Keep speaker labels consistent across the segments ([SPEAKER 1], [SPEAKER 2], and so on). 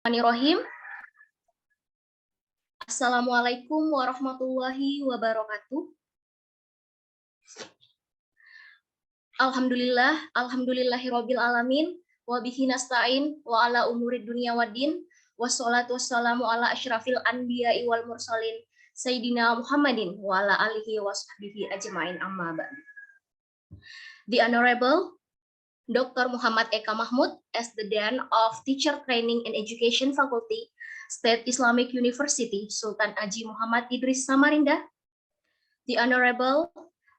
[SPEAKER 1] Bismillahirrahmanirrahim. Assalamualaikum warahmatullahi wabarakatuh. Alhamdulillahirabbil alamin wa bihi nasta'in wa ala umurid dunya waddin wassalatu wassalamu ala asyrafil anbiya'i wal mursalin sayyidina Muhammadin wa ala alihi washabbihi ajma'in amma ba'd. The Honorable Dr. Muhammad Eka Mahmud as the Dean of Teacher Training and Education Faculty, State Islamic University, Sultan Haji Muhammad Idris Samarinda. The Honorable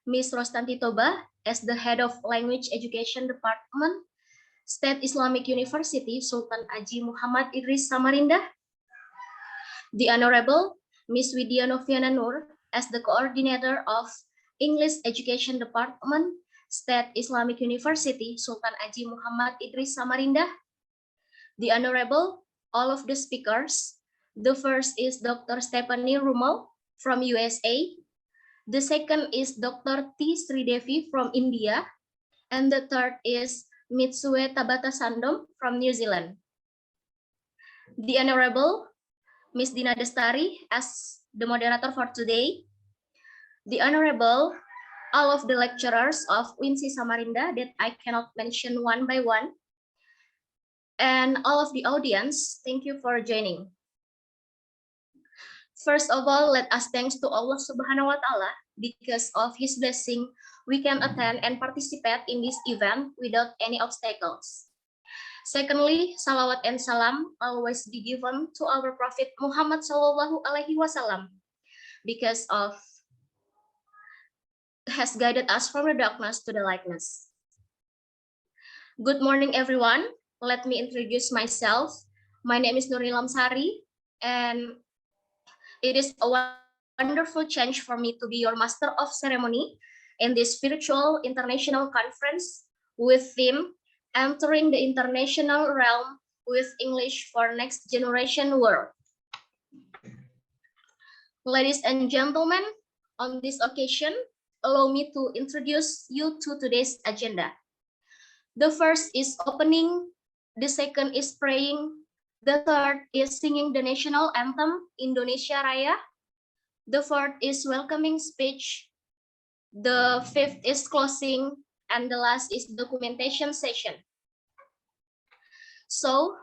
[SPEAKER 1] Ms. Rostanti Toba as the Head of Language Education Department, State Islamic University, Sultan Haji Muhammad Idris Samarinda. The Honorable Ms. Widya Noviana Nur as the Coordinator of English Education Department, State Islamic University, Sultan Haji Muhammad Idris Samarinda. The Honorable, all of the speakers. The first is Dr. Stephanie Rummel from USA. The second is Dr. T. Devi from India. And the third is Mitsue Tabata-Sandom from New Zealand. The Honorable Ms. Dina Destari as the moderator for today. The Honorable, all of the lecturers of UINSI Samarinda that I cannot mention one by one, and all of the audience, thank you for joining. First of all, let us thanks to Allah Subhanahu wa Ta'ala because of His blessing, we can attend and participate in this event without any obstacles. Secondly, salawat and salam always be given to our Prophet Muhammad Sallallahu Alaihi Wasallam because of has guided us from the darkness to the lightness. Good morning, everyone. Let me introduce myself. My name is Nurilam Sari, and it is a wonderful change for me to be your Master of Ceremony in this spiritual international conference with theme Entering the International Realm with English for Next Generation World. Ladies and gentlemen, on this occasion, allow me to introduce you to today's agenda. The first is opening, the second is praying, the third is singing the national anthem, Indonesia Raya, the fourth is welcoming speech, the fifth is closing, and the last is documentation session. So,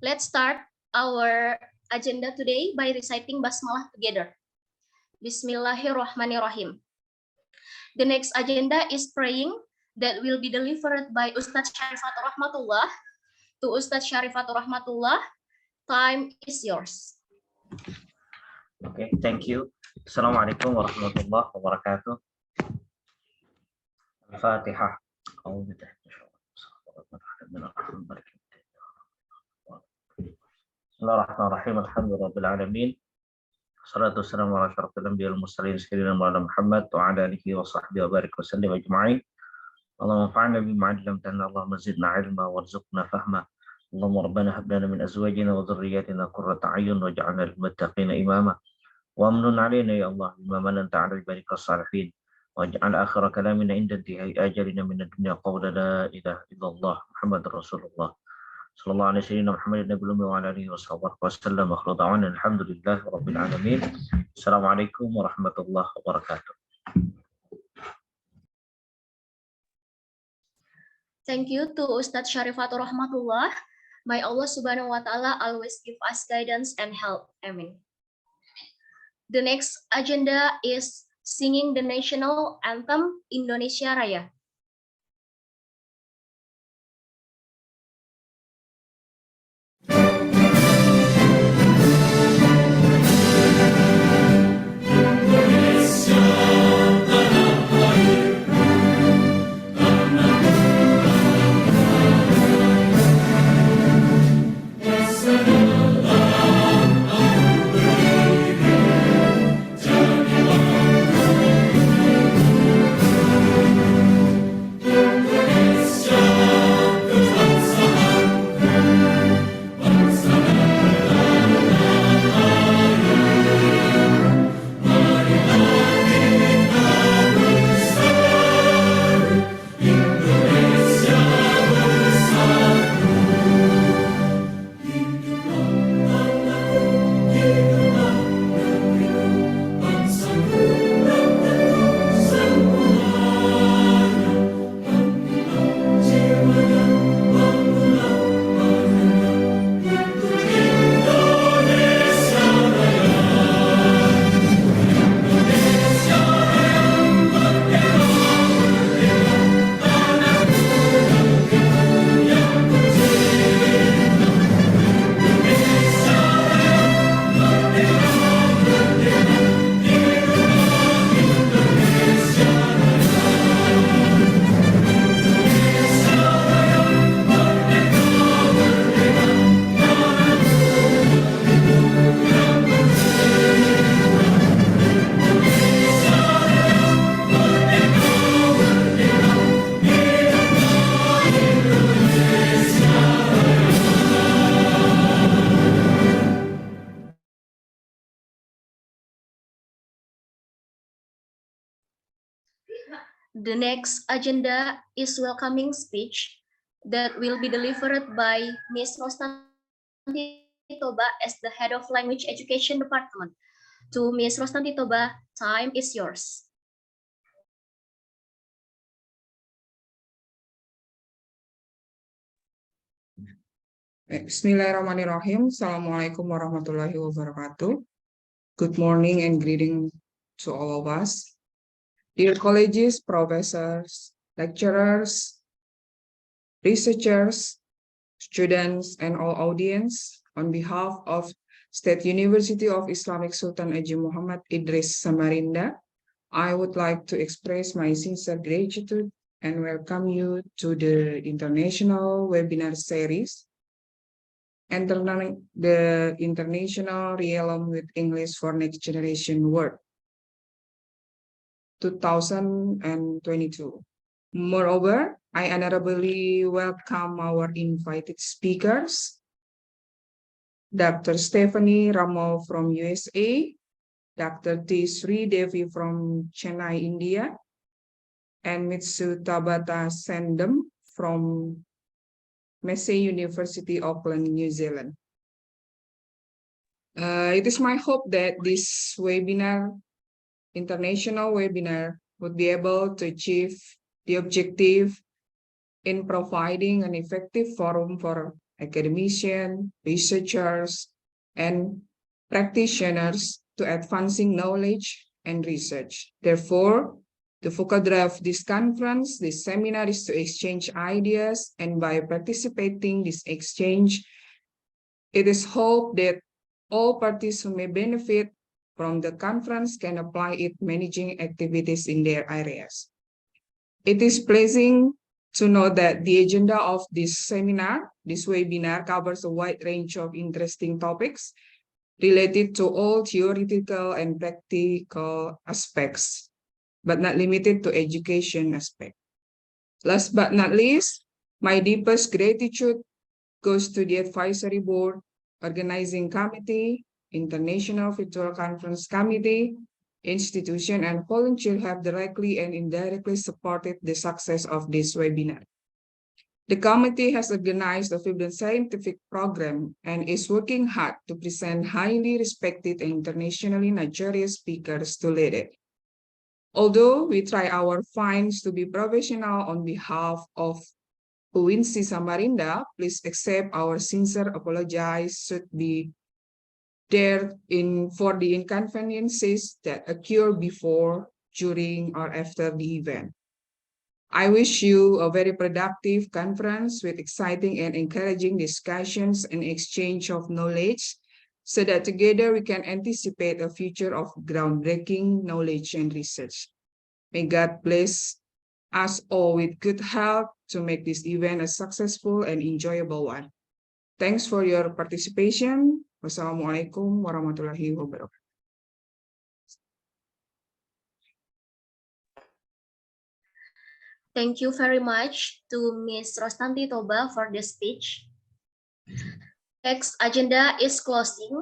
[SPEAKER 1] let's start our agenda today by reciting Basmalah together. Bismillahirrahmanirrahim. The next agenda is praying that will be delivered by Ustadz Syarifatur Rahmatullah. To Ustadz Syarifatur Rahmatullah, time is yours.
[SPEAKER 2] Okay, thank you. Assalamualaikum warahmatullahi wabarakatuh. Al-Fatihah. Bismillahirrahmanirrahim. Alhamdulillahirabbil alamin. Salatu wassalamu ala asyrafil anbiya'i wal mursalin sayyidina Muhammad wa ala alihi wa sahbihi wa barik wa sallim ajma'in. Allahumma fa'alna bima 'allamtana, Allahumma zidna 'ilma warzuqna fahma. Allahumma rabbana hab lana min azwajina wa dhurriyyatina qurrata a'yun waj'alna lil muttaqina imama. Wa amnun 'alaina ya Allah bima mananta 'ala ibadika salihin. Waj'al akhira kalamina inda intihai ajalina min ad-dunya qawla la ilaha illallah Muhammadur Rasulullah. Sallallahu alaihi wasallam Muhammad Nabi wa ala alihi wasallam akhir da'wana alhamdulillah rabbil alamin. Assalamualaikum warahmatullahi wabarakatuh.
[SPEAKER 1] Thank you to Ustadz Syarifatur Rahmatullah. May Allah Subhanahu wa Ta'ala always give us guidance and help. Amin. The next agenda is singing the national anthem Indonesia Raya. The next agenda is welcoming speech that will be delivered by Ms. Rostanti Toba as the Head of Language Education Department. To Ms. Rostanti Toba, time is yours.
[SPEAKER 3] Bismillahirrahmanirrahim. Assalamualaikum warahmatullahi wabarakatuh. Good morning and greeting to all of us. Dear colleagues, professors, lecturers, researchers, students, and all audience, on behalf of State University of Islamic Sultan Haji Muhammad Idris Samarinda, I would like to express my sincere gratitude and welcome you to the international webinar series the International Realm with English for Next Generation World 2022. Moreover, I honorably welcome our invited speakers, Dr. Stephanie Rummel from USA, Dr. Devi from Chennai, India, and Mitsue Tabata-Sandom from Massey University, Auckland, New Zealand. It is my hope that this international webinar, would be able to achieve the objective in providing an effective forum for academicians, researchers, and practitioners to advancing knowledge and research. Therefore, the focal drive of this conference, this seminar, is to exchange ideas, and by participating in this exchange, it is hoped that all parties who may benefit from the conference can apply it managing activities in their areas. It is pleasing to know that the agenda of this webinar covers a wide range of interesting topics related to all theoretical and practical aspects, but not limited to education aspect. Last but not least, my deepest gratitude goes to the advisory board, organizing committee, international virtual conference committee, institution, and volunteer have directly and indirectly supported the success of this webinar. The committee has organized a vibrant scientific program and is working hard to present highly respected and internationally notorious speakers to lead it. Although we try our finest to be professional on behalf of UINSI Samarinda, please accept our sincere apologies should be there for the inconveniences that occur before, during, or after the event. I wish you a very productive conference with exciting and encouraging discussions and exchange of knowledge, so that together we can anticipate a future of groundbreaking knowledge and research. May God bless us all with good health to make this event a successful and enjoyable one. Thanks for your participation. Wassalamualaikum warahmatullahi wabarakatuh.
[SPEAKER 1] Thank you very much to Ms. Rostanti Toba for the speech. Next agenda is closing.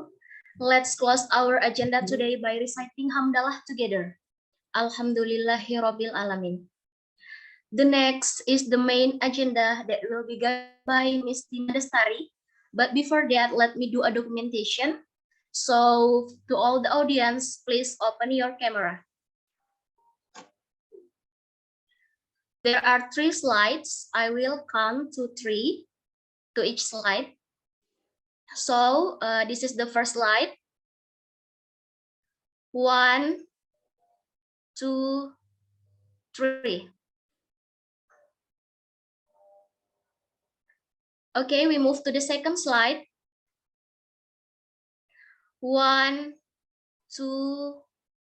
[SPEAKER 1] Let's close our agenda today by reciting Hamdalah together. Alhamdulillahirabbil alamin. The next is the main agenda that will be guided by Ms. Dina Destari. But before that, let me do a documentation. So to all the audience, please open your camera. There are 3 slides. I will count to 3 to each slide. So this is the first slide. 1, 2, 3. Okay, we move to the second slide. 1, 2,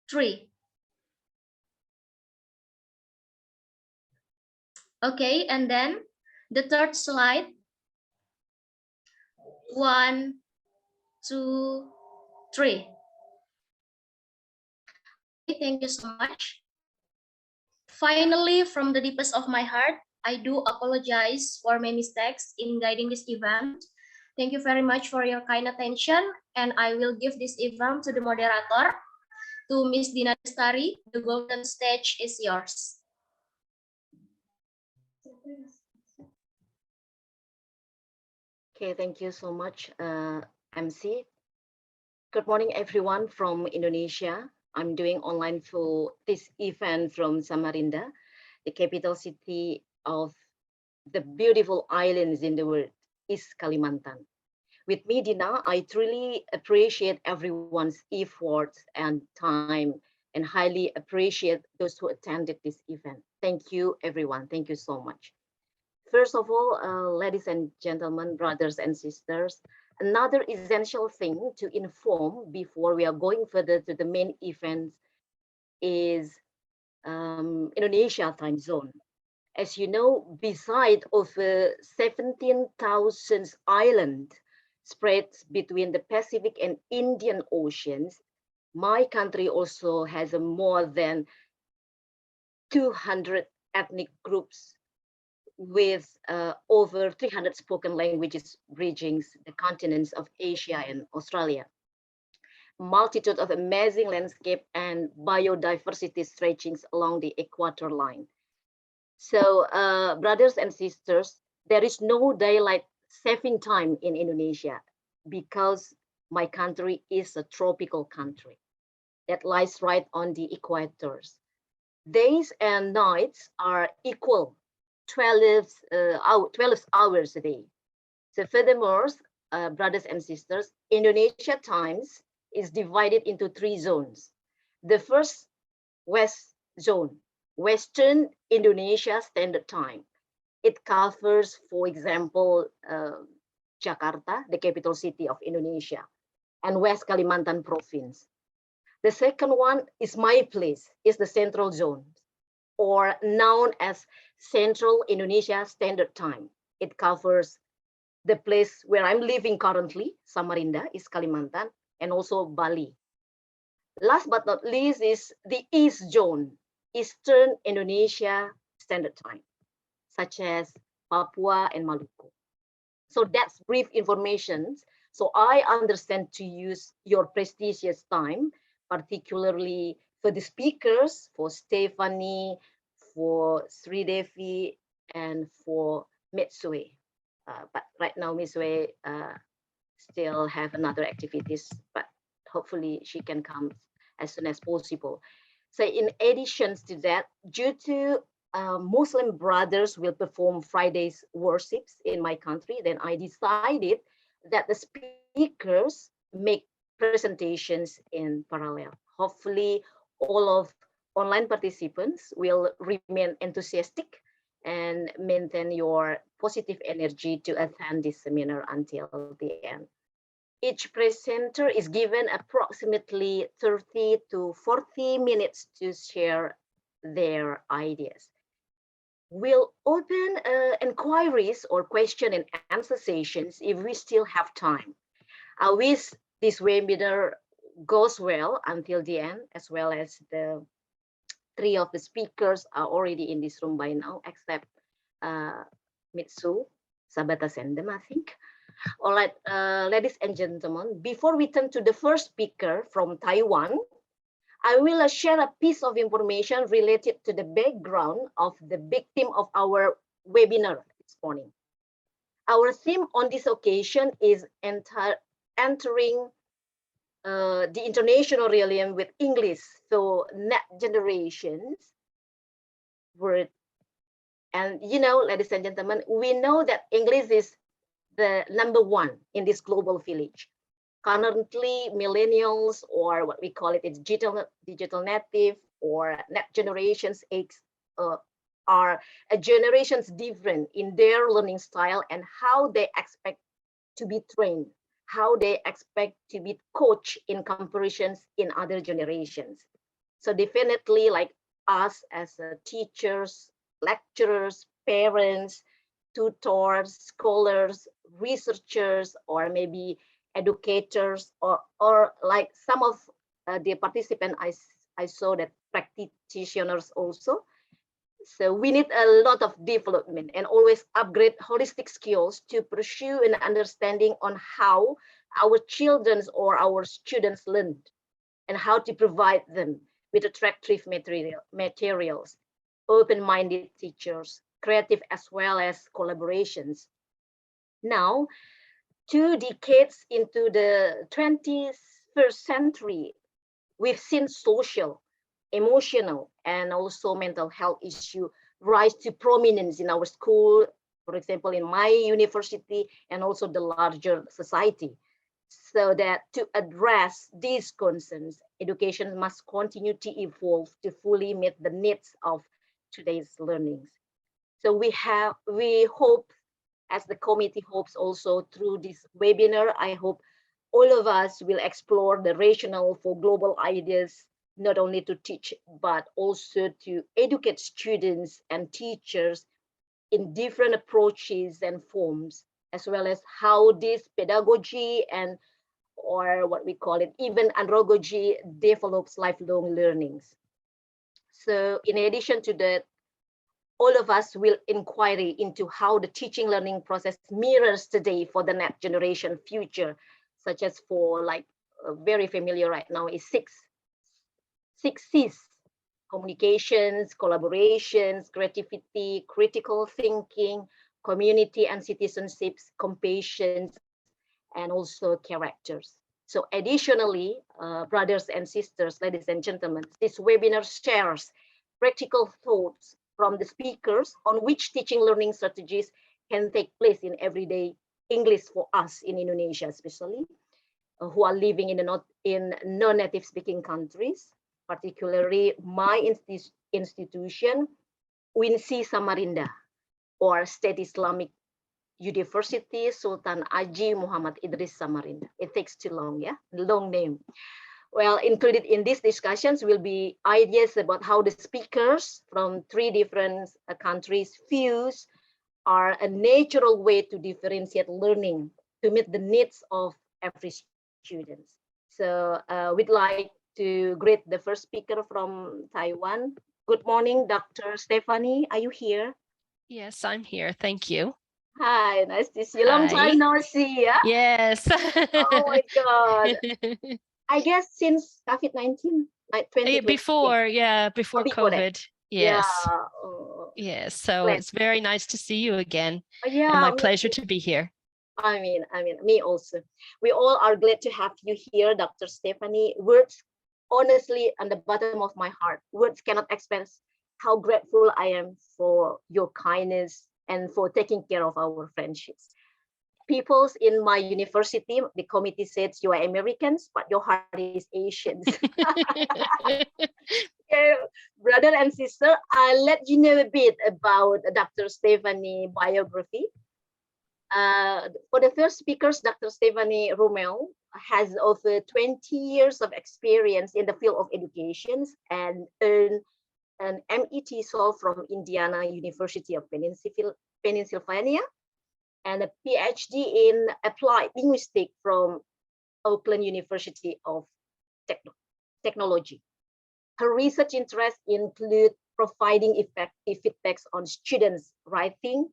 [SPEAKER 1] 3. Okay, and then the third slide. 1, 2, 3. Okay, thank you so much. Finally, from the deepest of my heart, I do apologize for my mistakes in guiding this event. Thank you very much for your kind attention, and I will give this event to the moderator, to Ms. Dina Destari. The golden stage is yours.
[SPEAKER 4] Okay, thank you so much, MC. Good morning, everyone from Indonesia. I'm doing online for this event from Samarinda, the capital city of the beautiful islands in the world, is Kalimantan. With me, Dina, I truly appreciate everyone's efforts and time and highly appreciate those who attended this event. Thank you, everyone. Thank you so much. First of all, ladies and gentlemen, brothers and sisters, another essential thing to inform before we are going further to the main event is Indonesia time zone. As you know, beside over 17,000 islands spread between the Pacific and Indian Oceans, my country also has a more than 200 ethnic groups with over 300 spoken languages bridging the continents of Asia and Australia. Multitude of amazing landscape and biodiversity stretching along the equator line. So, brothers and sisters, there is no daylight saving time in Indonesia because my country is a tropical country that lies right on the equators. Days and nights are equal, 12 hours a day. So furthermore, brothers and sisters, Indonesia times is divided into 3 zones. The first, West zone, Western Indonesia Standard Time. It covers, for example, Jakarta, the capital city of Indonesia, and West Kalimantan province. The second one is my place, is the Central Zone, or known as Central Indonesia Standard Time. It covers the place where I'm living currently, Samarinda, is Kalimantan, and also Bali. Last but not least is the East Zone, Eastern Indonesia Standard Time, such as Papua and Maluku. So that's brief information. So I understand to use your prestigious time, particularly for the speakers, for Stephanie, for Sri Devi, and for Mitsue. But right now, Mitsue still have another activities, but hopefully she can come as soon as possible. So in addition to that, due to Muslim brothers will perform Friday's worships in my country, then I decided that the speakers make presentations in parallel. Hopefully all of online participants will remain enthusiastic and maintain your positive energy to attend this seminar until the end. Each presenter is given approximately 30 to 40 minutes to share their ideas. We'll open inquiries or question and answer sessions if we still have time. I wish this webinar goes well until the end, as well as the 3 of the speakers are already in this room by now, except Mitsue, Tabata-Sandom, I think. All right, ladies and gentlemen, before we turn to the first speaker from Taiwan, I will share a piece of information related to the background of the big theme of our webinar this morning. Our theme on this occasion is entering the international realm with English, so next generations word. And you know, ladies and gentlemen, we know that English is the #1 in this global village. Currently, millennials, or what we call it, it's digital native or next generations are generations different in their learning style and how they expect to be trained, how they expect to be coached in comparisons in other generations. So definitely, like us as teachers, lecturers, parents, tutors, scholars, researchers, or maybe educators, or like some of the participants I saw that practitioners also. So we need a lot of development and always upgrade holistic skills to pursue an understanding on how our children or our students learn and how to provide them with attractive materials, open-minded teachers, creative as well as collaborations. Now, 2 decades into the 21st century, we've seen social, emotional, and also mental health issue rise to prominence in our school, for example, in my university, and also the larger society. So that to address these concerns, education must continue to evolve to fully meet the needs of today's learnings. So we hope, as the committee hopes also through this webinar, I hope all of us will explore the rationale for global ideas, not only to teach, but also to educate students and teachers in different approaches and forms, as well as how this pedagogy and, or what we call it, even andragogy, develops lifelong learnings. So in addition to that, all of us will inquiry into how the teaching learning process mirrors today for the next generation future, such as for like very familiar right now is six C's: communications, collaborations, creativity, critical thinking, community and citizenships, compassion, and also characters. So additionally, brothers and sisters, ladies and gentlemen, this webinar shares practical thoughts from the speakers on which teaching learning strategies can take place in everyday English for us in Indonesia, especially who are living in non-native speaking countries, particularly my institution, UINSI Samarinda, or State Islamic University Sultan Haji Muhammad Idris Samarinda. It takes too long, yeah, long name. Well, included in these discussions will be ideas about how the speakers from 3 different countries' views are a natural way to differentiate learning to meet the needs of every student. So we'd like to greet the first speaker from Taiwan. Good morning, Dr. Stephanie. Are you here?
[SPEAKER 5] Yes, I'm here. Thank you.
[SPEAKER 4] Hi, nice to see you. Long time no see. Yeah?
[SPEAKER 5] Yes.
[SPEAKER 4] Oh my God. I guess since COVID-19, like 2020.
[SPEAKER 5] Before COVID.
[SPEAKER 4] That.
[SPEAKER 5] Yes.
[SPEAKER 4] Yeah.
[SPEAKER 5] Yes. So
[SPEAKER 4] Glad.
[SPEAKER 5] it's very nice to see you again.
[SPEAKER 4] Yeah.
[SPEAKER 5] And my pleasure to be here.
[SPEAKER 4] I mean, me also. We all are glad to have you here, Dr. Stephanie. Words, honestly, on the bottom of my heart, words cannot express how grateful I am for your kindness and for taking care of our friendships. People in my university, the committee says you are Americans, but your heart is Asians. Okay, brother and sister, I'll let you know a bit about Dr. Stephanie biography. For the first speakers, Dr. Stephanie Rummel has over 20 years of experience in the field of education and earned an MET Sol from Indiana University of Pennsylvania and a PhD in applied linguistics from Auckland University of Technology. Her research interests include providing effective feedback on students' writing,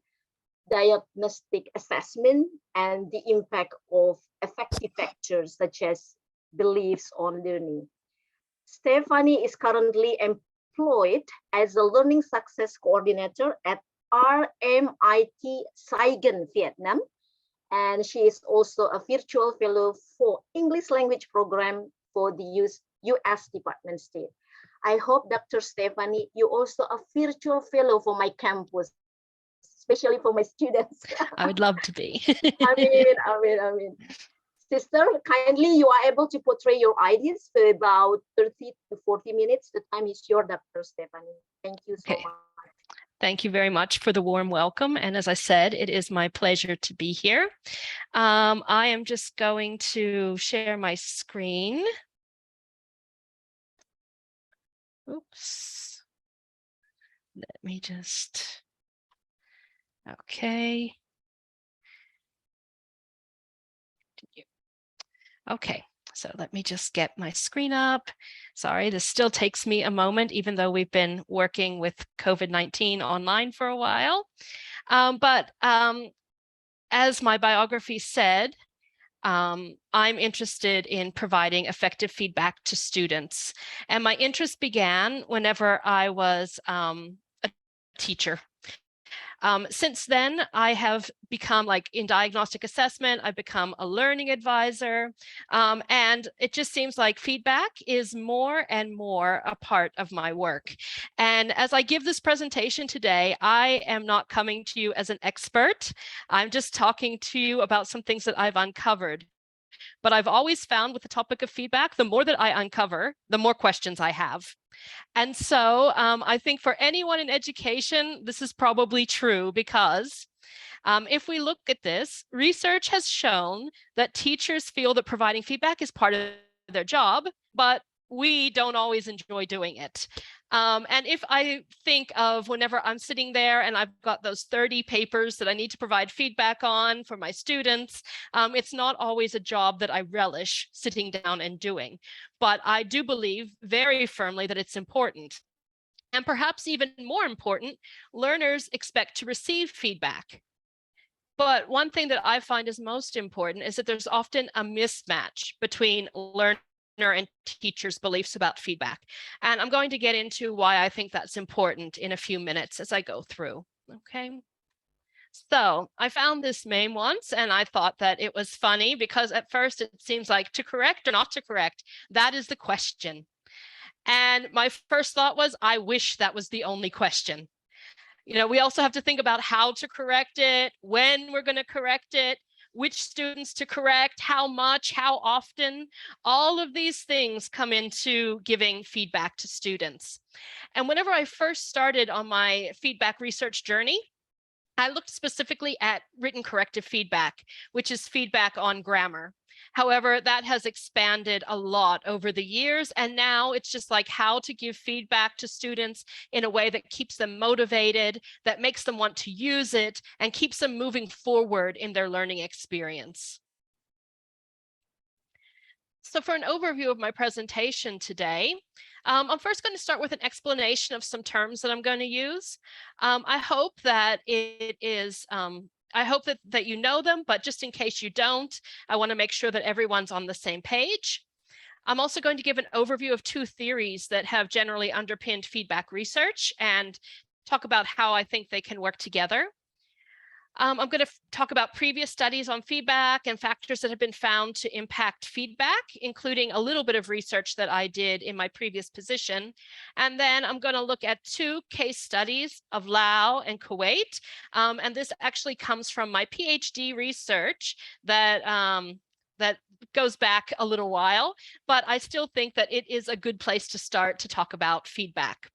[SPEAKER 4] diagnostic assessment, and the impact of affective factors such as beliefs on learning. Stephanie is currently employed as a learning success coordinator at RMIT Saigon, Vietnam, and she is also a virtual fellow for English language program for the US Department of State. I hope, Dr. Stephanie, you also a virtual fellow for my campus, especially for my students.
[SPEAKER 5] I would love to be.
[SPEAKER 4] I mean. Sister, kindly, you are able to portray your ideas for about 30 to 40 minutes. The time is yours, Dr. Stephanie. Thank you so much.
[SPEAKER 5] Thank you very much for the warm welcome. And as I said, it is my pleasure to be here. I am just going to share my screen. Oops. Let me just, okay. Okay, so let me just get my screen up. Sorry, this still takes me a moment, even though we've been working with COVID-19 online for a while. But as my biography said, I'm interested in providing effective feedback to students. And my interest began whenever I was a teacher. Since then, I have become, like in diagnostic assessment, I've become a learning advisor. And it just seems like feedback is more and more a part of my work. And as I give this presentation today, I am not coming to you as an expert. I'm just talking to you about some things that I've uncovered. But I've always found with the topic of feedback, the more that I uncover, the more questions I have. And so I think for anyone in education, this is probably true, because if we look at this, research has shown that teachers feel that providing feedback is part of their job, but we don't always enjoy doing it. And if I think of whenever I'm sitting there and I've got those 30 papers that I need to provide feedback on for my students, it's not always a job that I relish sitting down and doing. But I do believe very firmly that it's important. And perhaps even more important, learners expect to receive feedback. But one thing that I find is most important is that there's often a mismatch between learner and teachers' beliefs about feedback. And I'm going to get into why I think that's important in a few minutes as I go through. Okay. So I found this meme once and I thought that it was funny because at first it seems like to correct or not to correct, that is the question. And my first thought was, I wish that was the only question. You know, we also have to think about how to correct it, when we're going to correct it, which students to correct, how much, how often. All of these things come into giving feedback to students. And whenever I first started on my feedback research journey, I looked specifically at written corrective feedback, which is feedback on grammar. However, that has expanded a lot over the years, and now it's just like how to give feedback to students in a way that keeps them motivated, that makes them want to use it, and keeps them moving forward in their learning experience. So for an overview of my presentation today, I'm first going to start with an explanation of some terms that I'm going to use. I hope that it is I hope that you know them, but just in case you don't, I want to make sure that everyone's on the same page. I'm also going to give an overview of two theories that have generally underpinned feedback research and talk about how I think they can work together. I'm going to talk about previous studies on feedback and factors that have been found to impact feedback, including a little bit of research that I did in my previous position. And then I'm going to look at two case studies of Laos and Kuwait. And this actually comes from my PhD research that goes back a little while, but I still think that it is a good place to start to talk about feedback.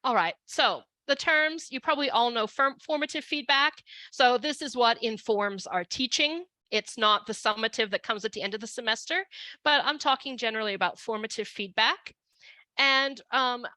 [SPEAKER 5] All right, so the terms, you probably all know formative feedback. So this is what informs our teaching. It's not the summative that comes at the end of the semester, but I'm talking generally about formative feedback. And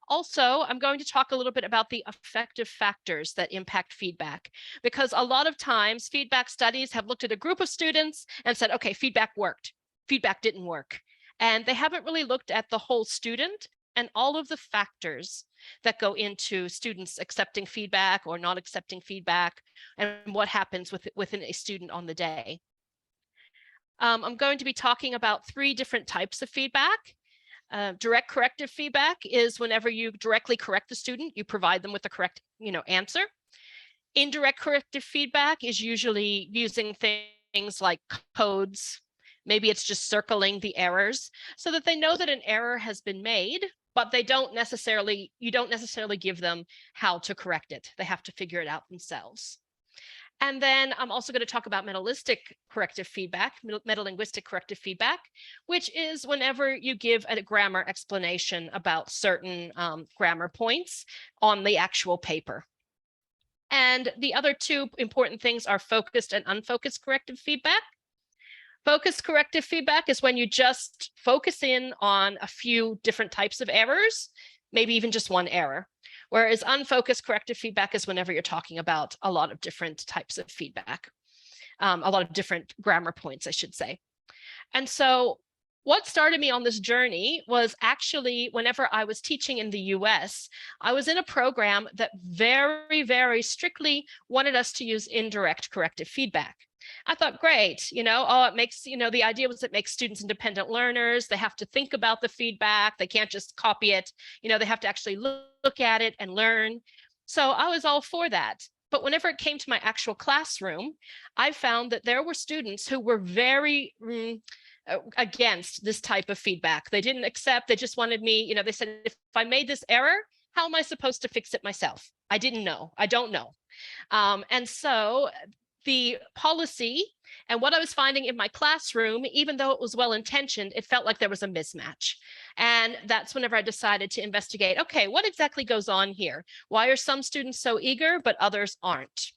[SPEAKER 5] also, I'm going to talk a little bit about the affective factors that impact feedback, because a lot of times feedback studies have looked at a group of students and said, okay, feedback worked, feedback didn't work. And they haven't really looked at the whole student and all of the factors that go into students accepting feedback or not accepting feedback and what happens within a student on the day. I'm going to be talking about three different types of feedback. Direct corrective feedback is whenever you directly correct the student, you provide them with the correct answer. Indirect corrective feedback is usually using things like codes. Maybe it's just circling the errors so that they know that an error has been made, but you don't necessarily give them how to correct it. They have to figure it out themselves. And then I'm also going to talk about metalinguistic corrective feedback, metalinguistic corrective feedback, which is whenever you give a grammar explanation about certain grammar points on the actual paper. And the other two important things are focused and unfocused corrective feedback. Focused corrective feedback is when you just focus in on a few different types of errors, maybe even just one error. Whereas unfocused corrective feedback is whenever you're talking about a lot of different types of feedback, a lot of different grammar points, I should say. And so what started me on this journey was actually whenever I was teaching in the US, I was in a program that very, very strictly wanted us to use indirect corrective feedback. I thought, great, it makes, the idea was it makes students independent learners. They have to think about the feedback. They can't just copy it. They have to actually look at it and learn. So I was all for that. But whenever it came to my actual classroom, I found that there were students who were very against this type of feedback. They didn't accept, they just wanted me, you know, they said, if I made this error, how am I supposed to fix it myself? I didn't know, I don't know. And so the policy and what I was finding in my classroom, even though it was well-intentioned, it felt like there was a mismatch. And that's whenever I decided to investigate, okay, what exactly goes on here? Why are some students so eager, but others aren't?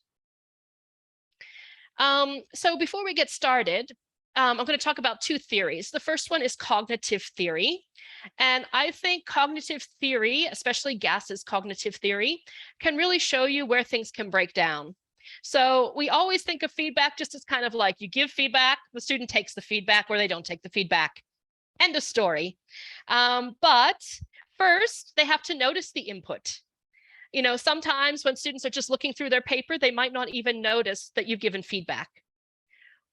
[SPEAKER 5] So before we get started, I'm going to talk about two theories. The first one is cognitive theory. And I think cognitive theory, especially Gass's cognitive theory, can really show you where things can break down. So we always think of feedback just as kind of like you give feedback, the student takes the feedback, or they don't take the feedback. End of story. But first, they have to notice the input. You know, sometimes when students are just looking through their paper, they might not even notice that you've given feedback.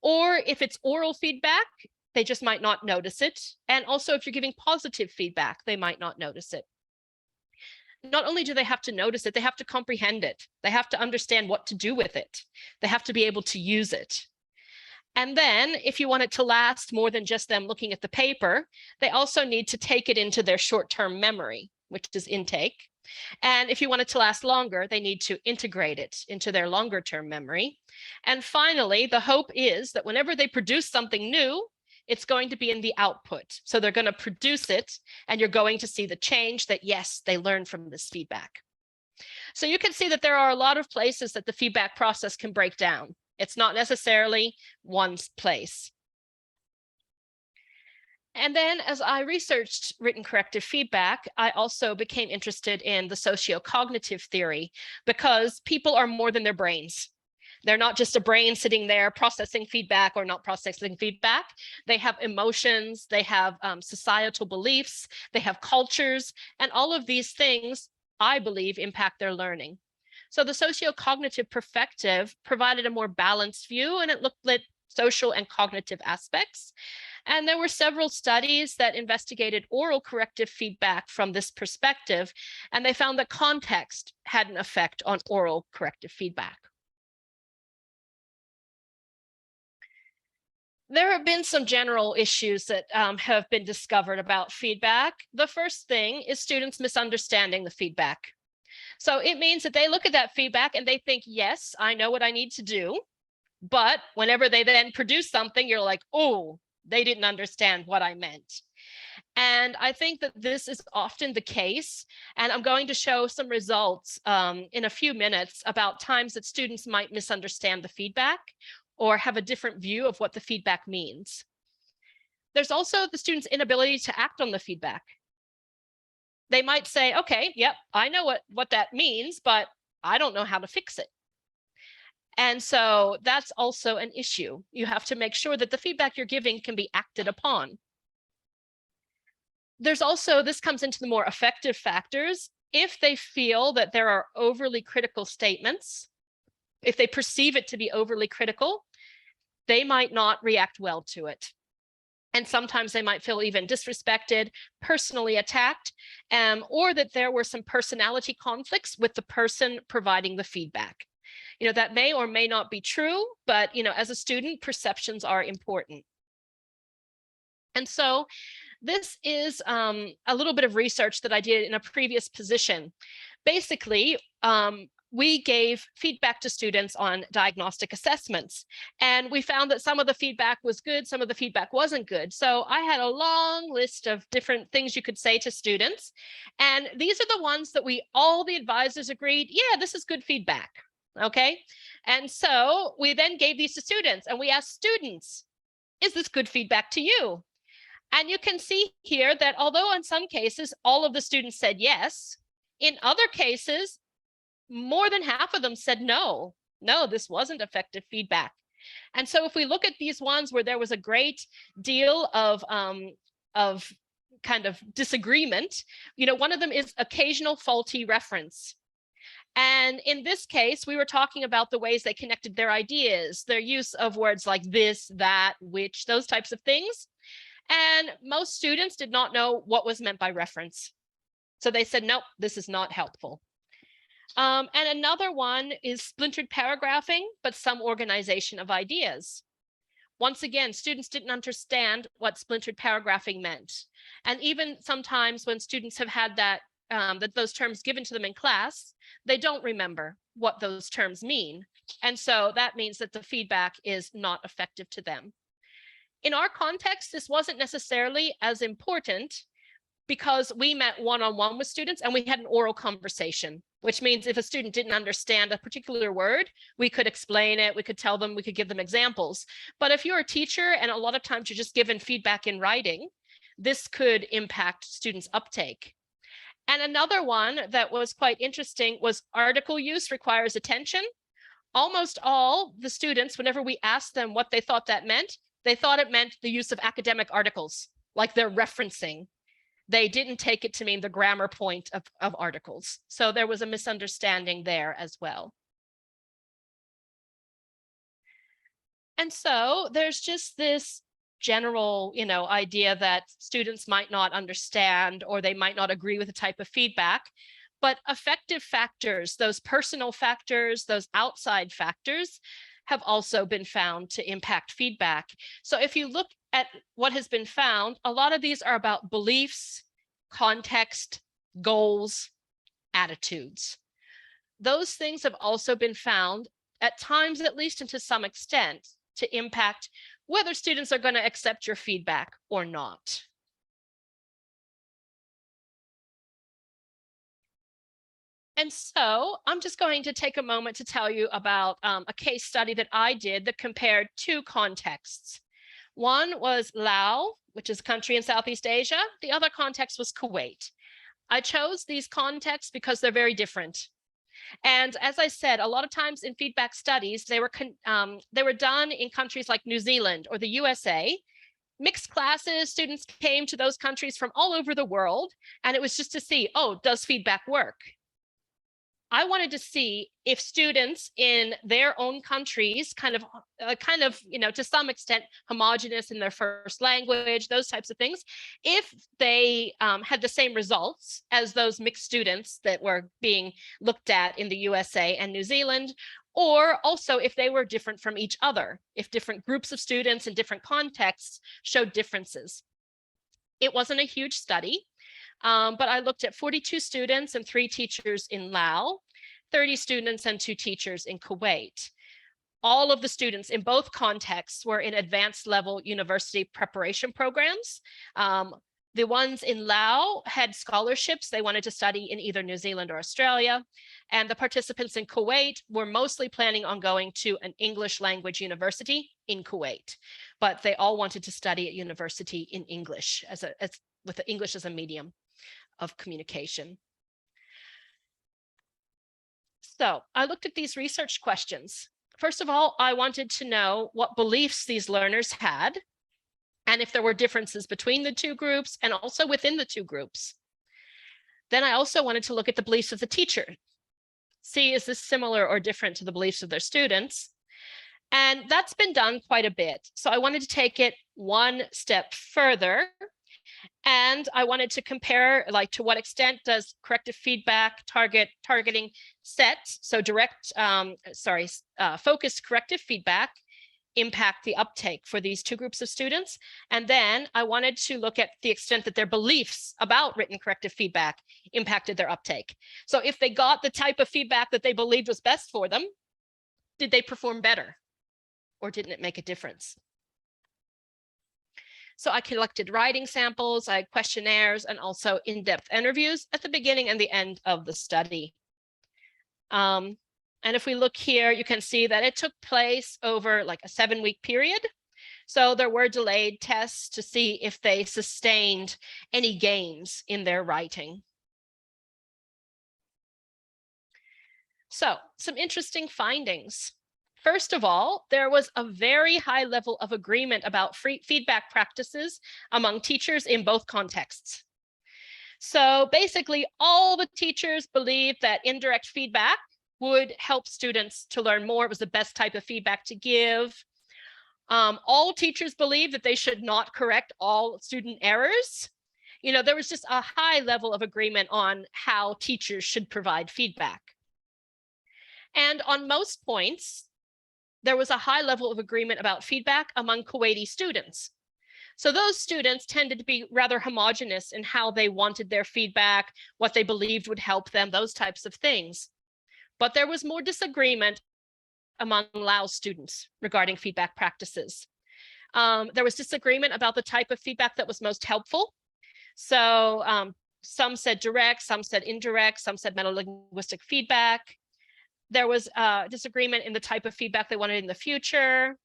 [SPEAKER 5] Or if it's oral feedback, they just might not notice it. And also if you're giving positive feedback, they might not notice it. Not only do they have to notice it, they have to comprehend it. They have to understand what to do with it. They have to be able to use it. And then if you want it to last more than just them looking at the paper, they also need to take it into their short-term memory, which is intake. And if you want it to last longer, they need to integrate it into their longer-term memory. And finally, the hope is that whenever they produce something new, it's going to be in the output. So they're going to produce it, and you're going to see the change that, yes, they learned from this feedback. So you can see that there are a lot of places that the feedback process can break down. It's not necessarily one place. And then as I researched written corrective feedback, I also became interested in the socio-cognitive theory, because people are more than their brains. They're not just a brain sitting there processing feedback or not processing feedback. They have emotions, they have societal beliefs, they have cultures, and all of these things, I believe, impact their learning. So the socio-cognitive perspective provided a more balanced view, and it looked at social and cognitive aspects. And there were several studies that investigated oral corrective feedback from this perspective, and they found that context had an effect on oral corrective feedback. There have been some general issues that have been discovered about feedback. The first thing is students misunderstanding the feedback. So it means that they look at that feedback and they think, yes, I know what I need to do. But whenever they then produce something, you're like, oh, they didn't understand what I meant. And I think that this is often the case. And I'm going to show some results in a few minutes about times that students might misunderstand the feedback or have a different view of what the feedback means. There's also the student's inability to act on the feedback. They might say, okay, yep, I know what that means, but I don't know how to fix it. And so that's also an issue. You have to make sure that the feedback you're giving can be acted upon. There's also, this comes into the more effective factors. If they feel that there are overly critical statements, if they perceive it to be overly critical, they might not react well to it. And sometimes they might feel even disrespected, personally attacked, or that there were some personality conflicts with the person providing the feedback. You know, that may or may not be true, but, you know, as a student, perceptions are important. And so this is a little bit of research that I did in a previous position. Basically, we gave feedback to students on diagnostic assessments, and we found that some of the feedback was good, some of the feedback wasn't good. So I had a long list of different things you could say to students, and these are the ones that all the advisors agreed, yeah, this is good feedback, okay? And so we then gave these to students, and we asked students, is this good feedback to you? And you can see here that although in some cases, all of the students said yes, in other cases, more than half of them said no, this wasn't effective feedback. And so if we look at these ones where there was a great deal of kind of disagreement, you know, one of them is occasional faulty reference. And in this case, we were talking about the ways they connected their ideas, their use of words like this, that, which, those types of things. And most students did not know what was meant by reference. So they said, nope, this is not helpful. And another one is splintered paragraphing, but some organization of ideas. Once again, students didn't understand what splintered paragraphing meant. And even sometimes when students have had those terms given to them in class, they don't remember what those terms mean. And so that means that the feedback is not effective to them. In our context, this wasn't necessarily as important because we met one-on-one with students and we had an oral conversation, which means if a student didn't understand a particular word, we could explain it, we could tell them, we could give them examples. But if you're a teacher and a lot of times you're just given feedback in writing, this could impact students' uptake. And another one that was quite interesting was article use requires attention. Almost all the students, whenever we asked them what they thought that meant, they thought it meant the use of academic articles, like they're referencing. They didn't take it to mean the grammar point of articles. So there was a misunderstanding there as well. And so there's just this general, idea that students might not understand or they might not agree with the type of feedback, but affective factors, those personal factors, those outside factors have also been found to impact feedback. So if you look at what has been found, a lot of these are about beliefs, context, goals, attitudes. Those things have also been found, at times at least and to some extent, to impact whether students are going to accept your feedback or not. And so I'm just going to take a moment to tell you about a case study that I did that compared two contexts. One was Laos, which is a country in Southeast Asia. The other context was Kuwait. I chose these contexts because they're very different. And as I said, a lot of times in feedback studies, they were done in countries like New Zealand or the USA. Mixed classes, students came to those countries from all over the world, and it was just to see, oh, does feedback work? I wanted to see if students in their own countries, kind of, to some extent, homogenous in their first language, those types of things, if they had the same results as those mixed students that were being looked at in the USA and New Zealand, or also if they were different from each other, if different groups of students in different contexts showed differences. It wasn't a huge study. But I looked at 42 students and 3 teachers in Laos, 30 students and 2 teachers in Kuwait. All of the students in both contexts were in advanced level university preparation programs. The ones in Laos had scholarships. They wanted to study in either New Zealand or Australia. And the participants in Kuwait were mostly planning on going to an English language university in Kuwait, but they all wanted to study at university in English with English as a medium of communication. So I looked at these research questions. First of all, I wanted to know what beliefs these learners had and if there were differences between the two groups and also within the two groups. Then I also wanted to look at the beliefs of the teacher. See, is this similar or different to the beliefs of their students? And that's been done quite a bit. So I wanted to take it one step further. And I wanted to compare, to what extent does corrective feedback targeting sets, so focused corrective feedback impact the uptake for these two groups of students. And then I wanted to look at the extent that their beliefs about written corrective feedback impacted their uptake. So if they got the type of feedback that they believed was best for them, did they perform better or didn't it make a difference? So I collected writing samples, I had questionnaires, and also in-depth interviews at the beginning and the end of the study. And if we look here, you can see that it took place over like a 7-week period. So there were delayed tests to see if they sustained any gains in their writing. So some interesting findings. First of all, there was a very high level of agreement about feedback practices among teachers in both contexts. So basically, all the teachers believed that indirect feedback would help students to learn more. It was the best type of feedback to give. All teachers believed that they should not correct all student errors. There was just a high level of agreement on how teachers should provide feedback. And on most points, there was a high level of agreement about feedback among Kuwaiti students. So those students tended to be rather homogenous in how they wanted their feedback, what they believed would help them, those types of things. But there was more disagreement among Laos students regarding feedback practices. There was disagreement about the type of feedback that was most helpful. So some said direct, some said indirect, some said metalinguistic feedback. There was disagreement in the type of feedback they wanted in the future.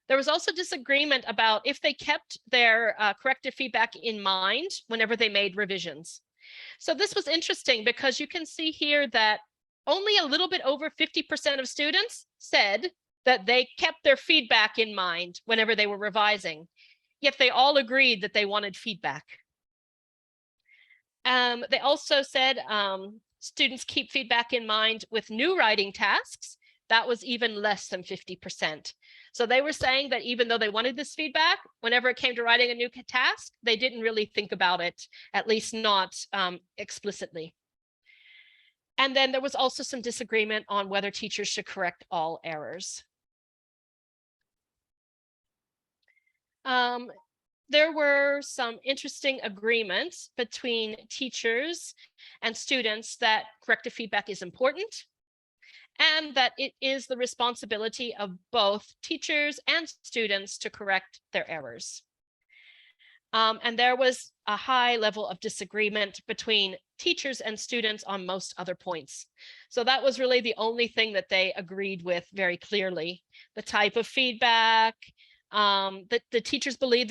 [SPEAKER 5] There was also disagreement about if they kept their corrective feedback in mind whenever they made revisions. So this was interesting because you can see here that only a little bit over 50% of students said that they kept their feedback in mind whenever they were revising, yet they all agreed that they wanted feedback. They also said students keep feedback in mind with new writing tasks. That was even less than 50%. So they were saying that even though they wanted this feedback, whenever it came to writing a new task, they didn't really think about it, at least not explicitly. And then there was also some disagreement on whether teachers should correct all errors. There were some interesting agreements between teachers and students that corrective feedback is important, and that it is the responsibility of both teachers and students to correct their errors. And there was a high level of disagreement between teachers and students on most other points. So that was really the only thing that they agreed with very clearly. The type of feedback, that the teachers believe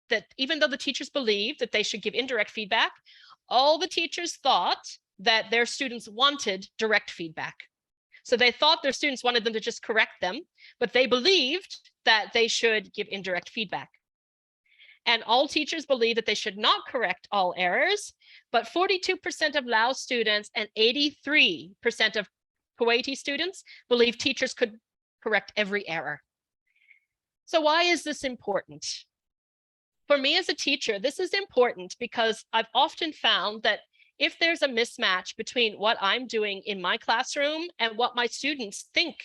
[SPEAKER 5] that even though the teachers believe that they should give indirect feedback, all the teachers thought that their students wanted direct feedback. So they thought their students wanted them to just correct them, but they believed that they should give indirect feedback. And all teachers believe that they should not correct all errors, but 42% of Lao students and 83% of Kuwaiti students believe teachers could correct every error. So why is this important? For me as a teacher, this is important because I've often found that if there's a mismatch between what I'm doing in my classroom and what my students think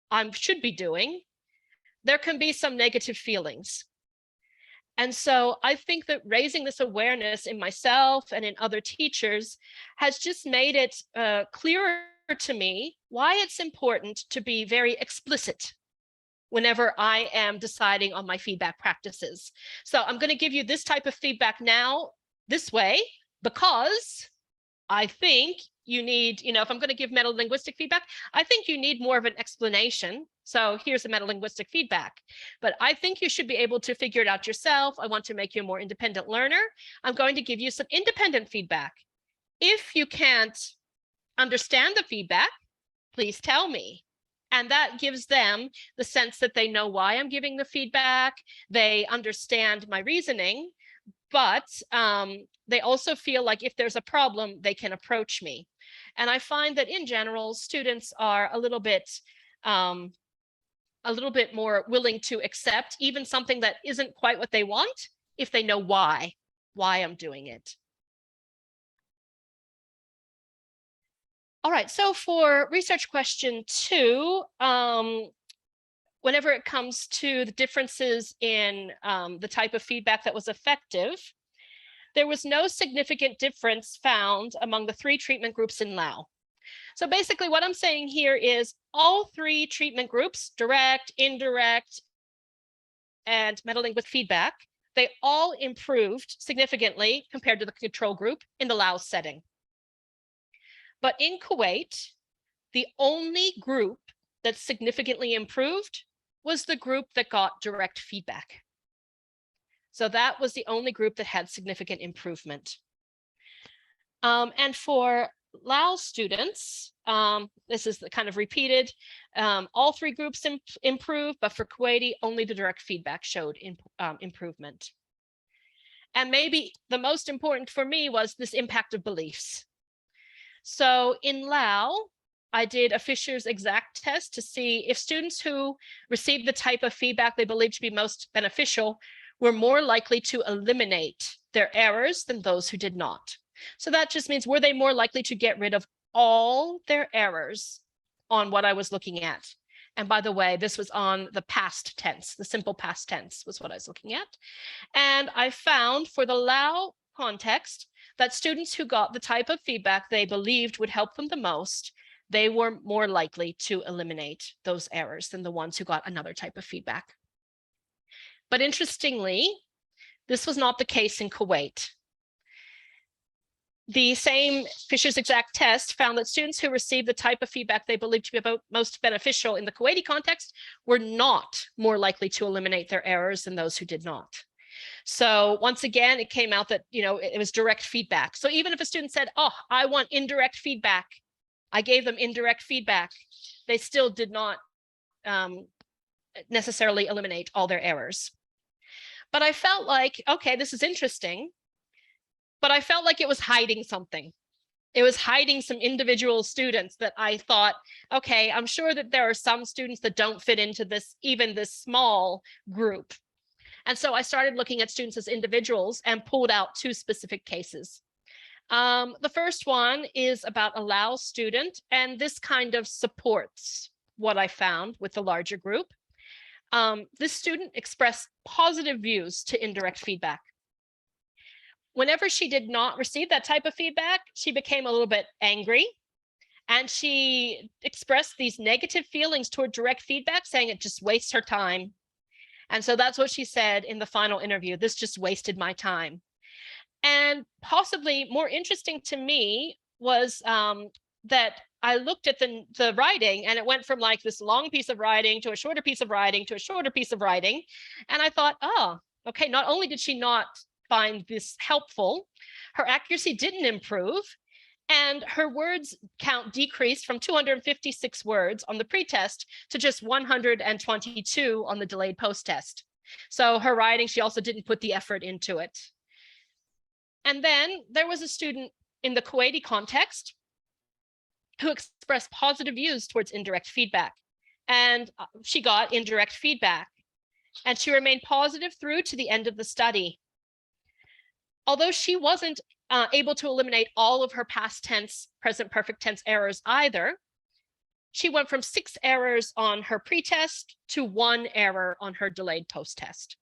[SPEAKER 5] I should be doing, there can be some negative feelings. And so I think that raising this awareness in myself and in other teachers has just made it clearer to me why it's important to be very explicit whenever I am deciding on my feedback practices. So I'm going to give you this type of feedback now this way, because I think you need, if I'm going to give metalinguistic feedback, I think you need more of an explanation. So here's a metalinguistic feedback, but I think you should be able to figure it out yourself. I want to make you a more independent learner. I'm going to give you some independent feedback. If you can't understand the feedback, please tell me. And that gives them the sense that they know why I'm giving the feedback. They understand my reasoning, but they also feel like if there's a problem, they can approach me. And I find that in general, students are a little bit more willing to accept even something that isn't quite what they want if they know why I'm doing it. All right, so for research question 2, whenever it comes to the differences in the type of feedback that was effective, there was no significant difference found among the 3 treatment groups in Lao. So basically what I'm saying here is all 3 treatment groups, direct, indirect, and metalinguistic feedback, they all improved significantly compared to the control group in the Lao setting. But in Kuwait, the only group that significantly improved was the group that got direct feedback. So that was the only group that had significant improvement. And for Lao students, this is the kind of repeated, all 3 groups improved, but for Kuwaiti, only the direct feedback showed improvement. And maybe the most important for me was this impact of beliefs. So in Lao, I did a Fisher's exact test to see if students who received the type of feedback they believed to be most beneficial were more likely to eliminate their errors than those who did not. So that just means, were they more likely to get rid of all their errors on what I was looking at. And by the way, this was on the past tense, the simple past tense was what I was looking at. And I found for the Lao context that students who got the type of feedback they believed would help them the most, they were more likely to eliminate those errors than the ones who got another type of feedback. But interestingly, this was not the case in Kuwait. The same Fisher's exact test found that students who received the type of feedback they believed to be most beneficial in the Kuwaiti context were not more likely to eliminate their errors than those who did not. So once again, it came out that, it was direct feedback. So even if a student said, oh, I want indirect feedback, I gave them indirect feedback, they still did not necessarily eliminate all their errors. But I felt like, okay, this is interesting. But I felt like it was hiding something. It was hiding some individual students that I thought, okay, I'm sure that there are some students that don't fit into this, even this small group. And so I started looking at students as individuals and pulled out 2 specific cases. The first one is about a Lao student, and this kind of supports what I found with the larger group. This student expressed positive views to indirect feedback. Whenever she did not receive that type of feedback, she became a little bit angry, and she expressed these negative feelings toward direct feedback, saying it just wastes her time. And so that's what she said in the final interview. This just wasted my time. And possibly more interesting to me was that I looked at the writing, and it went from like this long piece of writing to a shorter piece of writing to a shorter piece of writing. And I thought, oh, okay, not only did she not find this helpful, her accuracy didn't improve, and her words count decreased from 256 words on the pretest to just 122 on the delayed post-test. So her writing, she also didn't put the effort into it. And then there was a student in the Kuwaiti context who expressed positive views towards indirect feedback, and she got indirect feedback, and she remained positive through to the end of the study. Although she wasn't able to eliminate all of her past tense, present perfect tense errors either, she went from 6 errors on her pretest to 1 error on her delayed post-test.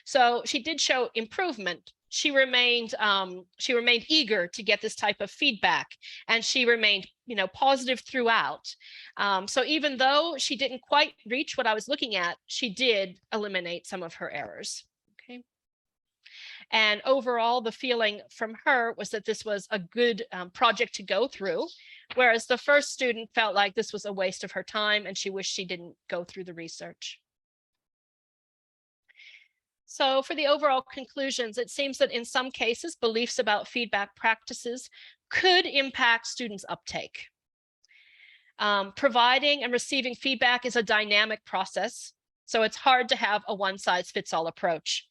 [SPEAKER 5] So she did show improvement. She remained eager to get this type of feedback, and she remained, positive throughout. So even though she didn't quite reach what I was looking at, she did eliminate some of her errors. Okay. And overall, the feeling from her was that this was a good project to go through, whereas the first student felt like this was a waste of her time and she wished she didn't go through the research. So for the overall conclusions, it seems that in some cases, beliefs about feedback practices could impact students' uptake. Providing and receiving feedback is a dynamic process, so it's hard to have a one-size-fits-all approach.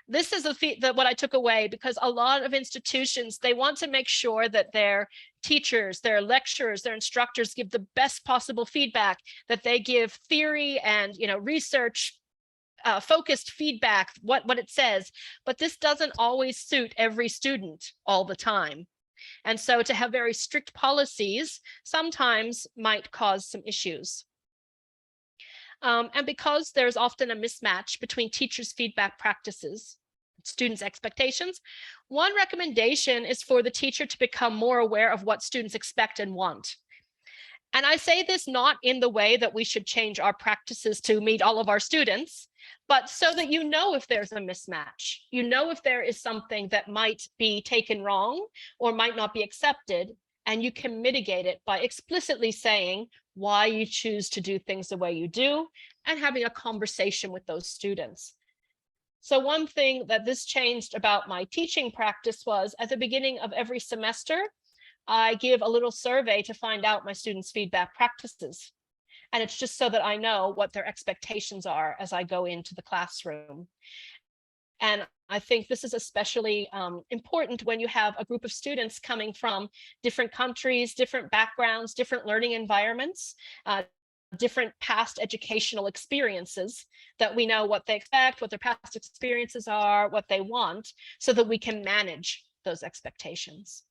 [SPEAKER 5] This is what I took away, because a lot of institutions, they want to make sure that their teachers, their lecturers, their instructors give the best possible feedback, that they give theory and research focused feedback, what it says, but this doesn't always suit every student all the time. And so to have very strict policies sometimes might cause some issues. And because there's often a mismatch between teachers' feedback practices, students' expectations, one recommendation is for the teacher to become more aware of what students expect and want. And I say this not in the way that we should change our practices to meet all of our students, but so that if there's a mismatch, if there is something that might be taken wrong or might not be accepted, and you can mitigate it by explicitly saying why you choose to do things the way you do and having a conversation with those students. So one thing that this changed about my teaching practice was at the beginning of every semester, I give a little survey to find out my students' feedback practices. And it's just so that I know what their expectations are as I go into the classroom. And I think this is especially important when you have a group of students coming from different countries, different backgrounds, different learning environments, different past educational experiences, that we know what they expect, what their past experiences are, what they want, so that we can manage those expectations.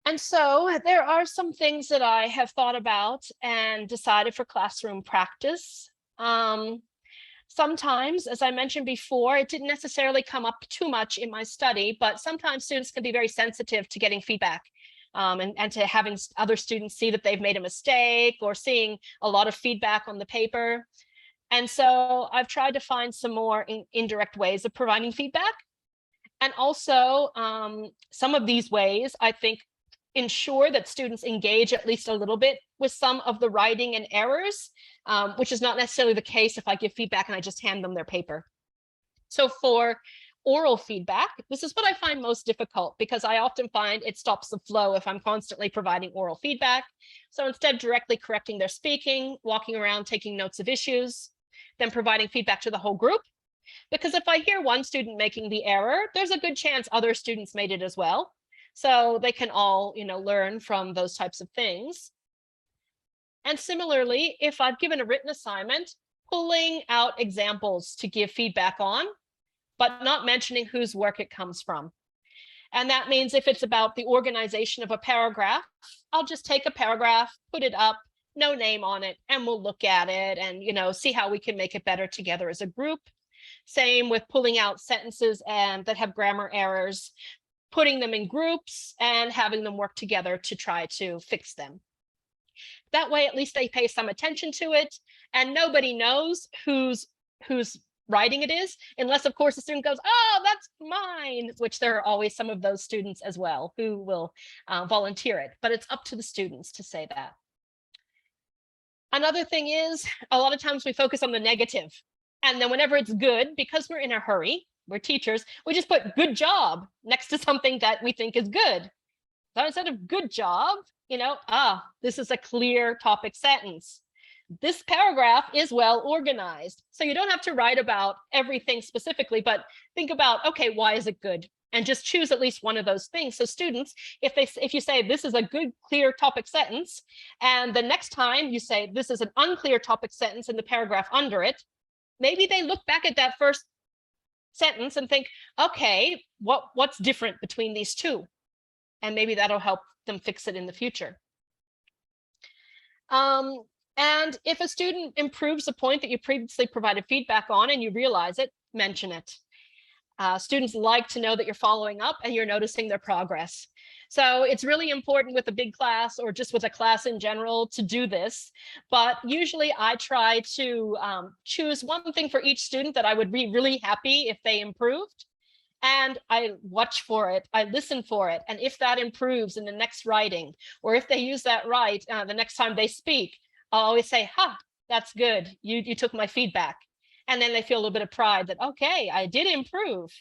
[SPEAKER 5] And so there are some things that I have thought about and decided for classroom practice. Sometimes, as I mentioned before, it didn't necessarily come up too much in my study, but sometimes students can be very sensitive to getting feedback and to having other students see that they've made a mistake or seeing a lot of feedback on the paper. And so I've tried to find some more indirect ways of providing feedback. And also some of these ways, I think, ensure that students engage at least a little bit with some of the writing and errors, which is not necessarily the case if I give feedback and I just hand them their paper. So for oral feedback, this is what I find most difficult because I often find it stops the flow if I'm constantly providing oral feedback. So instead, directly correcting their speaking, walking around, taking notes of issues, then providing feedback to the whole group. Because if I hear one student making the error, there's a good chance other students made it as well. So they can all, learn from those types of things. And similarly, if I've given a written assignment, pulling out examples to give feedback on, but not mentioning whose work it comes from. And that means if it's about the organization of a paragraph, I'll just take a paragraph, put it up, no name on it, and we'll look at it and, see how we can make it better together as a group. Same with pulling out sentences that have grammar errors, putting them in groups and having them work together to try to fix them. That way, at least they pay some attention to it and nobody knows whose writing it is, unless of course the student goes, oh, that's mine, which there are always some of those students as well who will volunteer it, but it's up to the students to say that. Another thing is, a lot of times we focus on the negative. And then whenever it's good, because we're in a hurry, we're teachers, we just put good job next to something that we think is good. So instead of good job, this is a clear topic sentence. This paragraph is well organized. So you don't have to write about everything specifically, but think about, okay, why is it good? And just choose at least one of those things. So students, if you say this is a good, clear topic sentence, and the next time you say this is an unclear topic sentence in the paragraph under it, maybe they look back at that first sentence and think, okay, what's different between these two? And maybe that'll help them fix it in the future. And if a student improves a point that you previously provided feedback on and you realize it, mention it. Students like to know that you're following up and you're noticing their progress. So it's really important with a big class or just with a class in general to do this. But usually I try to choose one thing for each student that I would be really happy if they improved. And I watch for it, I listen for it. And if that improves in the next writing, or if they use that right the next time they speak, I'll always say, that's good. You took my feedback. And then they feel a little bit of pride that, okay, I did improve.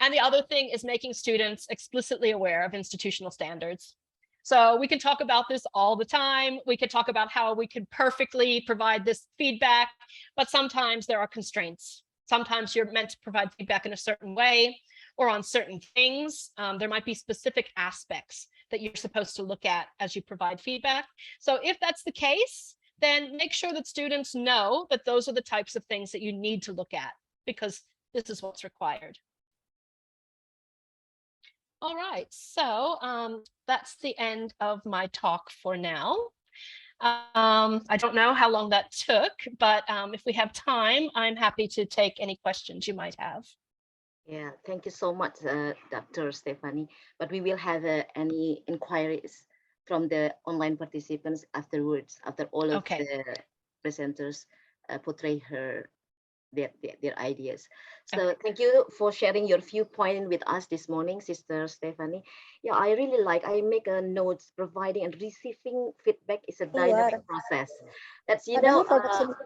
[SPEAKER 5] And the other thing is making students explicitly aware of institutional standards. So we can talk about this all the time. We could talk about how we could perfectly provide this feedback, but sometimes there are constraints. Sometimes you're meant to provide feedback in a certain way or on certain things. There might be specific aspects that you're supposed to look at as you provide feedback. So if that's the case, then make sure that students know that those are the types of things that you need to look at, because this is what's required. All right, so that's the end of my talk for now. I don't know how long that took, but if we have time, I'm happy to take any questions you might have.
[SPEAKER 4] Yeah, thank you so much, Dr. Stephanie. But we will have any inquiries from the online participants afterwards, after all of the presenters portray their ideas. So thank you for sharing your viewpoint with us this morning, Sister Stephanie. Yeah, I really I make a note, providing and receiving feedback is a dynamic process. That's,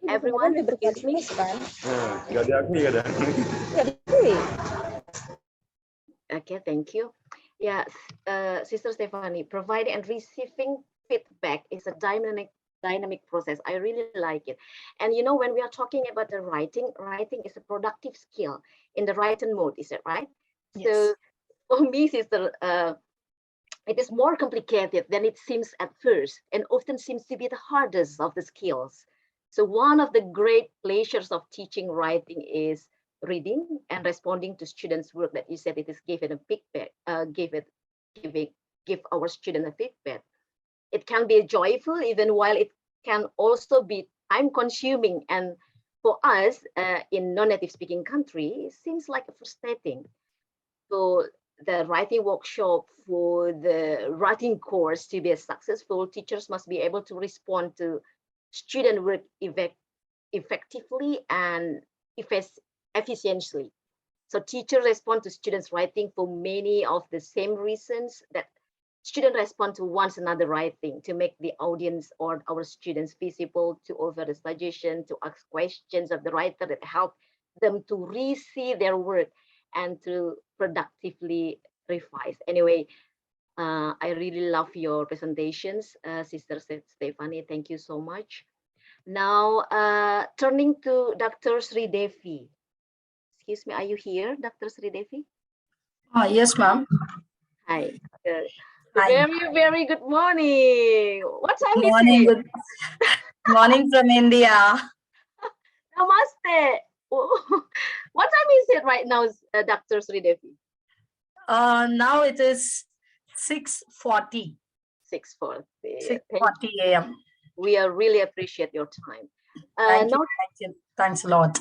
[SPEAKER 4] everyone, excuse me. Okay, thank you. Yeah, Sister Stephanie, providing and receiving feedback is a dynamic process. I really like it. And when we are talking about the writing is a productive skill in the written mode, is it right? Yes. So for me, Sister, it is more complicated than it seems at first, and often seems to be the hardest of the skills. So one of the great pleasures of teaching writing is reading and responding to students' work that you said it is given a feedback, give our students a feedback. It can be joyful, even while it can also be time consuming. And for us in non-native speaking country, it seems like frustrating. So the writing workshop, for the writing course to be successful, teachers must be able to respond to student work effectively and efficiently. So teachers respond to students' writing for many of the same reasons that students respond to one another writing, to make the audience or our students visible, to offer a suggestion, to ask questions of the writer that help them to re-see their work and to productively revise. Anyway, I really love your presentations, Sister Stephanie. Thank you so much. Now, turning to Dr. Sri Devi. Excuse me, are you here, Dr. Sri Devi?
[SPEAKER 6] Yes, ma'am.
[SPEAKER 4] Hi.
[SPEAKER 6] Hi.
[SPEAKER 4] Very good morning. What time
[SPEAKER 6] Good morning.
[SPEAKER 4] is it?
[SPEAKER 6] Good morning from India.
[SPEAKER 4] Namaste. What time is it right now, Dr. Sri Devi?
[SPEAKER 6] Now it is 6:40.
[SPEAKER 4] 6:40.
[SPEAKER 6] 6:40 a.m.
[SPEAKER 4] We really appreciate your time.
[SPEAKER 6] Thank you. Thanks a lot.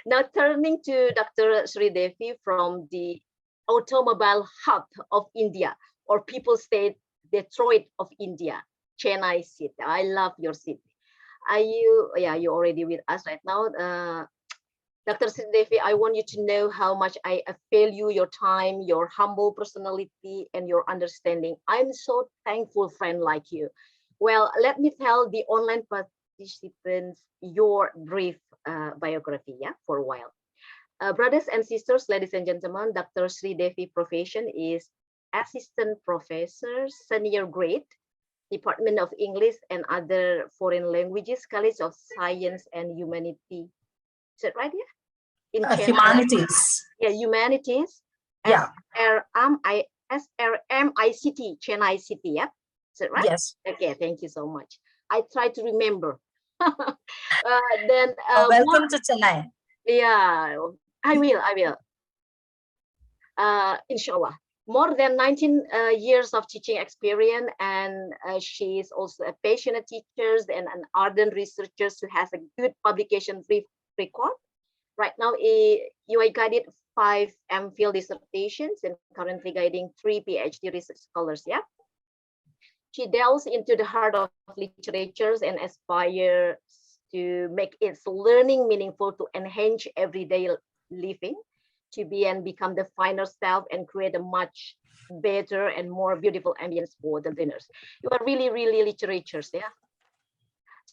[SPEAKER 4] Now turning to Dr. Sri Devi from the automobile hub of India, or people say Detroit of India, Chennai city. I love your city. Are you? Yeah, you're already with us right now. Dr. Sri Devi, I want you to know how much I value your time, your humble personality, and your understanding. I'm so thankful, friend like you. Well, let me tell the online participants your brief biography, yeah, for a while. Brothers and sisters, ladies and gentlemen, Dr. Sri Devi profession is assistant professor, senior grade, Department of English and Other Foreign Languages, College of Science and Humanity. Is that right? Yeah. In Chennai.
[SPEAKER 6] Humanities.
[SPEAKER 4] Yeah, Humanities.
[SPEAKER 6] Yeah.
[SPEAKER 4] RMIT, Chennai City. Yeah. Is that right?
[SPEAKER 6] Yes.
[SPEAKER 4] Okay. Thank you so much. I try to remember.
[SPEAKER 6] Welcome to Chennai.
[SPEAKER 4] Yeah, I will. Inshallah. More than 19 years of teaching experience, and she is also a passionate teacher and an ardent researcher who has a good publication record. Right now, you guided 5 MPhil dissertations and currently guiding 3 PhD research scholars. Yeah. She delves into the heart of literatures and aspires to make its learning meaningful, to enhance everyday living, to be and become the finer self and create a much better and more beautiful ambience for the learners. You are really literatures, yeah.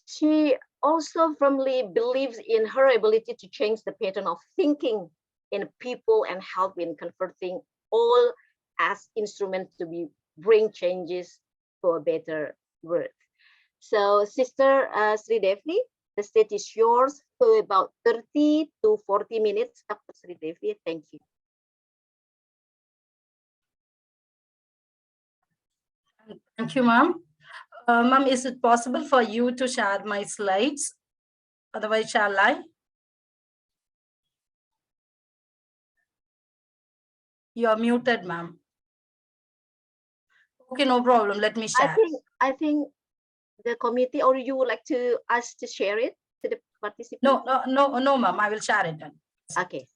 [SPEAKER 4] She also firmly believes in her ability to change the pattern of thinking in people and help in converting all as instruments to bring changes for a better world. So, Sister Sri Devi, the stage is yours for about 30 to 40 minutes. Dr. Sri Devi, thank you.
[SPEAKER 6] Thank you, ma'am. Ma'am, is it possible for you to share my slides? Otherwise, shall I? You're muted, ma'am. Okay, no problem. Let me share.
[SPEAKER 4] I think the committee, or you would like to us to share it to the participants?
[SPEAKER 6] No, ma'am. I will share it then.
[SPEAKER 4] Okay.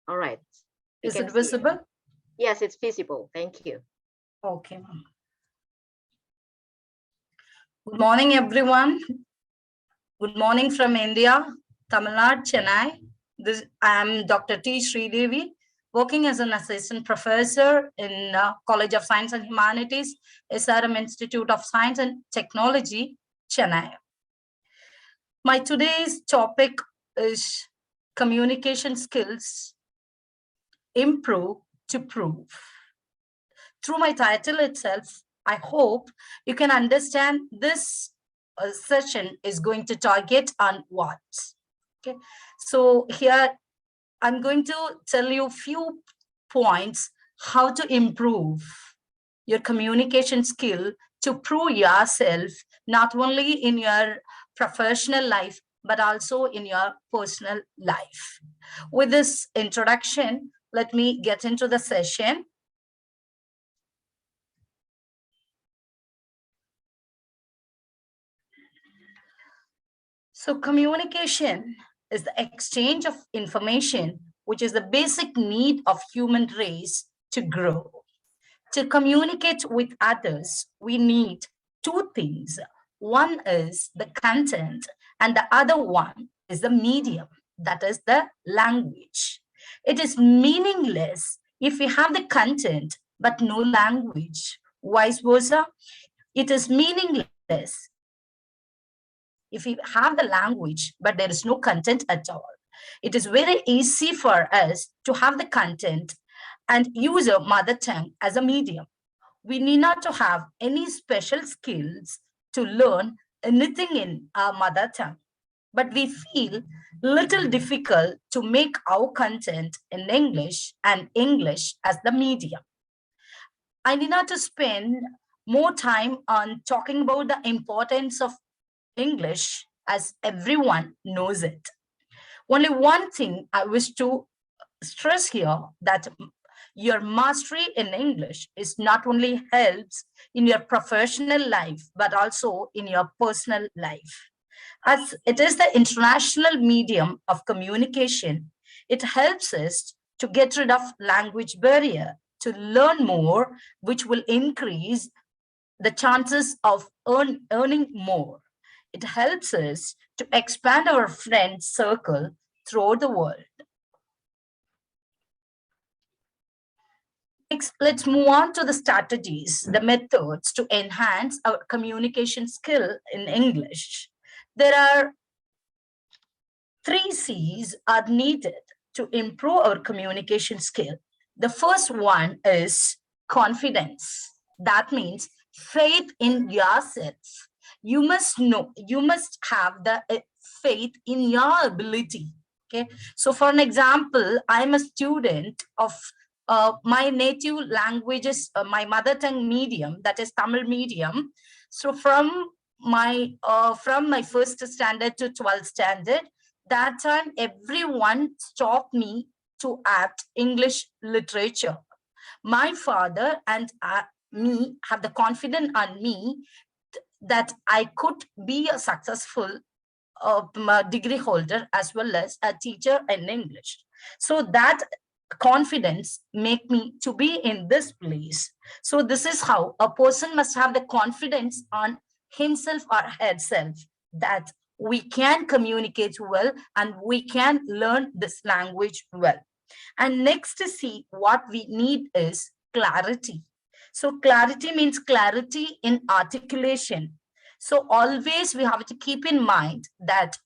[SPEAKER 4] All right.
[SPEAKER 6] Is it visible?
[SPEAKER 4] Yes, it's visible. Thank you.
[SPEAKER 6] Okay, ma'am. Good morning, everyone. Good morning from India, Tamil Nadu, Chennai. I am Dr. T. Sri Devi, working as an assistant professor in College of Science and Humanities, SRM Institute of Science and Technology, Chennai. My today's topic is communication skills, improve to prove. Through my title itself, I hope you can understand this session is going to target on what. Okay, so here I'm going to tell you a few points how to improve your communication skill to prove yourself not only in your professional life but also in your personal life. With this introduction, let me get into the session. So communication is the exchange of information, which is the basic need of human race to grow. To communicate with others, we need two things. One is the content, and the other one is the medium, that is the language. It is meaningless if we have the content but no language. Vice versa, it is meaningless if we have the language but there is no content at all. It is very easy for us to have the content and use our mother tongue as a medium. We need not to have any special skills to learn anything in our mother tongue, but we feel little difficult to make our content in English and English as the medium. I need not to spend more time on talking about the importance of English, as everyone knows it. Only one thing I wish to stress here, that your mastery in English is not only helps in your professional life, but also in your personal life. As it is the international medium of communication, it helps us to get rid of language barrier, to learn more, which will increase the chances of earning more. It helps us to expand our friend circle throughout the world. Next, let's move on to the strategies, the methods to enhance our communication skill in English. There are 3 C's are needed to improve our communication skill. The first one is confidence. That means faith in yourself. You must know, you must have the faith in your ability. Okay. So for an example, I'm a student of my native languages, my mother tongue medium, that is Tamil medium. So from my first standard to 12th standard, that time everyone taught me to act English literature. My father and me have the confidence on me that I could be a successful degree holder as well as a teacher in English. So that confidence make me to be in this place. So this is how a person must have the confidence on himself or herself, that we can communicate well and we can learn this language well. And next to see what we need is clarity. So clarity means clarity in articulation. So always we have to keep in mind that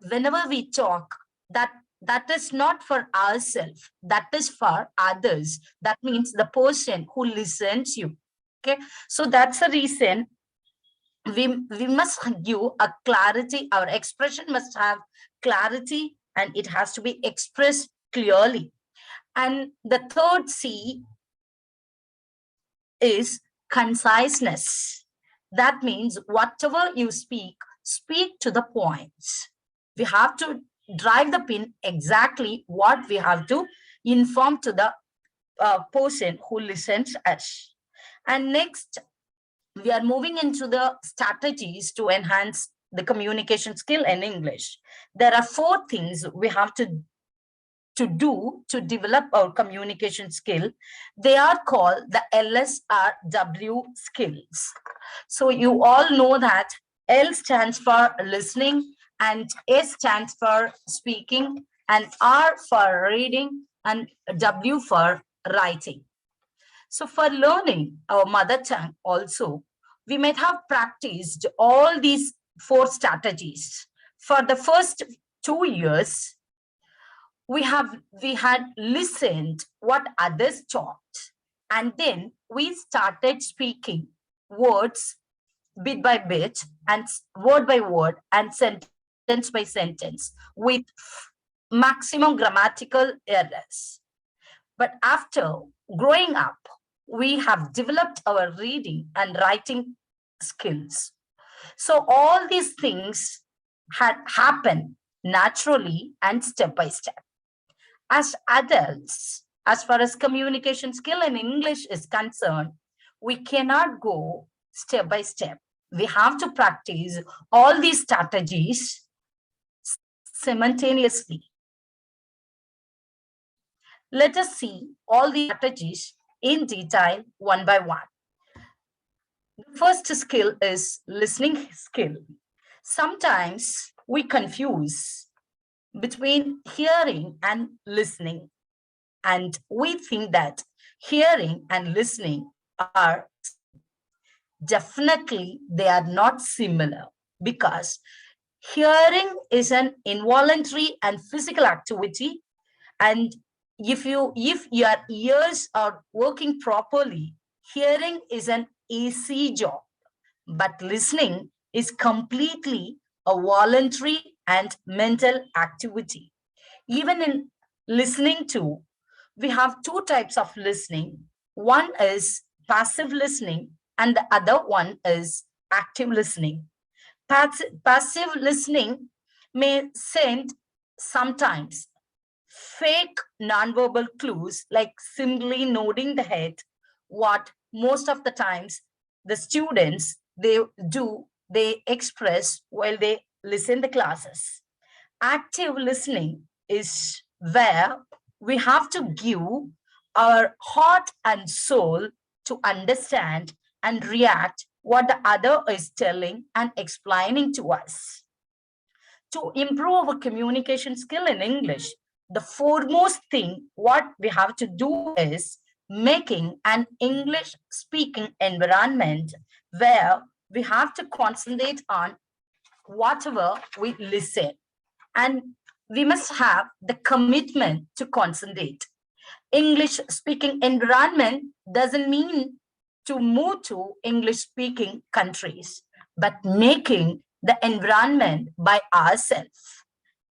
[SPEAKER 6] whenever we talk, that is not for ourselves, that is for others. That means the person who listens you. Okay, so that's the reason we must give a clarity. Our expression must have clarity and it has to be expressed clearly. And the third C is conciseness. That means whatever you speak to the points. We have to drive the pin exactly what we have to inform to the person who listens us. And next, we are moving into the strategies to enhance the communication skill in English. There are 4 things we have to do to develop our communication skill. They are called the LSRW skills. So you all know that L stands for listening, and S stands for speaking, and R for reading, and W for writing. So for learning our mother tongue also, we might have practiced all these 4 strategies. For the first 2 years, we had listened what others taught, and then we started speaking words bit by bit and word by word and sentence by sentence with maximum grammatical errors. But after growing up, we have developed our reading and writing skills. So all these things happen naturally and step by step. As adults, as far as communication skill in English is concerned, we cannot go step by step. We have to practice all these strategies simultaneously. Let us see all the strategies in detail one by one. The first skill is listening skill. Sometimes we confuse between hearing and listening, and we think that hearing and listening are definitely they are not similar, because hearing is an involuntary and physical activity, and if your ears are working properly, hearing is an easy job, but listening is completely a voluntary and mental activity. Even in listening to, we have two types of listening. One is passive listening and the other one is active listening. Passive listening may send sometimes fake nonverbal clues, like simply nodding the head, what most of the times the students they express while they listen the classes. Active listening is where we have to give our heart and soul to understand and react what the other is telling and explaining to us. To improve our communication skill in English, the foremost thing what we have to do is making an English speaking environment where we have to concentrate on whatever we listen, and we must have the commitment to concentrate. English speaking environment doesn't mean to move to English speaking countries, but making the environment by ourselves.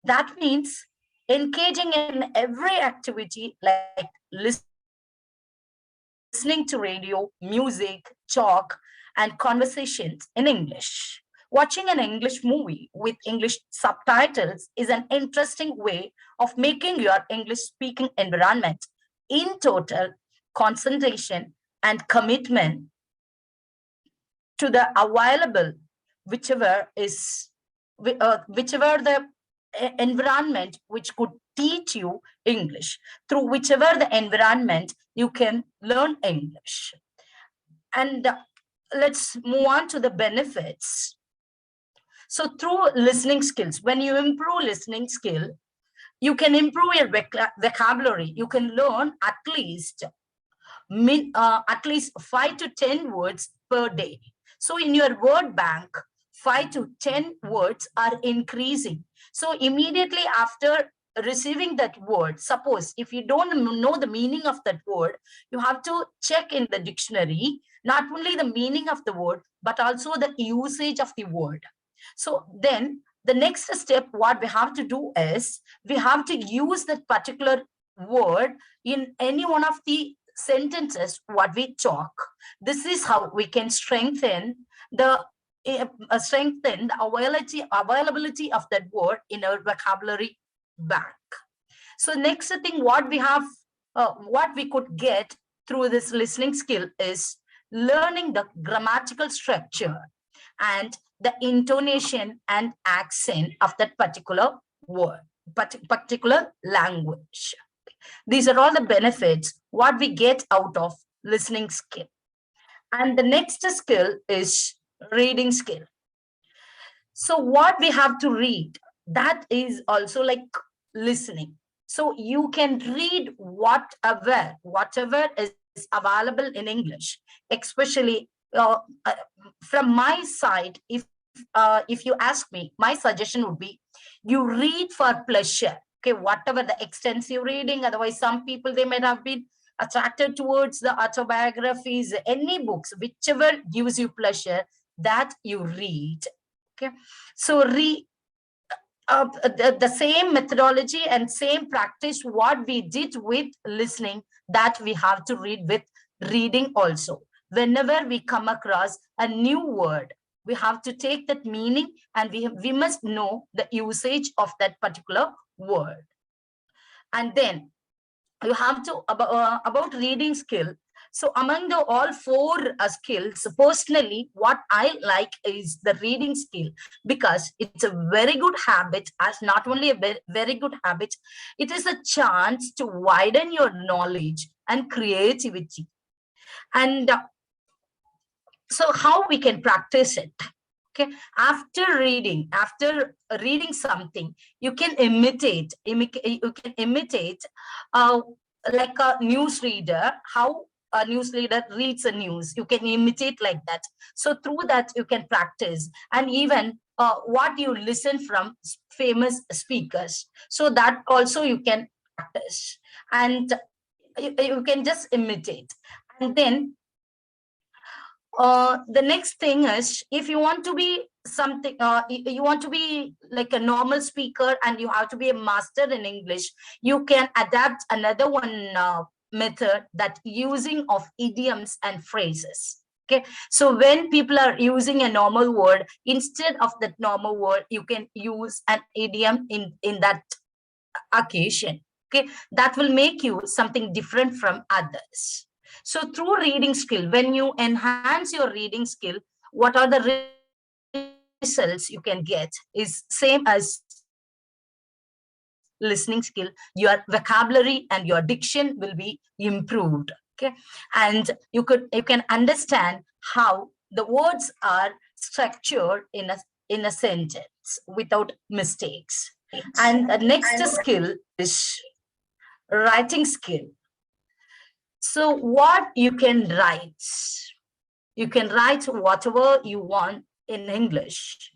[SPEAKER 6] That means engaging in every activity like listening to radio, music, talk, and conversations in English. Watching an English movie with English subtitles is an interesting way of making your English speaking environment in total concentration and commitment to the available, whichever the environment which could teach you English, through whichever the environment you can learn English. And let's move on to the benefits. So through listening skills, when you improve listening skill, you can improve your vocabulary. You can learn at least 5 to 10 words per day. So in your word bank, 5 to 10 words are increasing. So immediately after receiving that word, suppose if you don't know the meaning of that word, you have to check in the dictionary, not only the meaning of the word, but also the usage of the word. So then the next step, what we have to do is we have to use that particular word in any one of the sentences what we talk. This is how we can strengthen the availability of that word in our vocabulary bank. So next thing what we could get through this listening skill is learning the grammatical structure and the intonation and accent of that particular word, particular language. These are all the benefits what we get out of listening skill. And the next skill is reading skill. So what we have to read, that is also like listening. So you can read whatever is available in English, especially from my side. If you ask me, my suggestion would be you read for pleasure. Okay, whatever the extensive reading, otherwise some people, they might have been attracted towards the autobiographies, any books, whichever gives you pleasure, that you read. Okay, so the same methodology and same practice what we did with listening, that we have to read with reading also. Whenever we come across a new word, we have to take that meaning, and we must know the usage of that particular word. And then you have to about reading skill. So among the all four skills, personally, what I like is the reading skill, because it's a very good habit. As not only a very good habit, it is a chance to widen your knowledge and creativity. And so how we can practice it? Okay, after reading something, you can imitate like a newsreader, how a newsreader reads a news. You can imitate like that. So through that you can practice, and even what you listen from famous speakers, so that also you can practice, and you can just imitate. And then the next thing is, if you want to be something, you want to be like a normal speaker and you have to be a master in English, you can adapt another one method, that using of idioms and phrases. Okay, so when people are using a normal word, instead of that normal word, you can use an idiom in that occasion. Okay, that will make you something different from others. So through reading skill, when you enhance your reading skill, what are the results you can get is same as listening skill. Your vocabulary and your diction will be improved. Okay, and you can understand how the words are structured in a sentence without mistakes. And the next skill is writing skill. So what you can write whatever you want in English.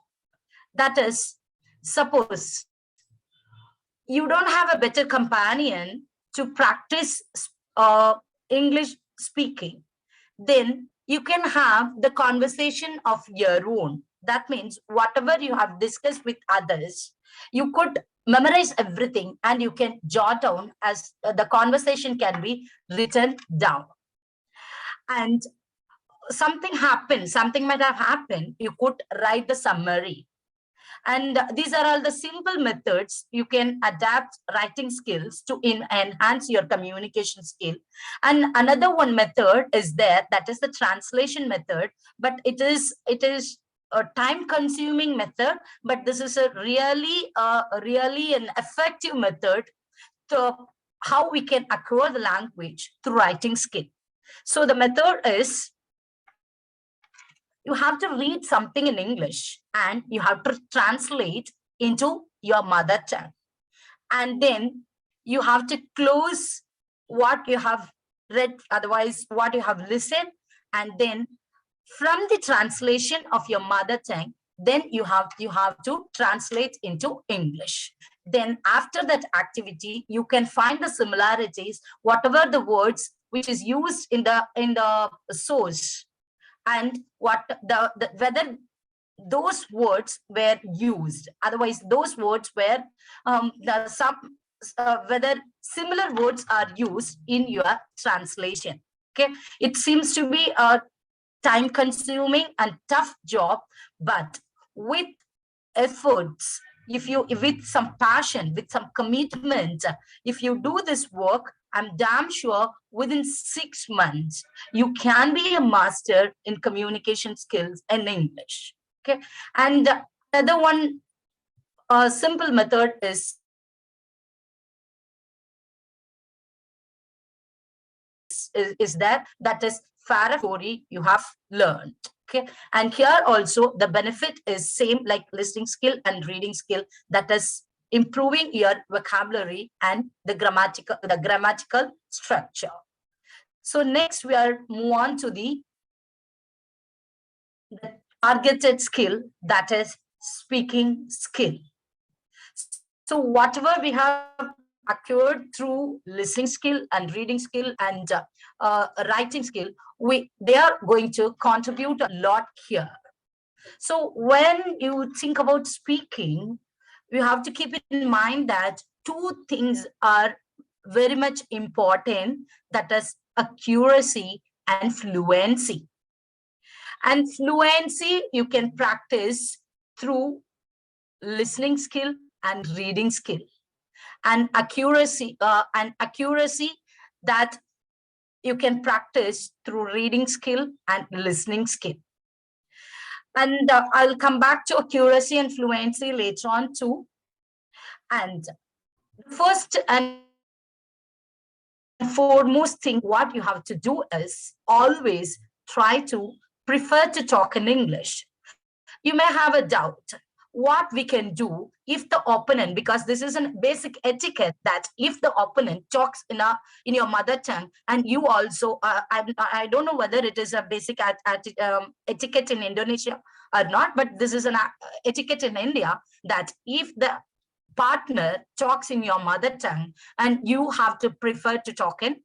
[SPEAKER 6] That is, suppose you don't have a better companion to practice English speaking, then you can have the conversation of your own. That means whatever you have discussed with others, you could memorize everything and you can jot down, as the conversation can be written down. And something might have happened, you could write the summary. And these are all the simple methods you can adapt writing skills to enhance your communication skill. And another one method is there, that is the translation method, but it is a time consuming method, but this is a really an effective method to how we can acquire the language through writing skill. So the method is, you have to read something in English and you have to translate into your mother tongue. And then you have to close what you have read, otherwise what you have listened. And then from the translation of your mother tongue, then you have to translate into English. Then after that activity, you can find the similarities, whatever the words which is used in the source, and whether those words were used, otherwise those words were whether similar words are used in your translation. Okay, it seems to be a time consuming and tough job, but with efforts, with some passion, with some commitment, if you do this work, I'm damn sure within 6 months, you can be a master in communication skills in English. Okay. And another one simple method is that is far story you have learned. Okay, and here also the benefit is same like listening skill and reading skill, that is improving your vocabulary and the grammatical structure. So next we are move on to the targeted skill, that is speaking skill. So whatever we have acquired through listening skill and reading skill and writing skill, they are going to contribute a lot here. So when you think about speaking, you have to keep in mind that two things are very much important, that is accuracy and fluency. And fluency you can practice through listening skill and reading skill, and accuracy that you can practice through reading skill and listening skill. And I'll come back to accuracy and fluency later on too. And first and foremost thing what you have to do is always try to prefer to talk in English. You may have a doubt what we can do if the opponent, because this is a basic etiquette that if the opponent talks in your mother tongue and you also, I don't know whether it is a basic etiquette in Indonesia or not, but this is an etiquette in India that if the partner talks in your mother tongue and you have to prefer to talk in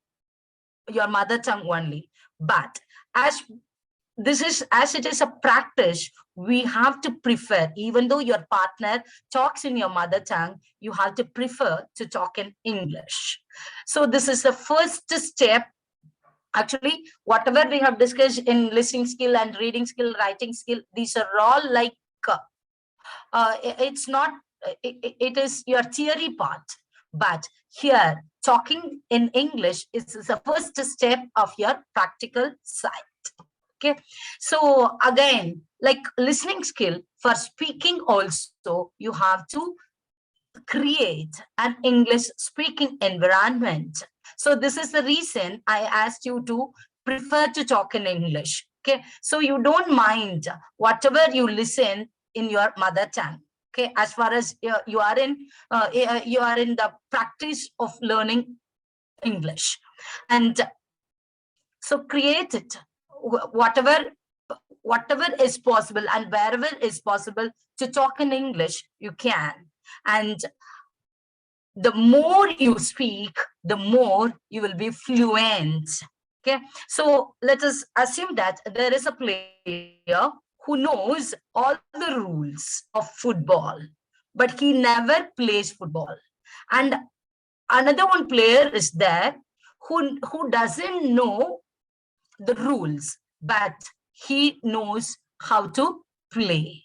[SPEAKER 6] your mother tongue only. But as it is a practice, we have to prefer, even though your partner talks in your mother tongue, you have to prefer to talk in English. So this is the first step. Actually, whatever we have discussed in listening skill and reading skill, writing skill, these are all like, it's not, it is your theory part. But here, talking in English is the first step of your practical side. Okay, so again, like listening skill, for speaking also, you have to create an English speaking environment. So this is the reason I asked you to prefer to talk in English. Okay, so you don't mind whatever you listen in your mother tongue. Okay, as far as you are in the practice of learning English, and so create it. Whatever is possible and wherever is possible to talk in English, you can. And the more you speak, the more you will be fluent. Okay, so let us assume that there is a player who knows all the rules of football, but he never plays football. And another one player is there who doesn't know the rules, but he knows how to play.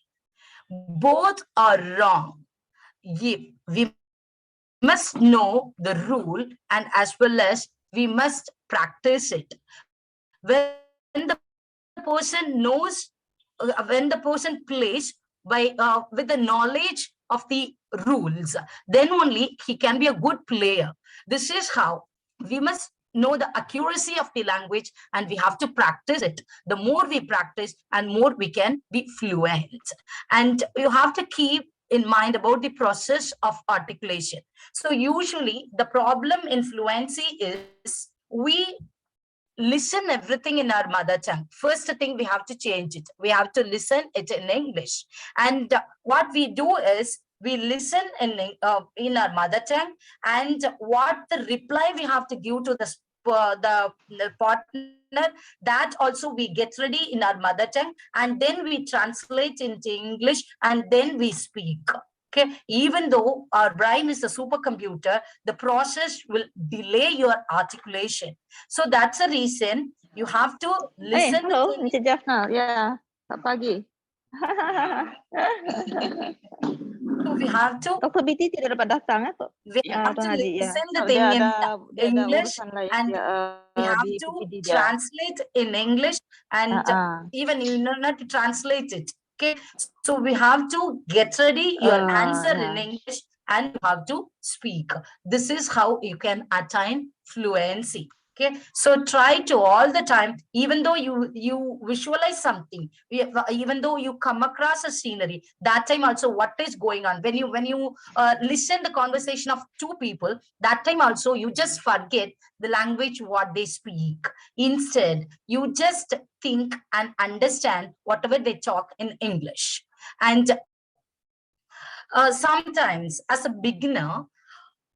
[SPEAKER 6] Both are wrong. We must know the rule, and as well as we must practice it. When the person knows, when the person plays by with the knowledge of the rules, then only he can be a good player. This is how we must know the accuracy of the language, and we have to practice it. The more we practice and more we can be fluent. And you have to keep in mind about the process of articulation. So usually the problem in fluency is we listen everything in our mother tongue. First thing, we have to change it. We have to listen it in English. And what we do is we listen in our mother tongue, and what the reply we have to give to the partner, that also we get ready in our mother tongue, and then we translate into English, and then we speak. Okay, even though our brain is a supercomputer, the process will delay your articulation. So that's a reason you have to listen.
[SPEAKER 7] Hey, hello, Mr. Jafna. Yeah, selamat pagi.
[SPEAKER 6] So we have to.
[SPEAKER 7] Dr. BT tidak dapat datang
[SPEAKER 6] We have to listen the thing in English, and we have to translate in English, and even you know not to translate it. Okay, so we have to get ready your answer in English, and you have to speak. This is how you can attain fluency. Okay, so try to all the time, even though you visualize something, even though you come across a scenery, that time also what is going on when you listen the conversation of two people, that time also you just forget the language what they speak. Instead, you just think and understand whatever they talk in English. And sometimes as a beginner,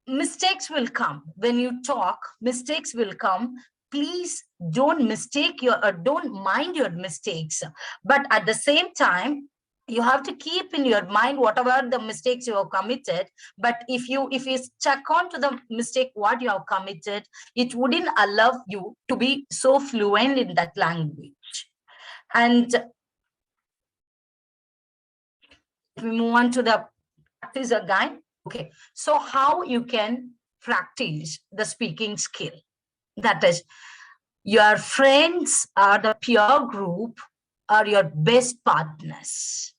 [SPEAKER 6] mistakes will come. When you talk, mistakes will come. Please don't don't mind your mistakes. But at the same time, you have to keep in your mind whatever the mistakes you have committed. But if you stuck on to the mistake what you have committed, it wouldn't allow you to be so fluent in that language. And we move on to the practice again. Okay, so how you can practice the speaking skill? That is, your friends or the peer group are your best partners.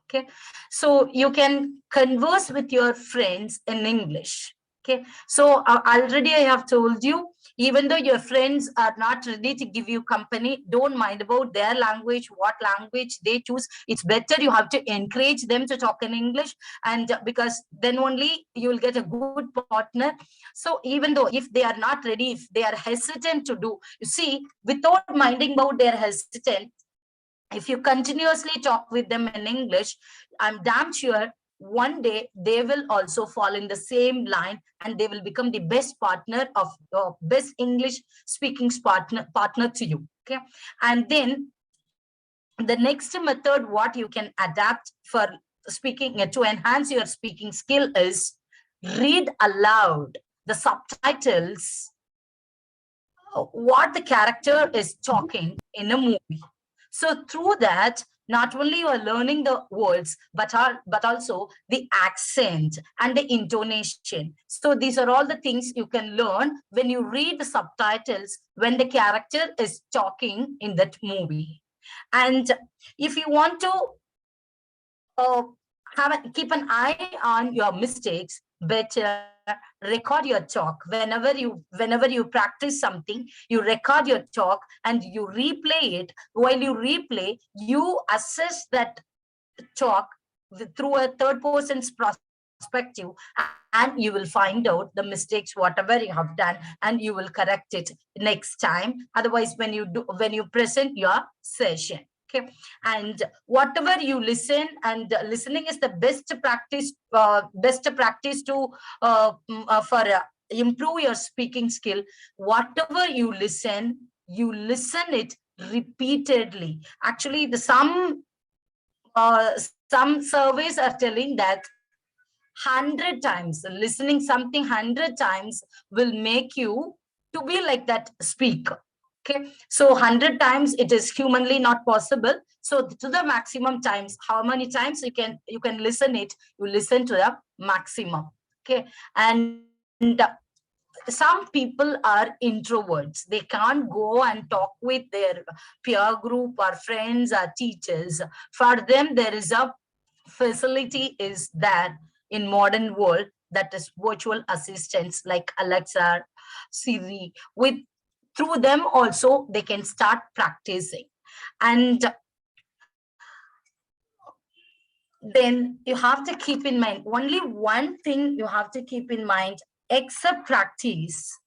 [SPEAKER 6] Okay, so you can converse with your friends in English. Okay, so already I have told you, even though your friends are not ready to give you company, don't mind about their language, what language they choose. It's better you have to encourage them to talk in English, and because then only you will get a good partner. So even though if they are not ready, if they are hesitant to do, you see, without minding about their hesitant, if you continuously talk with them in English, I'm damn sure one day they will also fall in the same line, and they will become the best partner of best English speaking partner to you. Okay, and then the next method what you can adapt for speaking to enhance your speaking skill is read aloud the subtitles, what the character is talking in a movie. So through that, not only you are learning the words, but also the accent and the intonation. So these are all the things you can learn when you read the subtitles when the character is talking in that movie. And if you want to keep an eye on your mistakes, better record your talk. Whenever you practice something, you record your talk and you replay it. While you replay, you assess that talk through a third person's perspective, and you will find out the mistakes whatever you have done, and you will correct it next time. Otherwise, when you present your session. Okay, and whatever you listen, and listening is the best practice to for improve your speaking skill. Whatever you listen it repeatedly. Actually, some surveys are telling that 100 times listening something 100 times will make you to be like that speaker. Okay, so 100 times it is humanly not possible. So to the maximum times, how many times you can listen it, you listen to the maximum. Okay, and some people are introverts. They can't go and talk with their peer group or friends or teachers. For them, there is a facility is there in modern world, that is virtual assistants like Alexa, Siri. Through them also they can start practicing. And then you have to keep in mind only one thing. You have to keep in mind, except practice,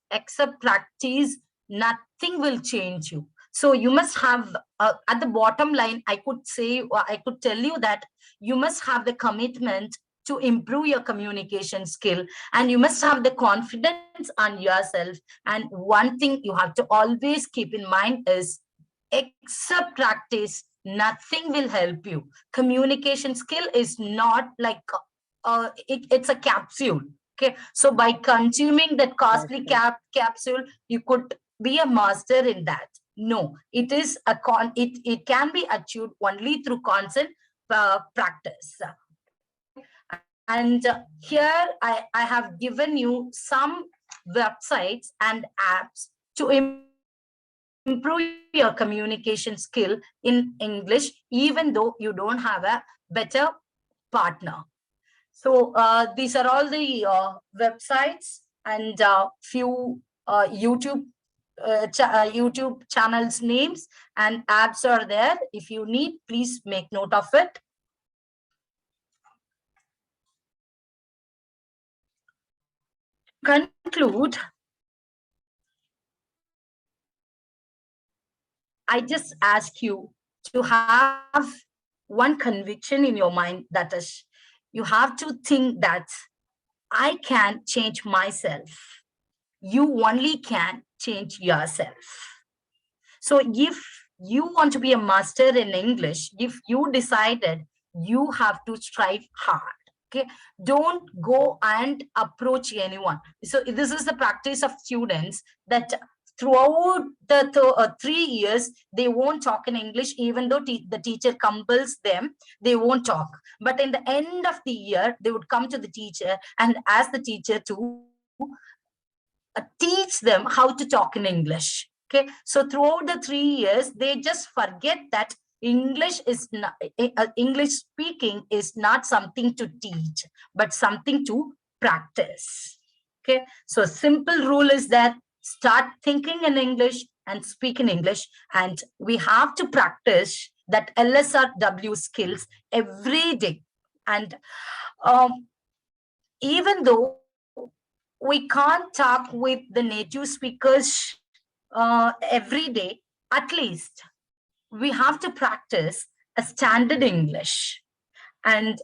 [SPEAKER 6] nothing will change you. So you must have at the bottom line, I could tell you that you must have the commitment to improve your communication skill, and you must have the confidence on yourself. And one thing you have to always keep in mind is, except practice, nothing will help you. Communication skill is not like it's a capsule. Okay, so by consuming that costly capsule, you could be a master in that. No, it is it can be achieved only through constant practice. And here I have given you some websites and apps to improve your communication skill in English, even though you don't have a better partner. So these are all the websites and few YouTube channels names and apps are there. If you need, please make note of it. Conclude, I just ask you to have one conviction in your mind, that is, you have to think that I can change myself. You only can change yourself. So if you want to be a master in English, if you decided, you have to strive hard. Okay, don't go and approach anyone. So this is the practice of students, that throughout the 3 years, they won't talk in English, even though the teacher compels them, they won't talk. But in the end of the year, they would come to the teacher and ask the teacher to teach them how to talk in English. Okay, so throughout the 3 years, they just forget that English is not, English speaking is not something to teach, but something to practice. Okay, so simple rule is that start thinking in English and speak in English, and we have to practice that LSRW skills every day. And even though we can't talk with the native speakers every day, at least we have to practice a standard English. And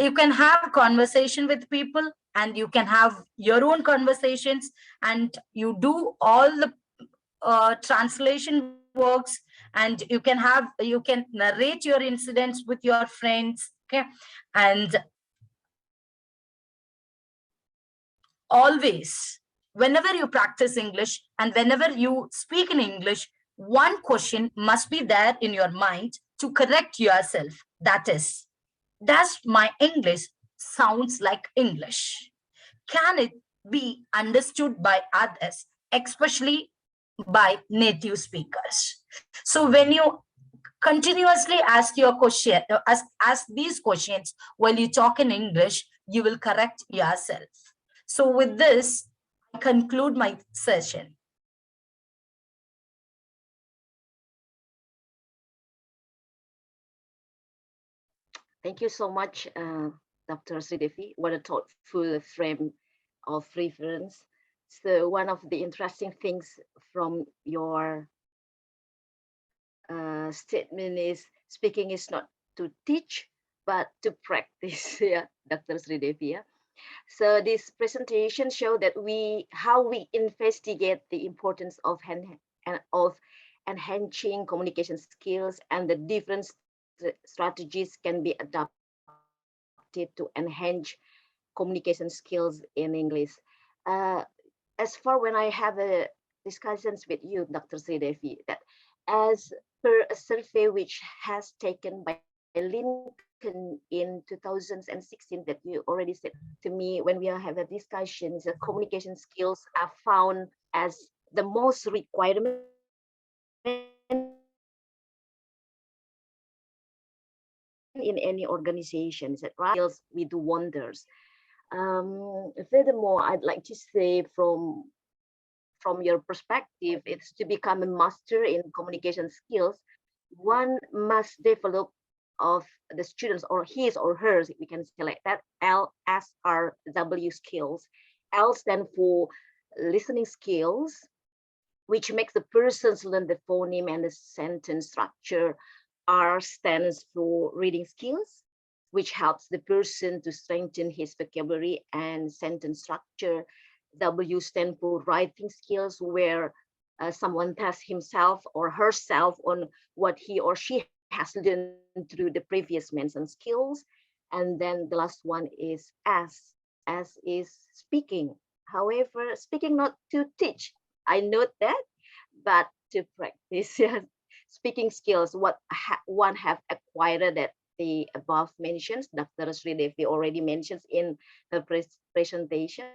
[SPEAKER 6] you can have conversation with people, and you can have your own conversations, and you do all the translation works, and you can narrate your incidents with your friends. Okay, and always, whenever you practice English and whenever you speak in English, one question must be there in your mind to correct yourself. That is, does my English sounds like English? Can it be understood by others, especially by native speakers? So when you continuously ask your question, ask these questions while you talk in English, you will correct yourself. So with this, I conclude my session.
[SPEAKER 4] Thank you so much, Dr. Sridevi. What a thoughtful frame of reference. So one of the interesting things from your statement is speaking is not to teach, but to practice. Yeah, Dr. Sridevi. Yeah. So this presentation showed that how we investigate the importance of enhancing communication skills, and the different strategies can be adapted to enhance communication skills in English. As far when I have discussions with you, Dr. Sridevi, that as per a survey which has taken by Lincoln in 2016, that you already said to me when we have a discussion, the communication skills are found as the most requirement in any organization. Is that right? We do wonders. Furthermore, I'd like to say from your perspective, it's to become a master in communication skills, one must develop of the students, or his or hers, we can select that, LSRW skills. L stands for listening skills, which makes the persons learn the phoneme and the sentence structure. R stands for reading skills, which helps the person to strengthen his vocabulary and sentence structure. W stands for writing skills, where someone tests himself or herself on what he or she has learned through the previous mentioned skills. And then the last one is S. S is speaking. However, speaking not to teach, I note that, but to practice. Speaking skills, what one have acquired that the above mentions, Dr. Sridevi already mentions in her presentation.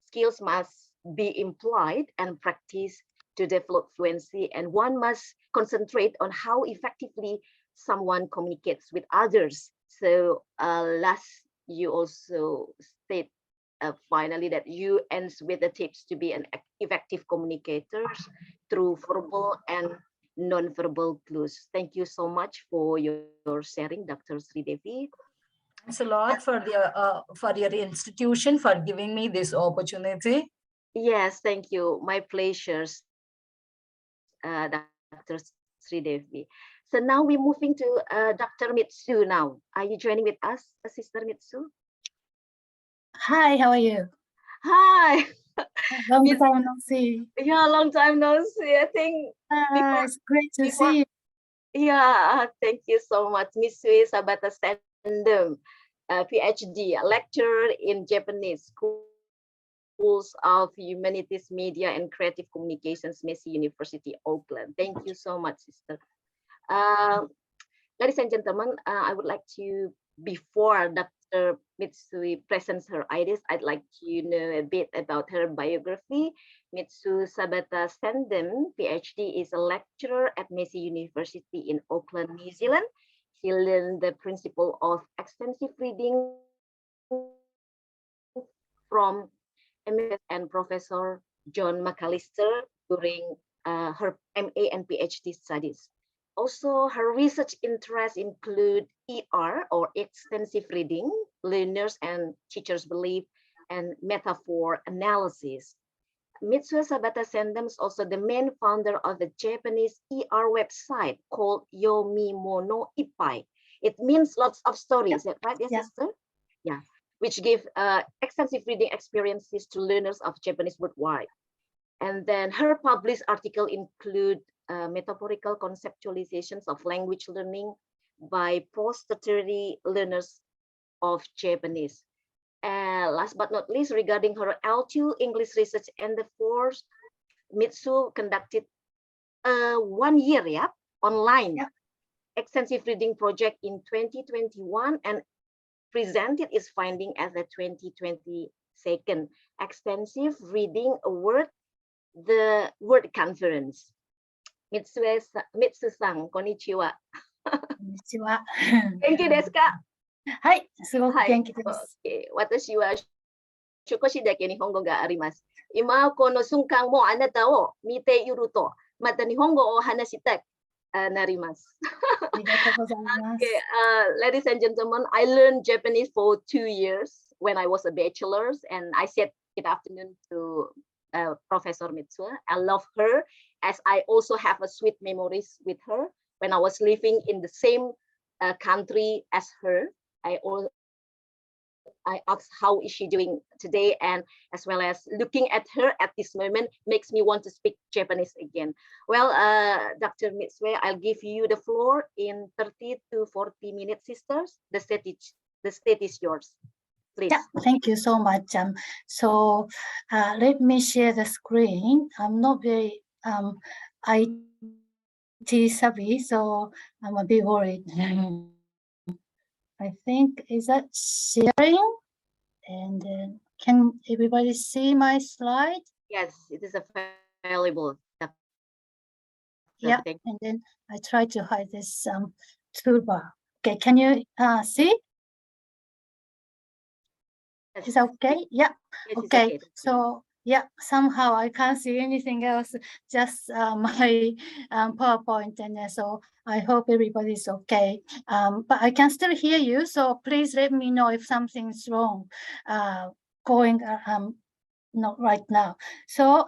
[SPEAKER 4] Skills must be employed and practiced to develop fluency, and one must concentrate on how effectively someone communicates with others. So last, you also state finally that you ends with the tips to be an effective communicator through verbal and non-verbal clues. Thank you so much for your sharing, Dr. Sridevi.
[SPEAKER 6] Thanks a lot for your institution for giving me this opportunity.
[SPEAKER 4] Yes, thank you. My pleasure, Dr. Sridevi. So now we're moving to Dr. Mitsue now. Are you joining with us, Sister Mitsue?
[SPEAKER 8] Hi, how are you?
[SPEAKER 4] Hi.
[SPEAKER 8] Long time no see.
[SPEAKER 4] Yeah, long time no see. I think
[SPEAKER 8] it's great to see you.
[SPEAKER 4] Yeah, thank you so much. Mitsue Tabata-Sandom, PhD, lecturer in Japanese, school Schools of Humanities, Media and Creative Communications, Massey University, Auckland. Thank you so much, sister. Ladies and gentlemen, I would like to, before Dr. Mitsue presents her ideas, I'd like to know a bit about her biography. Mitsue Tabata-Sandom, PhD, is a lecturer at Massey University in Auckland, New Zealand. She learned the principle of extensive reading from MS and Professor John McAllister during her MA and PhD studies. Also, her research interests include ER, or extensive reading, learners and teachers' belief, and metaphor analysis. Mitsue Tabata-Sandom is also the main founder of the Japanese ER website called Yomimono Ippai. It means lots of stories, is that right, sister? Yeah, which give extensive reading experiences to learners of Japanese worldwide. And then her published articles include metaphorical conceptualizations of language learning by post-tertiary learners of Japanese. Last but not least, regarding her L2 English research endeavors, Mitsue conducted a 1 year online extensive reading project in 2021 and presented its finding at the 2022 Extensive Reading Award, the World Conference. Mitsue-san, konnichiwa.
[SPEAKER 8] Konnichiwa.
[SPEAKER 4] Genki desu ka?
[SPEAKER 8] はい、すごく元気です。
[SPEAKER 4] 私は少しだけ日本語があります。今この瞬間もあなたを見ていると、また日本語を話したくなります。
[SPEAKER 8] ありがとうございます。
[SPEAKER 4] Ladies and gentlemen, I learned Japanese for 2 years when I was a bachelor, and I said good afternoon to Professor Mitsue. I love her, as I also have a sweet memories with her when I was living in the same country as her. I asked how is she doing today, and as well as looking at her at this moment makes me want to speak Japanese again. Well, Dr. Mitsue, I'll give you the floor in 30 to 40 minutes, sisters. The stage is yours. Please.
[SPEAKER 8] Yeah, thank you so much. So let me share the screen. I'm not very IT savvy, so I'm a bit worried. I think, is that sharing? And then can everybody see my slide?
[SPEAKER 4] Yes, it is available.
[SPEAKER 8] Yeah, and then I try to hide this toolbar. Okay, can you see?
[SPEAKER 4] Yes.
[SPEAKER 8] Is that okay? Yeah.
[SPEAKER 4] Yes,
[SPEAKER 8] okay. So yeah, somehow I can't see anything else, just my PowerPoint, and so I hope everybody's okay. But I can still hear you, so please let me know if something's wrong going not right now. So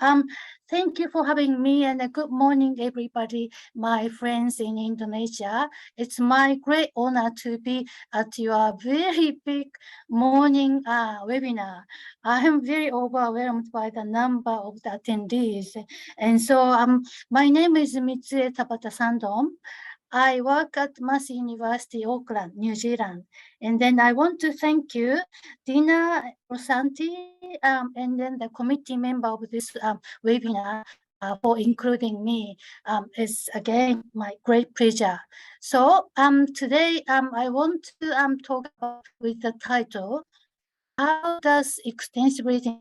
[SPEAKER 8] thank you for having me, and good morning, everybody, my friends in Indonesia. It's my great honor to be at your very big morning webinar. I am very overwhelmed by the number of the attendees. And so my name is Mitsue Tabata-Sandom. I work at Massey University, Auckland, New Zealand. And then I want to thank you, Dina Rosanti, and then the committee member of this webinar for including me. It's again my great pleasure. So today I want to talk about with the title, how does extensive reading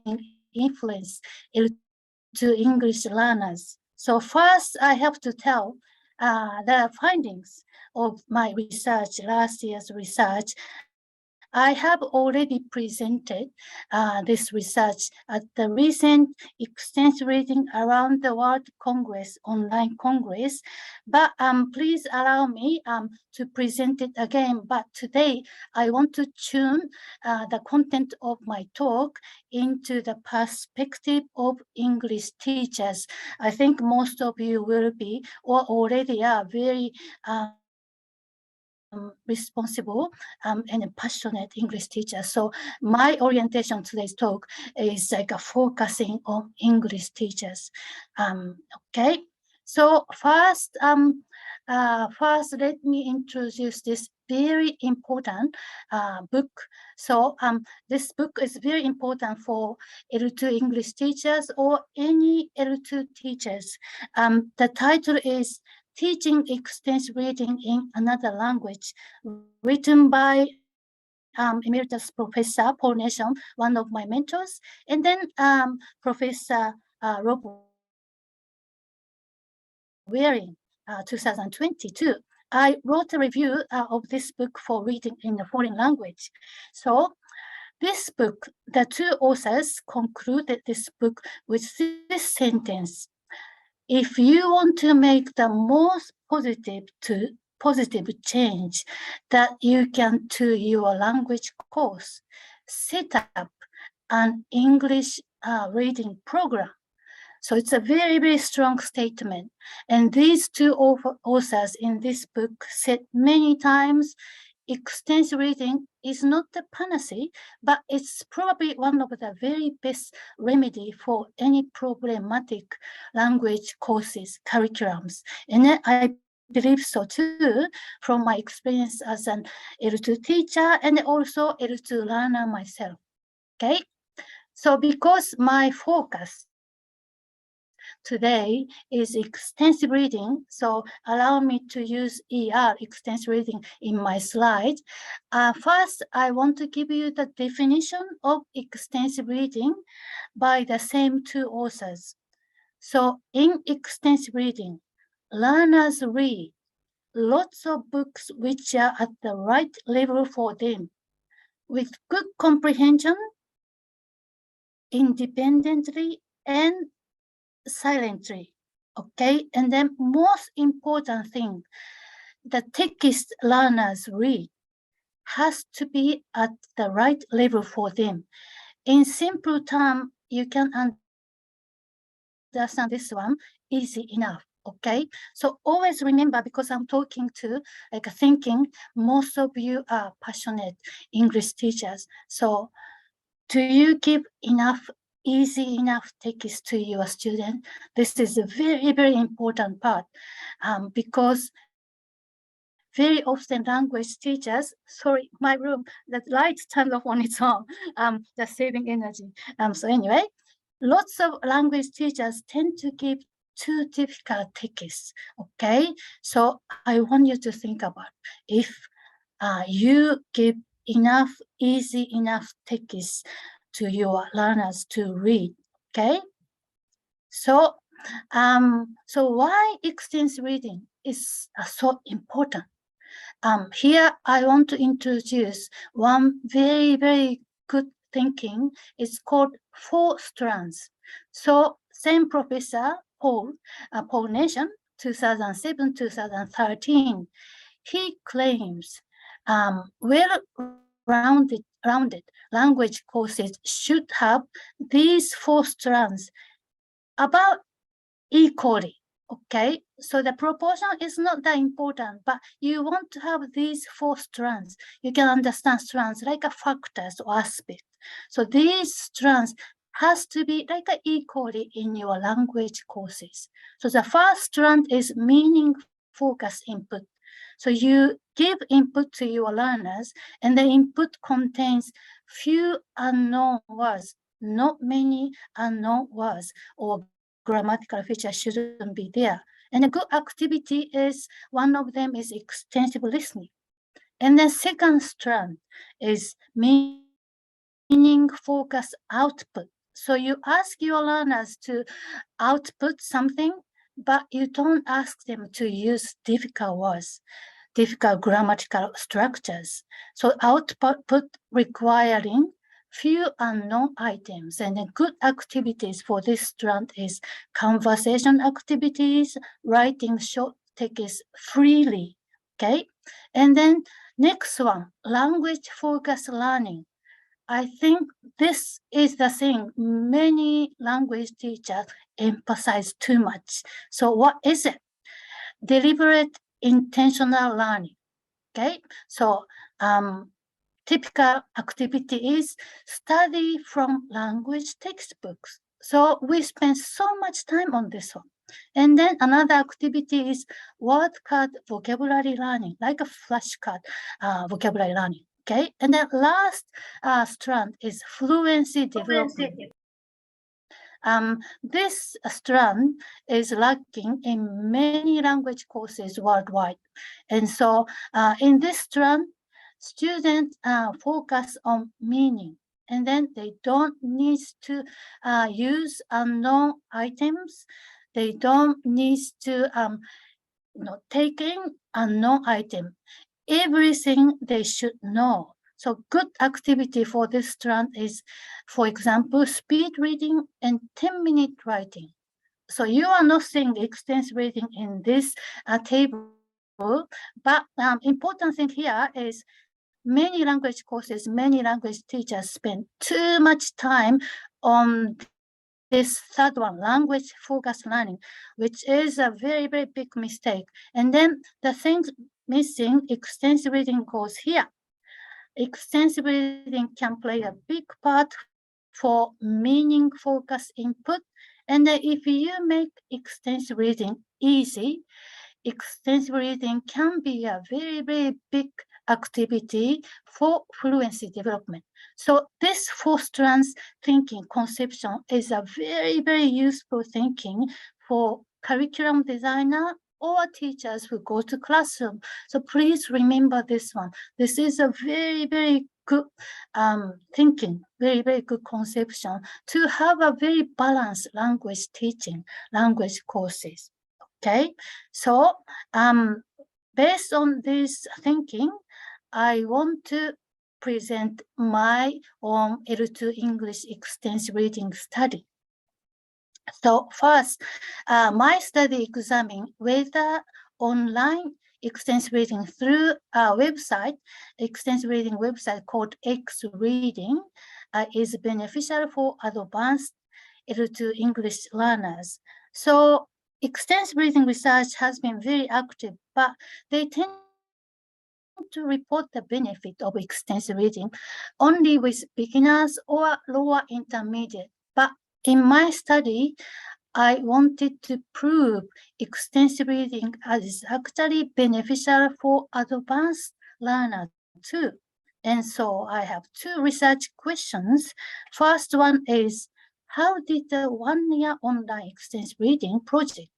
[SPEAKER 8] influence to English learners? So first I have to tell the findings of my research, last year's research. I have already presented this research at the recent Extensive Reading Around the World Congress, online Congress, but please allow me to present it again. But today, I want to tune the content of my talk into the perspective of English teachers. I think most of you will be, or already are, very responsible and passionate English teachers. So my orientation today's talk is like focusing on English teachers. Okay, so first let me introduce this very important book. So this book is very important for L2 English teachers or any L2 teachers. The title is Teaching Extensive Reading in Another Language, written by Emeritus Professor Paul Nation, one of my mentors, and then Professor Rob Waring, 2022. I wrote a review of this book for reading in a foreign language. So this book, the two authors concluded this book with this sentence: if you want to make the most positive change that you can to your language course, set up an English reading program. So it's a very, very strong statement. And these two authors in this book said many times, extensive reading is not the panacea, but it's probably one of the very best remedy for any problematic language courses, curriculums. And I believe so too, from my experience as an L2 teacher and also L2 learner myself, okay? So because my focus today is extensive reading, so allow me to use ER, extensive reading, in my slide. First, I want to give you the definition of extensive reading by the same two authors. So in extensive reading, learners read lots of books which are at the right level for them, with good comprehension, independently and silently, okay? And then most important thing, the text learners read has to be at the right level for them. In simple term, you can understand this one easy enough, okay? So always remember, because I'm talking to, like, thinking most of you are passionate English teachers. So do you give enough easy enough text to your student? This is a very, very important part, because very often language teachers, sorry, my room, the light turned off on its own, just saving energy. So anyway, lots of language teachers tend to give too difficult texts, okay? So I want you to think about if you give enough, easy enough text to your learners to read, okay? So, so why extensive reading is so important? Here I want to introduce one very, very good thinking. It's called 4 strands. So same professor, Paul Nation, 2007-2013, he claims well-rounded language courses should have these 4 strands about equally, okay? So the proportion is not that important, but you want to have these 4 strands. You can understand strands like a factors or aspect. So these strands has to be like equally in your language courses. So the first strand is meaning focus input. So you give input to your learners, and the input contains few unknown words, not many unknown words, or grammatical features shouldn't be there. And a good activity is, one of them is extensive listening. And the second strand is meaning focus output. So you ask your learners to output something, but you don't ask them to use difficult words, difficult grammatical structures. So output requiring few unknown items, and the good activities for this strand is conversation activities, writing short text freely, okay? And then next one, language focused learning. I think this is the thing many language teachers emphasize too much. So what is it? Deliberate intentional learning, okay? So typical activity is study from language textbooks. So we spend so much time on this one. And then another activity is word card vocabulary learning, like a flashcard vocabulary learning. Okay, and then last strand is fluency development. This strand is lacking in many language courses worldwide. And so in this strand, students focus on meaning, and then they don't need to use unknown items. They don't need to take in unknown item. Everything they should know. So good activity for this strand is, for example, speed reading and 10-minute writing. So you are not seeing extensive reading in this table, but important thing here is many language courses, many language teachers spend too much time on this third one, language focused learning, which is a very, very big mistake. And then the things missing, extensive reading goes here. Extensive reading can play a big part for meaning focused input. And if you make extensive reading easy, extensive reading can be a very, very big activity for fluency development. So this four strands thinking conception is a very, very useful thinking for curriculum designer or teachers who go to classroom. So please remember this one. This is a very, very good thinking, very, very good conception to have a very balanced language teaching, language courses. Okay, so based on this thinking, I want to present my own L2 English extensive reading study. So first, my study examining whether online extensive reading through a website, extensive reading website called X Reading, is beneficial for advanced L2 English learners. So extensive reading research has been very active, but they tend to report the benefit of extensive reading only with beginners or lower intermediate. But in my study, I wanted to prove extensive reading is actually beneficial for advanced learners too. And so I have two research questions. First one is, how did the one-year online extensive reading project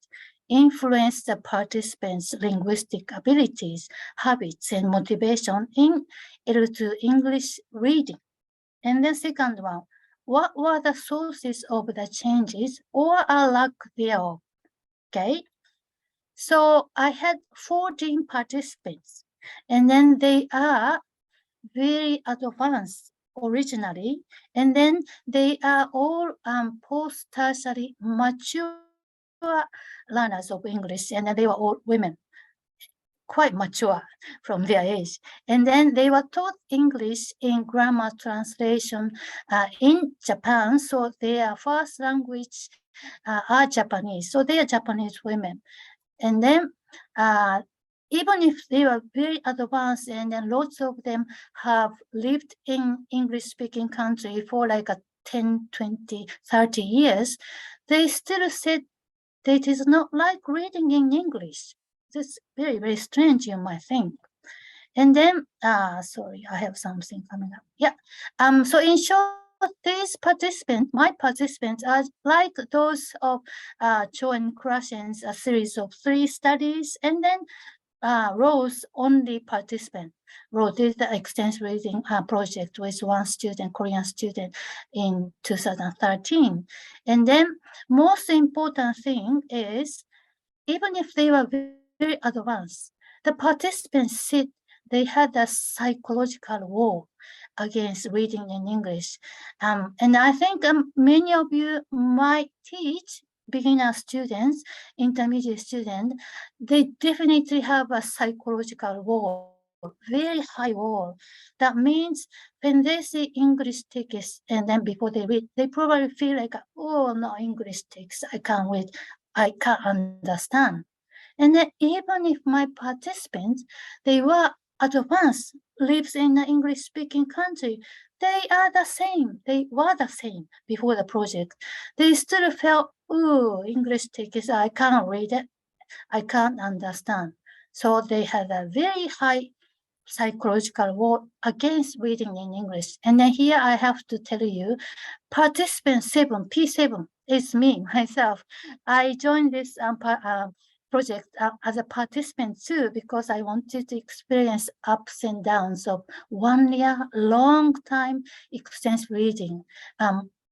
[SPEAKER 8] influence the participants' linguistic abilities, habits, and motivation in L2 English reading? And the second one, what were the sources of the changes or a lack thereof? Okay, so I had 14 participants, and then they are very advanced originally, and then they are all post-tertiary mature learners of English, and then they were all women, quite mature from their age. And then they were taught English in grammar translation in Japan, so their first language are Japanese, so they are Japanese women. And then even if they were very advanced, and then lots of them have lived in English-speaking country for like 10, 20, 30 years, they still said that it is not like reading in English. It's very, very strange, you might think. And then, sorry, I have something coming up. Yeah. So in short, these participants, my participants, are like those of Cho and Krashen's a series of 3 studies, and then Rose only participant. Rose did the extensive reading project with one student, Korean student, in 2013. And then most important thing is, even if they were very advanced, the participants said they had a psychological war against reading in English. And I think many of you might teach beginner students, intermediate students. They definitely have a psychological wall, very high wall. That means when they see English text and then before they read, they probably feel like, oh no, English text, I can't read, I can't understand. And then even if my participants, they were advanced, lives in an English-speaking country, they are the same. They were the same before the project. They still felt oh, English text, I can't read it. I can't understand. So they had a very high psychological war against reading in English. And then here I have to tell you, participant 7, P7 is me, myself. I joined this project as a participant too, because I wanted to experience ups and downs of 1 year, long time extensive reading,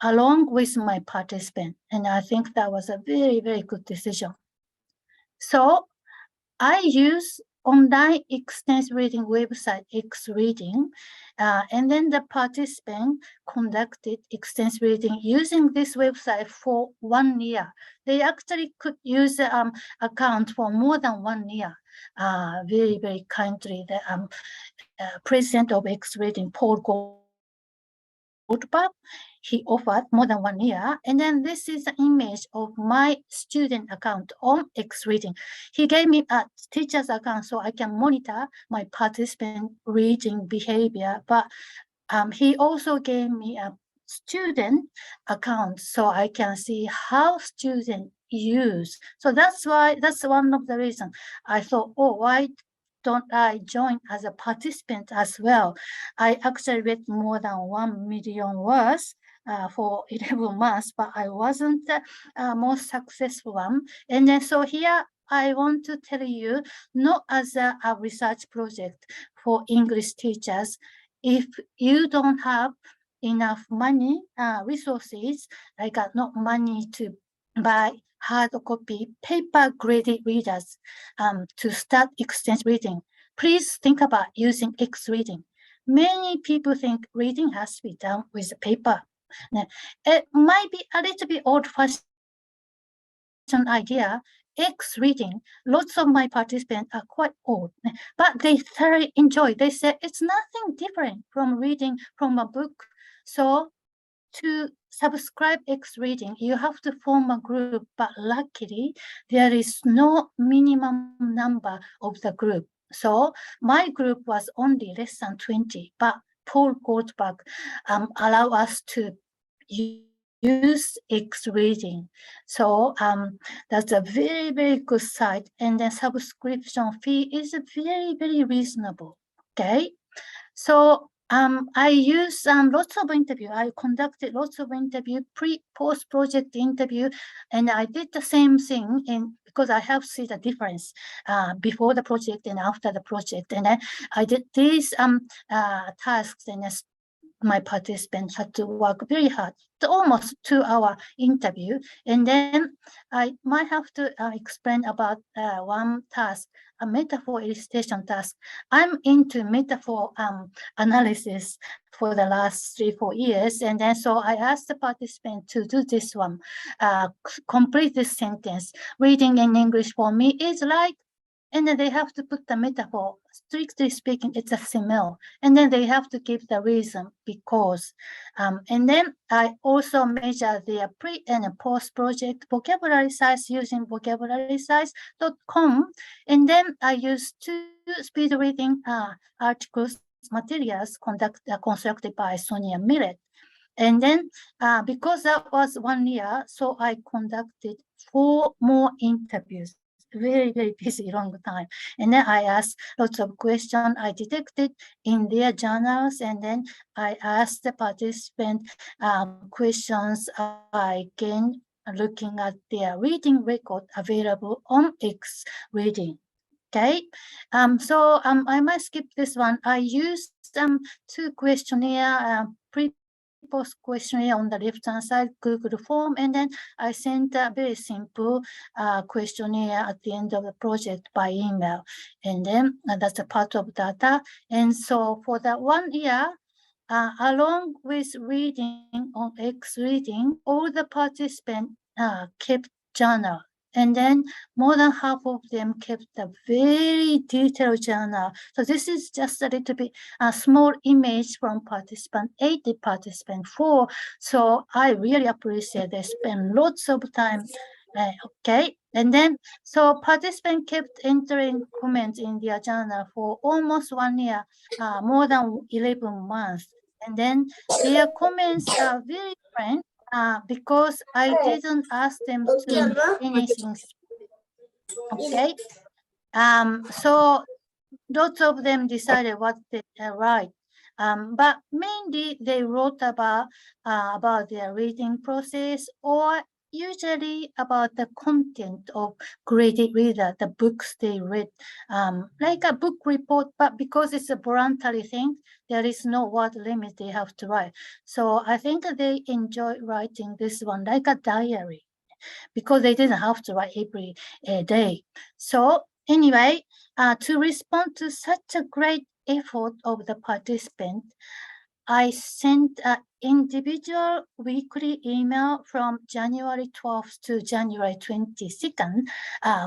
[SPEAKER 8] along with my participant. And I think that was a very, very good decision. So I use online extensive reading website X Reading, and then the participant conducted extensive reading using this website for 1 year. They actually could use the account for more than 1 year. Very, very kindly, the president of X Reading, Paul Goldberg, he offered more than 1 year. And then this is the image of my student account on X Reading. He gave me a teacher's account so I can monitor my participant reading behavior. But he also gave me a student account so I can see how students use. So that's one of the reasons I thought, oh, why don't I join as a participant as well? I actually read more than 1 million words for 11 months, but I wasn't the most successful one. And then so here I want to tell you, not as a research project for English teachers, if you don't have enough money, resources, like not money to buy hard copy, paper graded readers to start extensive reading, please think about using X Reading. Many people think reading has to be done with paper. Now, it might be a little bit old-fashioned idea. X Reading, lots of my participants are quite old, but they thoroughly enjoy. They say it's nothing different from reading from a book. So to subscribe X Reading, you have to form a group, but luckily there is no minimum number of the group. So my group was only less than 20, but Paul Goldberg allow us to use X Reading. So that's a very, very good site. And the subscription fee is very, very reasonable. Okay. So I use lots of interview. I conducted lots of interview, post project interview, and I did the same thing. And because I have seen the difference before the project and after the project, and then I did these tasks, and my participants had to work very hard, almost 2-hour interview. And then I might have to explain about one task, a metaphor illustration task. I'm into metaphor analysis for the last 3-4 years. And then so I asked the participant to do this one, complete this sentence. Reading in English for me is like, and then they have to put the metaphor. Strictly speaking, it's a simile. And then they have to give the reason, because. And then I also measure their pre and post project vocabulary size using vocabularysize.com. And then I use 2 speed reading articles, materials constructed by Sonia Millet. And then because that was 1 year, so I conducted 4 more interviews. Very, very busy, long time. And then I asked lots of questions I detected in their journals. And then I asked the participant questions I gained looking at their reading record available on X Reading. Okay, so I might skip this one. I used 2 questionnaire, post questionnaire on the left-hand side, Google form, and then I sent a very simple questionnaire at the end of the project by email. And then that's a part of data. And so for that 1 year, along with reading on X Reading, all the participants kept journal. And then more than half of them kept a very detailed journal. So this is just a little bit a small image from participant 8 to participant 4. So I really appreciate they spend lots of time. Okay, and then so participant kept entering comments in their journal for almost 1 year, more than 11 months. And then their comments are very different because I didn't ask them to do anything. Okay. So lots of them decided what they write. But mainly they wrote about their reading process, or usually about the content of creative reader, the books they read, like a book report, but because it's a voluntary thing, there is no word limit they have to write. So I think they enjoy writing this one like a diary, because they didn't have to write every day. So anyway, to respond to such a great effort of the participant, I sent an individual weekly email from January 12th to January 22nd,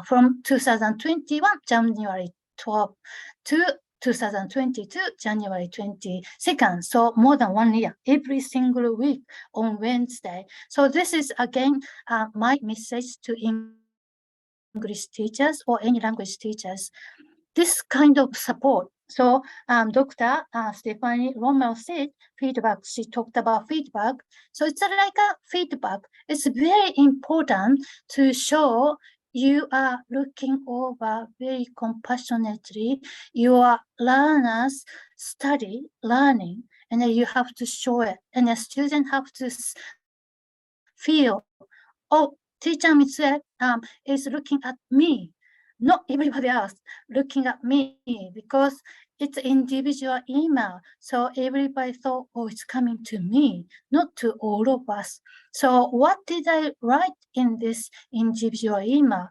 [SPEAKER 8] from 2021, January 12th to 2022, January 22nd. So more than 1 year, every single week on Wednesday. So this is again my message to English teachers or any language teachers. This kind of support. So Dr. Stephanie Rummel said feedback. She talked about feedback. So it's like a feedback. It's very important to show you are looking over very compassionately your learners learning, and then you have to show it, and the student have to feel, oh, teacher Mitsue is looking at me, not everybody else looking at me, because it's individual email. So everybody thought, oh, it's coming to me, not to all of us. So what did I write in this individual email?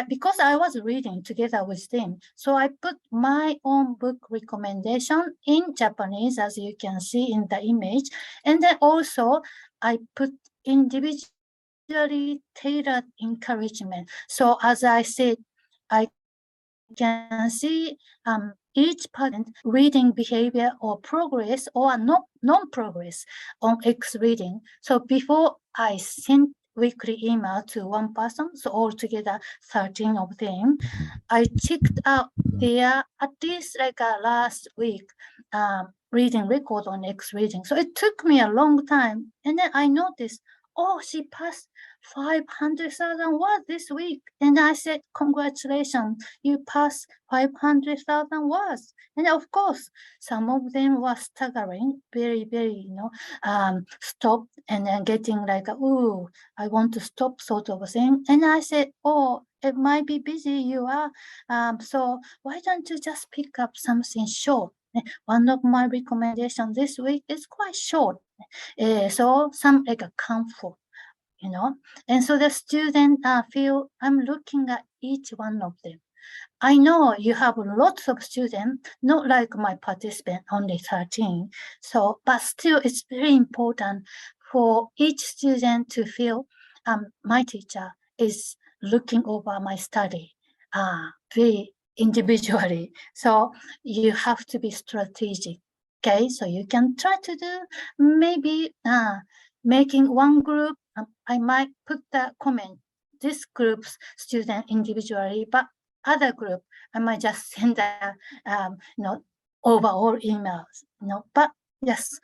[SPEAKER 8] Because I was reading together with them, so I put my own book recommendation in Japanese, as you can see in the image. And then also I put individually tailored encouragement. So as I said, I can see each parent reading behavior or progress or non-progress on X reading. So before I sent weekly email to one person, so altogether 13 of them, I checked out their at least like last week reading record on X reading. So it took me a long time, and then I noticed, oh, she passed 500,000 words this week. And I said, congratulations, you passed 500,000 words. And of course, some of them were staggering, very, very, stopped and then getting like, oh, I want to stop sort of thing. And I said, oh, it might be busy, you are. So why don't you just pick up something short? One of my recommendations this week is quite short. So some like a comfort, and so the student feel I'm looking at each one of them. I know you have lots of students, not like my participant, only 13. So, but still it's very important for each student to feel my teacher is looking over my study very individually. So you have to be strategic. Okay, so you can try to do maybe making one group. I might put the comment, this group's student individually, but other group, I might just send the overall emails. But yes,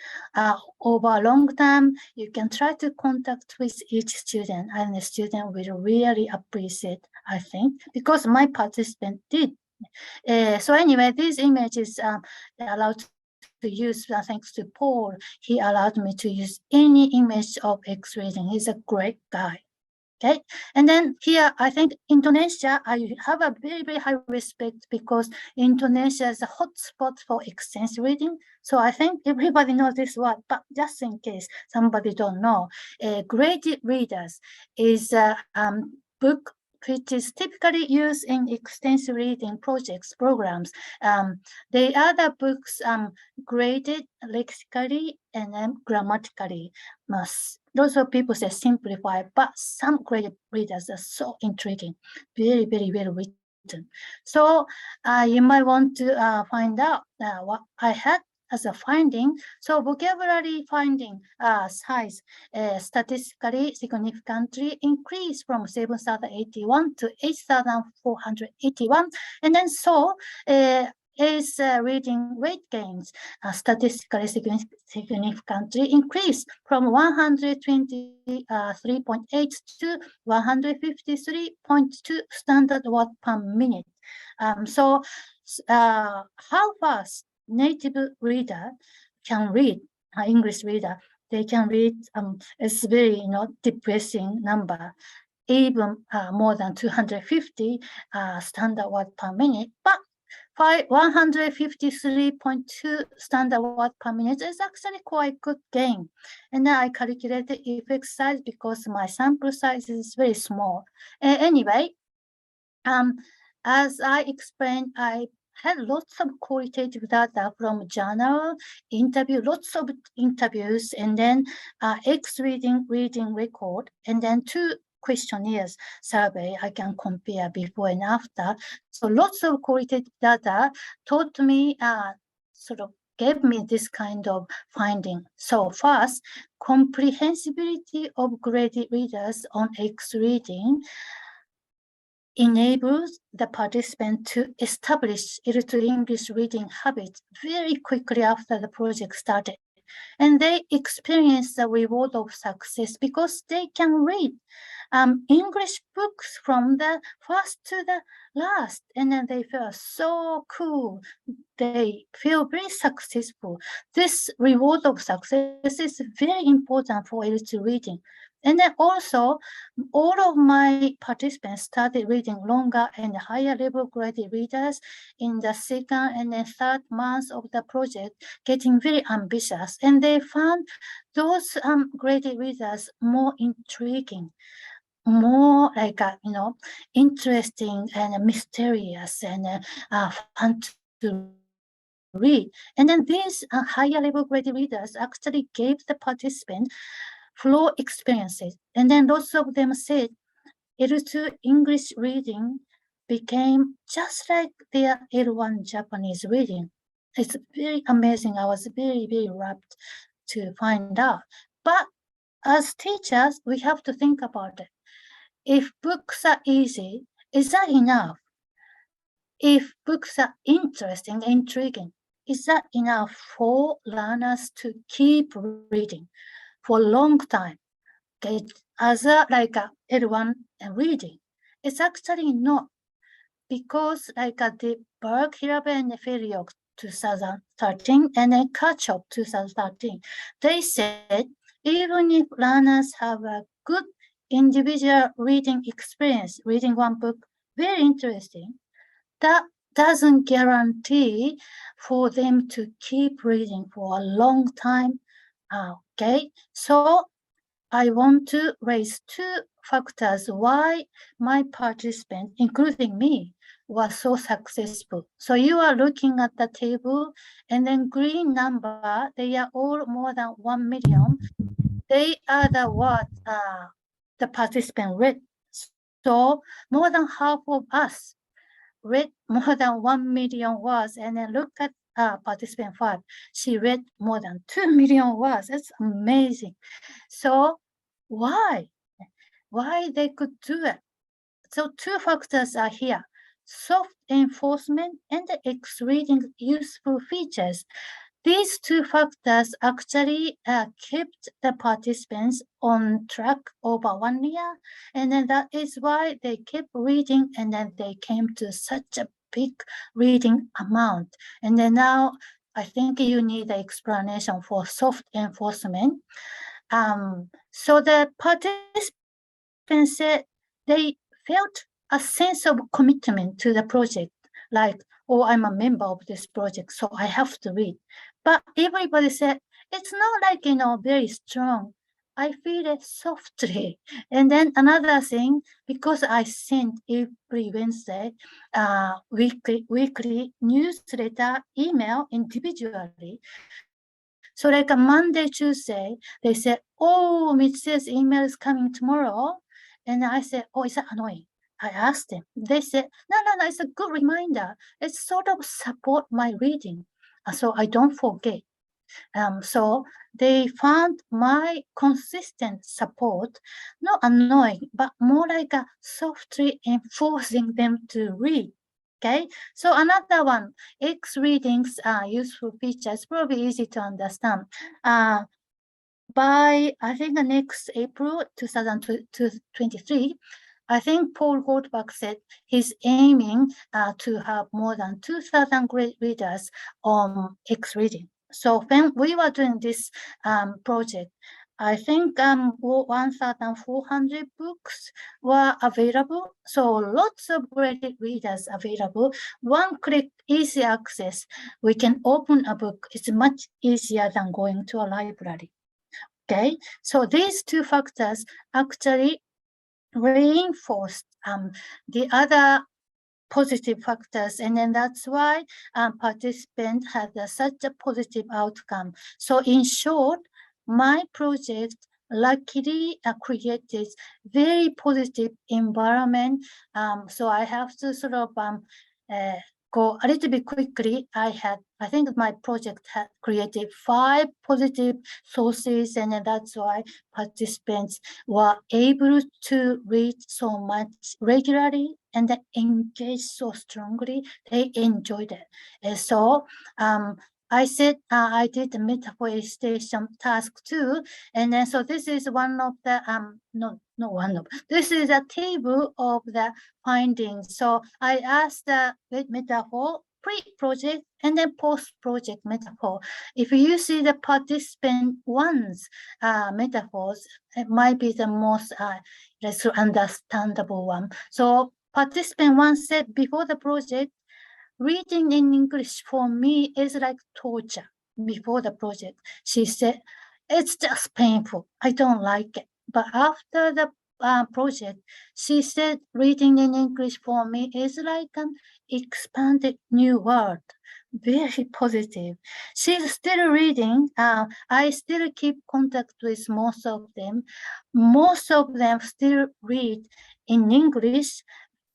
[SPEAKER 8] over a long time, you can try to contact with each student, and the student will really appreciate, I think, because my participant did. So anyway, these images allowed to use, thanks to Paul. He allowed me to use any image of X reading. He's a great guy. Okay, and then here, I think Indonesia, I have a very, very high respect because Indonesia is a hotspot for extensive reading. So I think everybody knows this word, but just in case somebody don't know, graded readers is a book which is typically used in extensive reading programs. They are the books graded lexically and then grammatically. Lots of people say simplify, but some graded readers are so intriguing, very, very well written. So you might want to find out what I had as a finding. So vocabulary finding size statistically significantly increased from 7,081 to 8,481. And then so is reading rate gains statistically significantly increased from 123.8 to 153.2 standard word per minute. So how fast native reader can read, English reader, they can read, it's very depressing number, even more than 250 standard word per minute, but 153.2 standard word per minute is actually quite good gain. And then I calculated the effect size because my sample size is very small. Anyway, as I explained, I had lots of qualitative data from journal, lots of interviews, and then reading record, and then 2 questionnaires survey I can compare before and after. So lots of qualitative data taught me, sort of gave me this kind of finding. So first, comprehensibility of graded readers on X reading enables the participant to establish L2 English reading habits very quickly after the project started. And they experience the reward of success because they can read English books from the first to the last, and then they feel so cool. They feel very successful. This reward of success is very important for L2 reading. And then also, all of my participants started reading longer and higher level graded readers in the second and then third months of the project, getting very ambitious. And they found those graded readers more intriguing, more like, interesting and mysterious and fun to read. And then these higher level graded readers actually gave the participant flow experiences. And then lots of them said L2 English reading became just like their L1 Japanese reading. It's very amazing. I was very, very rapt to find out. But as teachers, we have to think about it. If books are easy, is that enough? If books are interesting, intriguing, is that enough for learners to keep reading for a long time? Okay, as L1 reading, it's actually not, because the Berg, Hirabe, and Feriok 2013 and then Kirchhoff 2013, they said even if learners have a good individual reading experience, reading one book, very interesting, that doesn't guarantee for them to keep reading for a long time. Okay, so I want to raise 2 factors why my participants, including me, was so successful. So you are looking at the table, and then green number, they are all more than 1 million. They are the what the participant read. So more than half of us read more than 1 million words, and then look at participant 5. She read more than 2 million words. It's amazing. So why they could do it? So 2 factors are here: soft enforcement and the X reading useful features. These 2 factors actually kept the participants on track over 1 year, and then that is why they kept reading, and then they came to such a big reading amount. And then now I think you need the explanation for soft enforcement. So the participants said they felt a sense of commitment to the project, like, oh, I'm a member of this project, so I have to read. But everybody said, it's not like, very strong. I feel it softly. And then another thing, because I send every Wednesday weekly newsletter, email individually. So like a Monday, Tuesday, they said, oh, Mitsue's email is coming tomorrow. And I said, oh, is that annoying? I asked them. They said, no, it's a good reminder. It's sort of support my reading, so I don't forget. So they found my consistent support not annoying, but more like a softly enforcing them to read. Okay, so another one, X readings useful features, probably easy to understand. By I think the next April 2023, I think Paul Goldberg said he's aiming to have more than 2,000 great readers on X reading. So when we were doing this project, I think 1,400 books were available. So lots of great readers available. One click, easy access. We can open a book. It's much easier than going to a library. Okay, so these two factors actually reinforced the other positive factors, and then that's why participants had such a positive outcome. So in short, my project luckily created very positive environment. So I have to sort of go a little bit quickly. I think my project had created 5 positive sources, and that's why participants were able to read so much regularly and engage so strongly. They enjoyed it. And so I said I did the metaphor station task too, and then so this is one of the this is a table of the findings. So I asked the metaphor pre-project and then post-project metaphor. If you see the participant one's metaphors, it might be the most less understandable one. So participant one said before the project, reading in English for me is like torture. Before the project, she said, it's just painful. I don't like it. But after the project, she said, reading in English for me is like an expanded new world. Very positive. She's still reading. I still keep contact with most of them. Most of them still read in English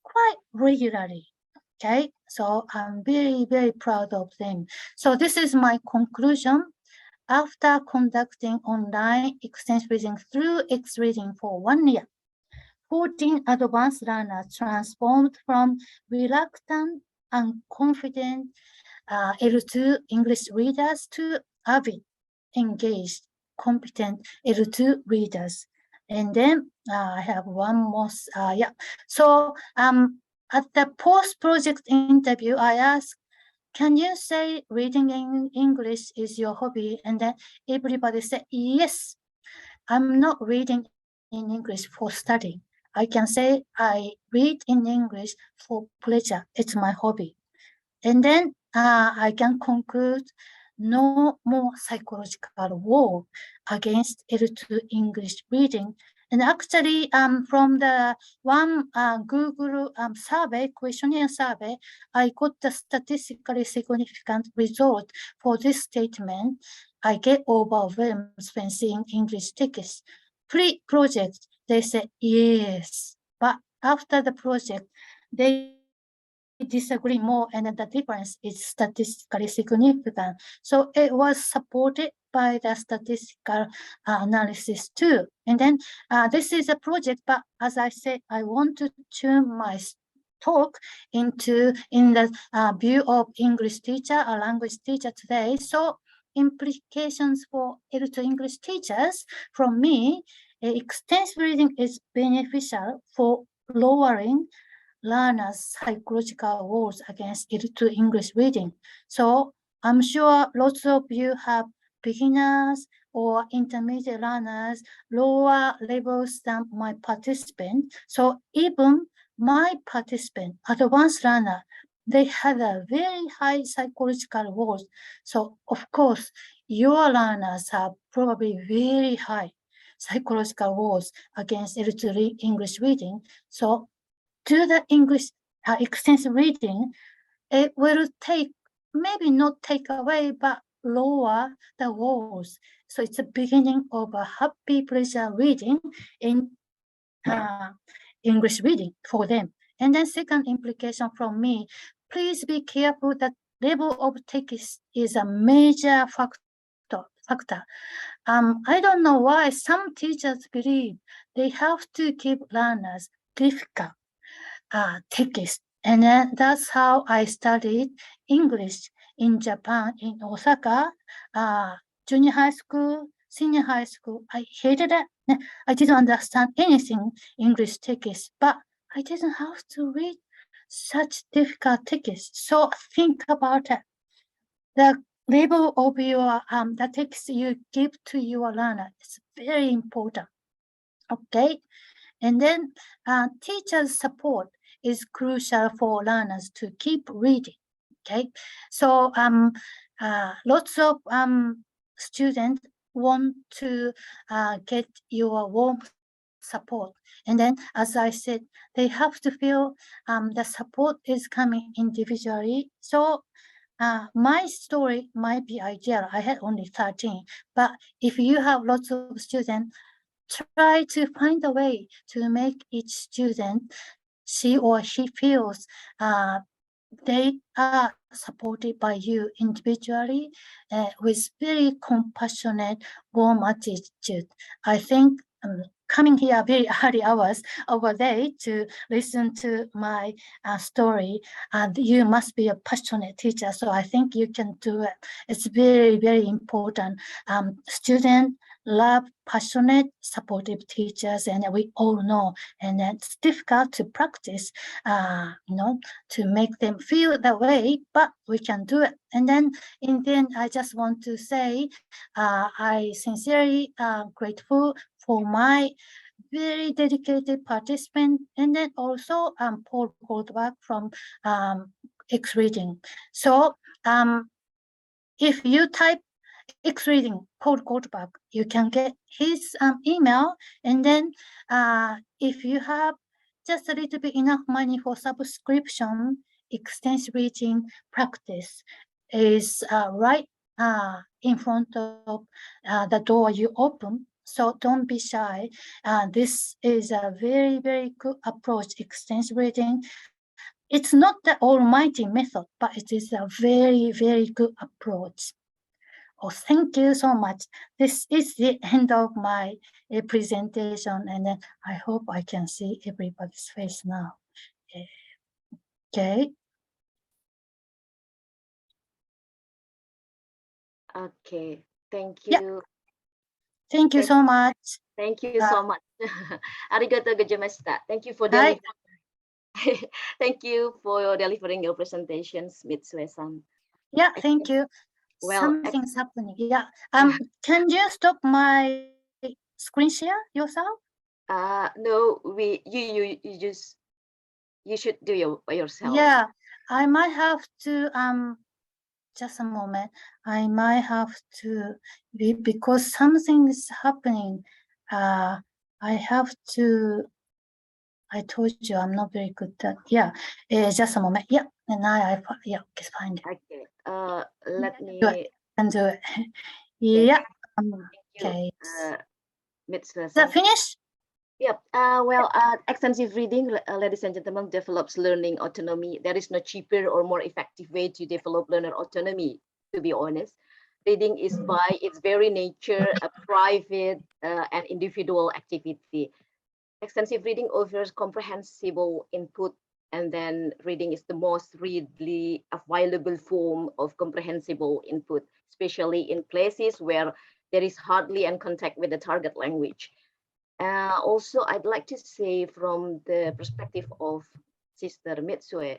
[SPEAKER 8] quite regularly. Okay, so I'm very, very proud of them. So this is my conclusion. After conducting online extensive reading through X reading for 1 year, 14 advanced learners transformed from reluctant and confident L2 English readers to avid, engaged, competent L2 readers. And then I have one more, So at the post-project interview, I asked, can you say reading in English is your hobby? And then everybody said, yes, I'm not reading in English for study. I can say I read in English for pleasure. It's my hobby. And then I can conclude no more psychological war against L2 English reading. And actually, from the one Google survey, questionnaire survey, I got the statistically significant result for this statement. I get overwhelmed when seeing English text. Pre-project, they said yes, but after the project, they disagree more, and the difference is statistically significant. So it was supported by the statistical analysis too. And then this is a project, but as I said, I want to turn my talk in the view of English teacher, a language teacher today. So implications for L2 English teachers from me, extensive reading is beneficial for lowering learners' psychological walls against L2 English reading. So I'm sure lots of you have beginners or intermediate learners, lower levels than my participant. So even my participant, advanced learner, they had a very high psychological walls. So of course, your learners have probably very high psychological walls against L2 English reading. So to the English extensive reading, it will take, maybe not take away, but lower the walls. So it's a beginning of a happy pleasure reading in English reading for them. And then second implication from me, please be careful that level of text is a major factor. I don't know why some teachers believe they have to give learners difficult text And then that's how I studied English in Japan, in Osaka, junior high school, senior high school. I hated it. I didn't understand anything English text, but I didn't have to read such difficult text. So think about it. The level of your the text you give to your learner is very important. Okay, and then teachers' support is crucial for learners to keep reading. Okay, so lots of students want to get your warm support, and then as I said, they have to feel the support is coming individually. So my story might be ideal. I had only 13, but if you have lots of students, try to find a way to make each student, she or he feels they are supported by you individually with very compassionate, warm attitude. I think coming here very early hours of a day to listen to my story, and you must be a passionate teacher. So I think you can do it. It's very, very important. Students love passionate, supportive teachers, and we all know. And it's difficult to practice, to make them feel that way, but we can do it. And then in the end, I just want to say, I sincerely grateful for my very dedicated participant, and then also Paul Goldberg from X Reading. So if you type X Reading Paul Goldberg, you can get his email, and then if you have just a little bit enough money for subscription, extensive reading practice is right in front of the door you open. So don't be shy. This is a very, very good approach, extensive reading. It's not the almighty method, but it is a very, very good approach. Oh, thank you so much. This is the end of my presentation, and then I hope I can see everybody's face now. Okay.
[SPEAKER 4] Okay, thank
[SPEAKER 8] Yeah.
[SPEAKER 4] you.
[SPEAKER 8] Thank you so much.
[SPEAKER 4] Thank you so much. Arigato gozaimashita. Thank you for
[SPEAKER 8] Hi.
[SPEAKER 4] Thank you for delivering your presentations, Mitsue-san.
[SPEAKER 8] Yeah, thank you.
[SPEAKER 4] Well,
[SPEAKER 8] something's happening. Yeah. Can you stop my screen share yourself?
[SPEAKER 4] No, you should do yourself.
[SPEAKER 8] Yeah, I might have to just a moment. I might have to because something is happening. I have to. I told you I'm not very good at. Yeah, just a moment. Yeah, and now I can find it.
[SPEAKER 4] Okay. Let me
[SPEAKER 8] do it. Can do it. Yeah. Okay.
[SPEAKER 4] Mitsue-san.
[SPEAKER 8] Is that finished?
[SPEAKER 4] Yep. Extensive reading, ladies and gentlemen, develops learning autonomy. There is no cheaper or more effective way to develop learner autonomy, to be honest. Reading is by its very nature a private and individual activity. Extensive reading offers comprehensible input, and then reading is the most readily available form of comprehensible input, especially in places where there is hardly any contact with the target language. Also, I'd like to say from the perspective of Sister Mitsue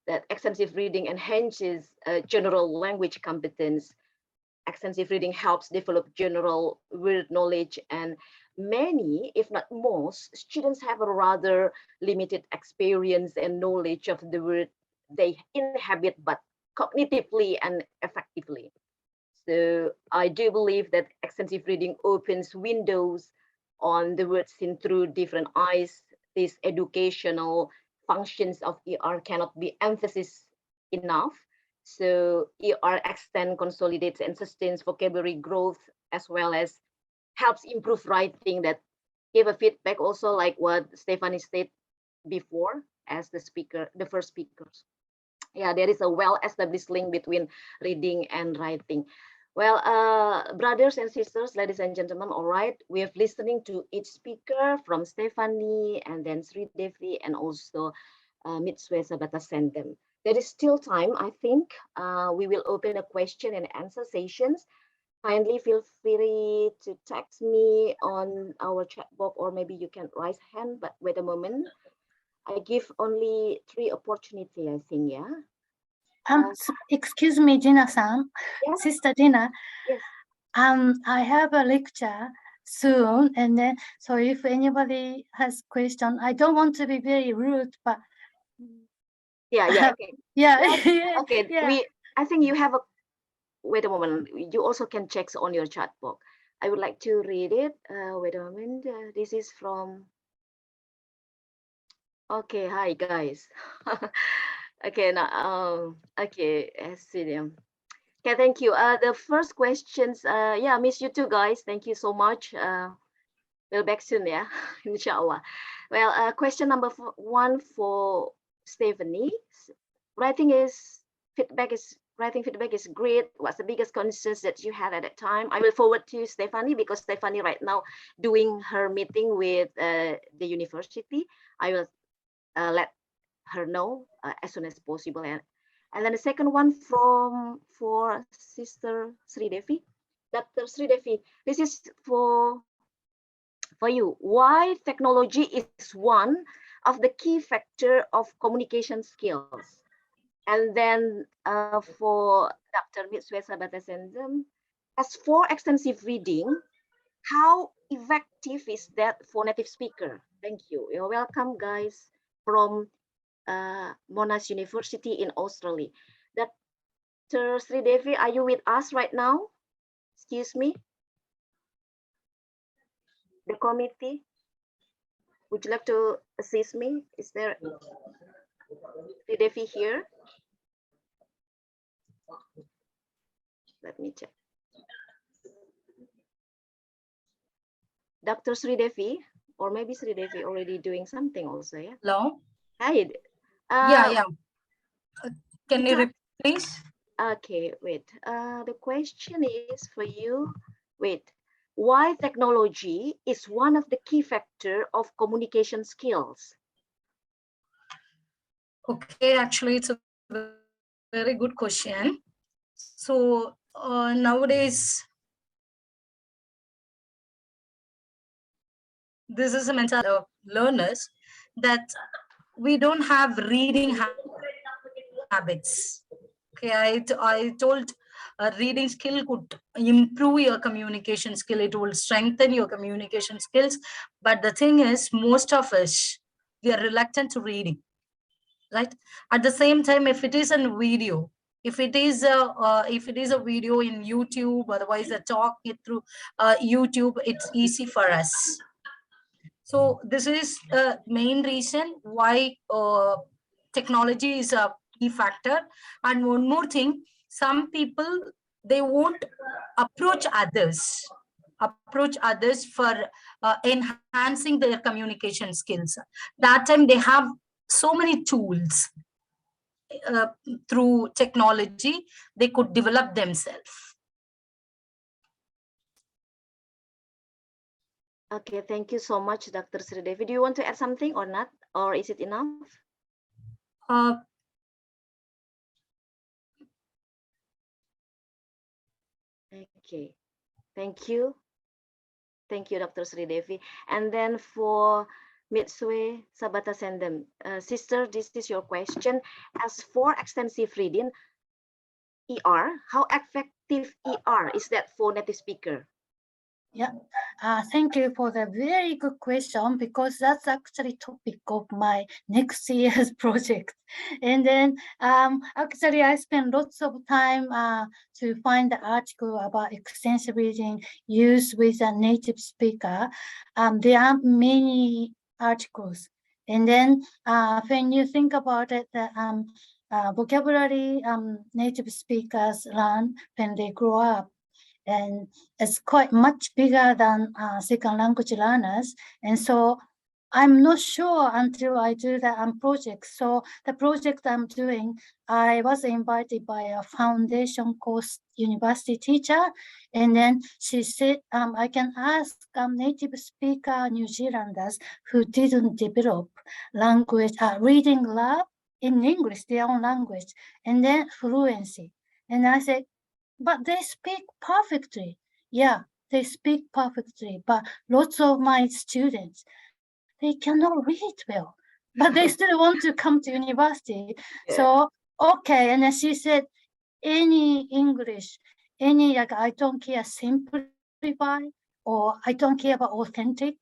[SPEAKER 4] that extensive reading enhances general language competence. Extensive reading helps develop general word knowledge, and many, if not most, students have a rather limited experience and knowledge of the word they inhabit, but cognitively and effectively. So I do believe that extensive reading opens windows on the words seen through different eyes. These educational functions of ER cannot be emphasized enough. So ER extends, consolidates, and sustains vocabulary growth, as well as helps improve writing. That gave a feedback also, like what Stephanie said before as the first speakers. Yeah, there is a well-established link between reading and writing. Well, brothers and sisters, ladies and gentlemen, all right, we have listening to each speaker from Stephanie and then Sri Devi and also Mitsue Tabata-Sandom. There is still time, I think. We will open a question and answer sessions. Kindly feel free to text me on our chat box, or maybe you can raise hand, but wait a moment. I give only 3 opportunity, I think, yeah.
[SPEAKER 8] Excuse me, Gina-san.
[SPEAKER 4] Yeah?
[SPEAKER 8] Sister Gina.
[SPEAKER 4] Yes.
[SPEAKER 8] I have a lecture soon, and then so if anybody has question, I don't want to be very rude, but
[SPEAKER 4] Yeah, okay.
[SPEAKER 8] yeah,
[SPEAKER 4] Okay,
[SPEAKER 8] yeah.
[SPEAKER 4] I think you have a, wait a moment, you also can check on your chat box. I would like to read it. Wait a moment. This is from, okay, hi guys. Okay, now okay, I see them. Okay, thank you. The first questions, yeah, miss you too, guys. Thank you so much. We'll back soon, yeah, inshallah. Well, question number 1 for Stephanie. Writing feedback is great. What's the biggest concerns that you had at that time? I will forward to Stephanie, because Stephanie right now doing her meeting with the university. I will let her know as soon as possible. And then the second one for Sister Sri Devi. Dr. Sri Devi, this is for you. Why technology is one of the key factor of communication skills? And then for Dr. Mitsue Tabata-Sandom, as for extensive reading, how effective is that for native speaker? Thank you. You're welcome, guys, from Monash University in Australia. Dr. Sri Devi, are you with us right now? Excuse me. The committee, would you like to assist me? Is there Sri Devi here? Let me check. Dr. Sri Devi, or maybe Sri Devi already doing something also, yeah?
[SPEAKER 6] Hello?
[SPEAKER 4] Hi.
[SPEAKER 6] Yeah. Can you repeat, please?
[SPEAKER 4] Okay, wait. The question is for you. Wait. Why technology is one of the key factor of communication skills?
[SPEAKER 6] Okay, actually, it's a very good question. So nowadays, this is a mental of learners that we don't have reading habits. Okay, I told a reading skill could improve your communication skill. It will strengthen your communication skills. But the thing is, most of us, we are reluctant to reading, right? At the same time, if it is a video, if it is a video in YouTube, otherwise a talk it through YouTube, it's easy for us. So this is the main reason why technology is a key factor. And one more thing, some people, they won't approach others for enhancing their communication skills. That time they have so many tools through technology, they could develop themselves.
[SPEAKER 4] Okay, thank you so much, Dr. Sri Devi. Do you want to add something or not? Or is it enough? Okay, thank you. Thank you, Dr. Sri Devi. And then for Mitsue Tabata-Sandom, sister, this is your question. As for extensive reading, ER, how effective ER is that for native speaker?
[SPEAKER 8] Yeah, thank you for the very good question, because that's actually topic of my next year's project. And then actually I spent lots of time to find the article about extensive reading used with a native speaker. There are many articles. And then when you think about it, the vocabulary native speakers learn when they grow up, and it's quite much bigger than second language learners. And so I'm not sure until I do the project. So the project I'm doing, I was invited by a foundation course university teacher, and then she said I can ask native speaker New Zealanders who didn't develop language reading lab in English, their own language, and then fluency. And I said, but they speak perfectly. Yeah, they speak perfectly, but lots of my students, they cannot read well, but they still want to come to university.
[SPEAKER 4] Yeah.
[SPEAKER 8] So, okay. And then she said, any English, any, like, I don't care, simplify, or I don't care about authentic.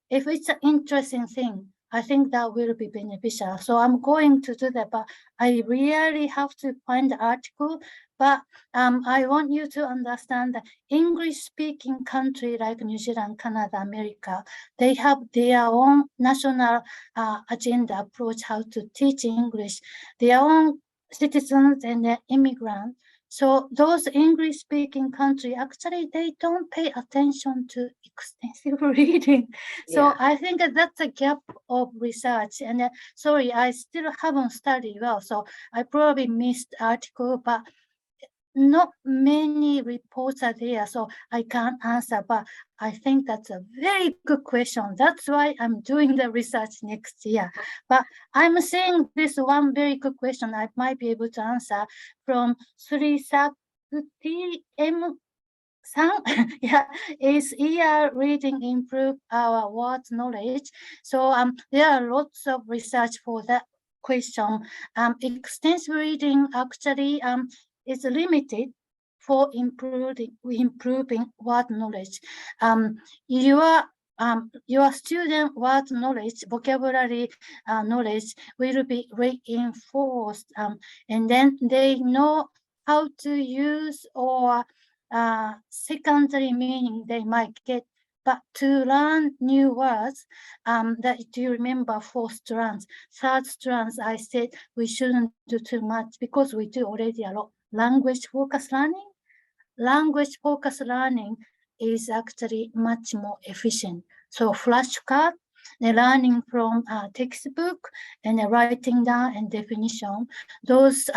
[SPEAKER 8] If it's an interesting thing, I think that will be beneficial. So I'm going to do that, but I really have to find the article. But I want you to understand that English-speaking country like New Zealand, Canada, America, they have their own national agenda approach how to teach English, their own citizens and the immigrants. So those English-speaking countries, actually, they don't pay attention to extensive reading. So
[SPEAKER 4] Yeah.
[SPEAKER 8] I think that's a gap of research. And sorry, I still haven't studied well, so I probably missed article, but not many reports are there, so I can't answer, but I think that's a very good question. That's why I'm doing the research next year. But I'm seeing this one very good question I might be able to answer from Sri Sakti M. Sang. Yeah, is reading improve our word knowledge? So there are lots of research for that question. Extensive reading actually is limited for improving word knowledge. Your student word knowledge, vocabulary knowledge will be reinforced, and then they know how to use or secondary meaning they might get. But to learn new words, that do you remember 4 strands? 3rd strands, I said we shouldn't do too much because we do already a lot. Language focused learning. Language focused learning is actually much more efficient. So flashcard, the learning from a textbook and the writing down and definition, those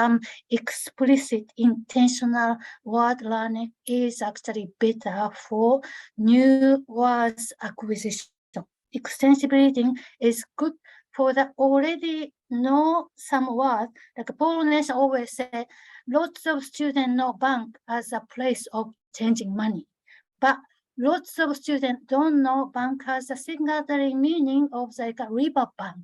[SPEAKER 8] explicit intentional word learning is actually better for new words acquisition. Extensive reading is good for the already know some words. Like Paul Nash always said, lots of students know bank as a place of changing money, but lots of students don't know bank has a secondary meaning of like a river bank.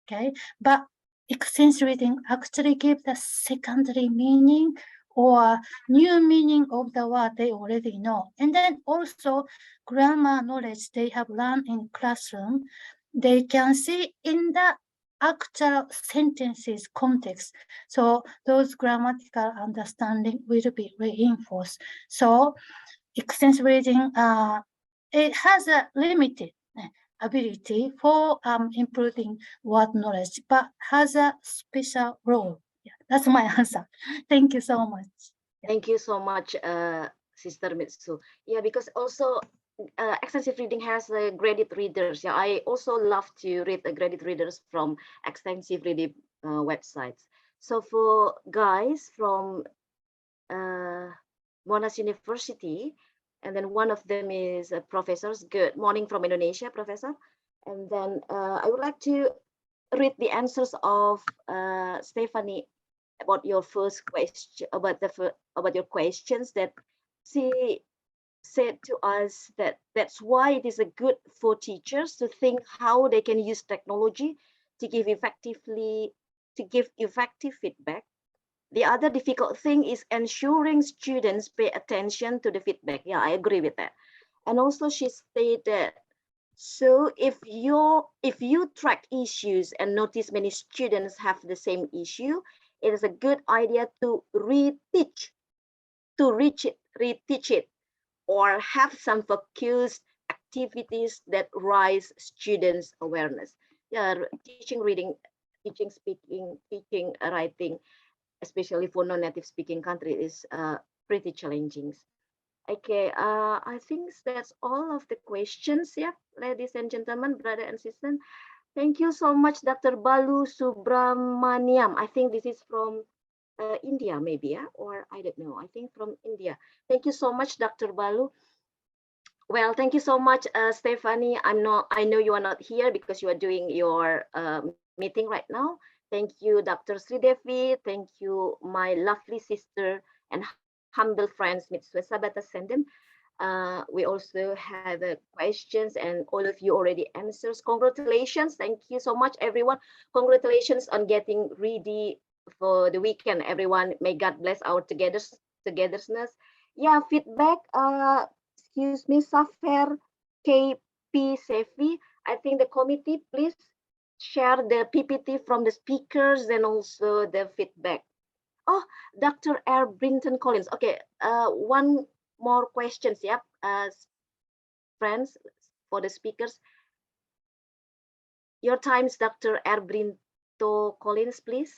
[SPEAKER 8] Okay, but extensive reading actually gives the secondary meaning or new meaning of the word they already know. And then also grammar knowledge they have learned in classroom, they can see in the actual sentences context. So those grammatical understanding will be reinforced. So extensive reading, it has a limited ability for improving word knowledge, but has a special role. Yeah, that's my answer. Thank you so much.
[SPEAKER 4] Thank you so much, Sister Mitsue. Yeah, because also extensive reading has graded readers. Yeah, I also love to read the graded readers from extensive reading websites. So for guys from Monash University, and then one of them is professors. Good morning from Indonesia, Professor. And then I would like to read the answers of Stephanie about your first question, about your questions, that she said to us that that's why it is good for teachers to think how they can use technology to give effective feedback. The other difficult thing is ensuring students pay attention to the feedback. Yeah, I agree with that. And also she stated, so if you track issues and notice many students have the same issue, it is a good idea to reteach it, or have some focused activities that raise students' awareness. Yeah, teaching reading, teaching speaking, teaching writing, especially for non-native speaking country, is pretty challenging. Okay, I think that's all of the questions. Yeah, ladies and gentlemen, brother and sister. Thank you so much, Dr. Balu Subramaniam. I think this is from India, maybe, yeah? Or I don't know. I think from India. Thank you so much, Dr. Balu. Well, thank you so much, Stephanie. I know you are not here because you are doing your meeting right now. Thank you, Dr. Devi. Thank you, my lovely sister and humble friends, Mitsue Tabata-Sandom. We also have questions and all of you already answers. Congratulations. Thank you so much, everyone. Congratulations on getting ready for the weekend, everyone. May God bless our togetherness. Yeah, feedback. Excuse me, Safer KP Sefi. I think the committee, please share the PPT from the speakers and also the feedback. Oh, Dr. R. Brinton Collins. Okay, one more questions, yep, friends, for the speakers. Your times, Dr. R. Brinton Collins, please.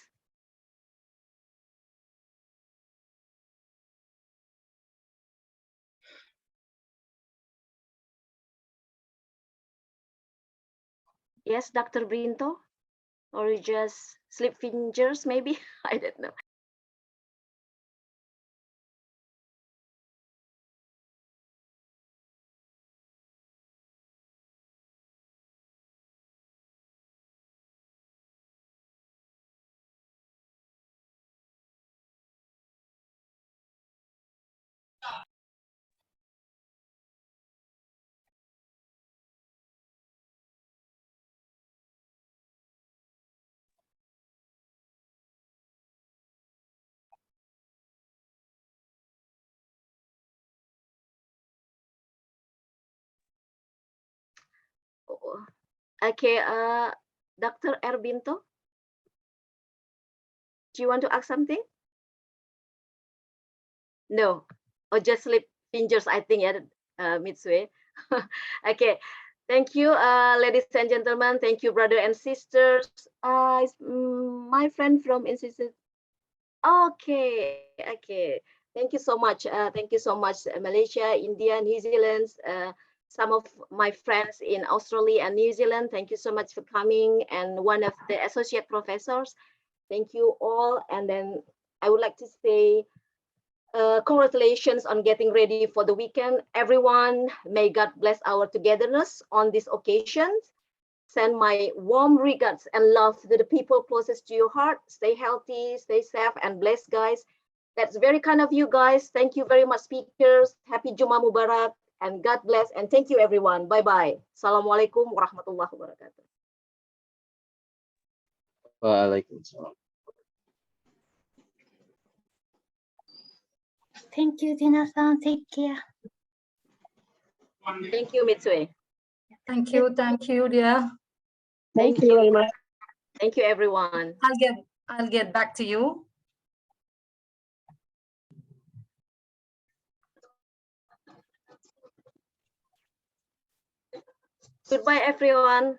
[SPEAKER 4] Yes, Dr. Brinto, or you just slip fingers, maybe? I don't know. Okay, Dr. Erbinto, do you want to ask something? No, or just slip fingers, I think, yeah, Mitsue. Okay, thank you, ladies and gentlemen. Thank you, brother and sisters. My friend from Institute. Okay, okay. Thank you so much. Thank you so much, Malaysia, India, New Zealand, some of my friends in Australia and New Zealand. Thank you so much for coming. And one of the associate professors. Thank you all. And then I would like to say, congratulations on getting ready for the weekend. Everyone, may God bless our togetherness on this occasion. Send my warm regards and love to the people closest to your heart. Stay healthy, stay safe, and blessed, guys. That's very kind of you guys. Thank you very much, speakers. Happy Jummah Mubarak, and God bless. And thank you, everyone. Bye-bye. Assalamualaikum warahmatullahi wabarakatuh.
[SPEAKER 9] Waalaikumsalam.
[SPEAKER 8] Thank you, Tina-san. Take care.
[SPEAKER 4] Thank you, Mitsue.
[SPEAKER 6] Thank you, dear.
[SPEAKER 4] Thank you very much. Thank you, everyone.
[SPEAKER 6] I'll get back to you.
[SPEAKER 4] Goodbye, everyone.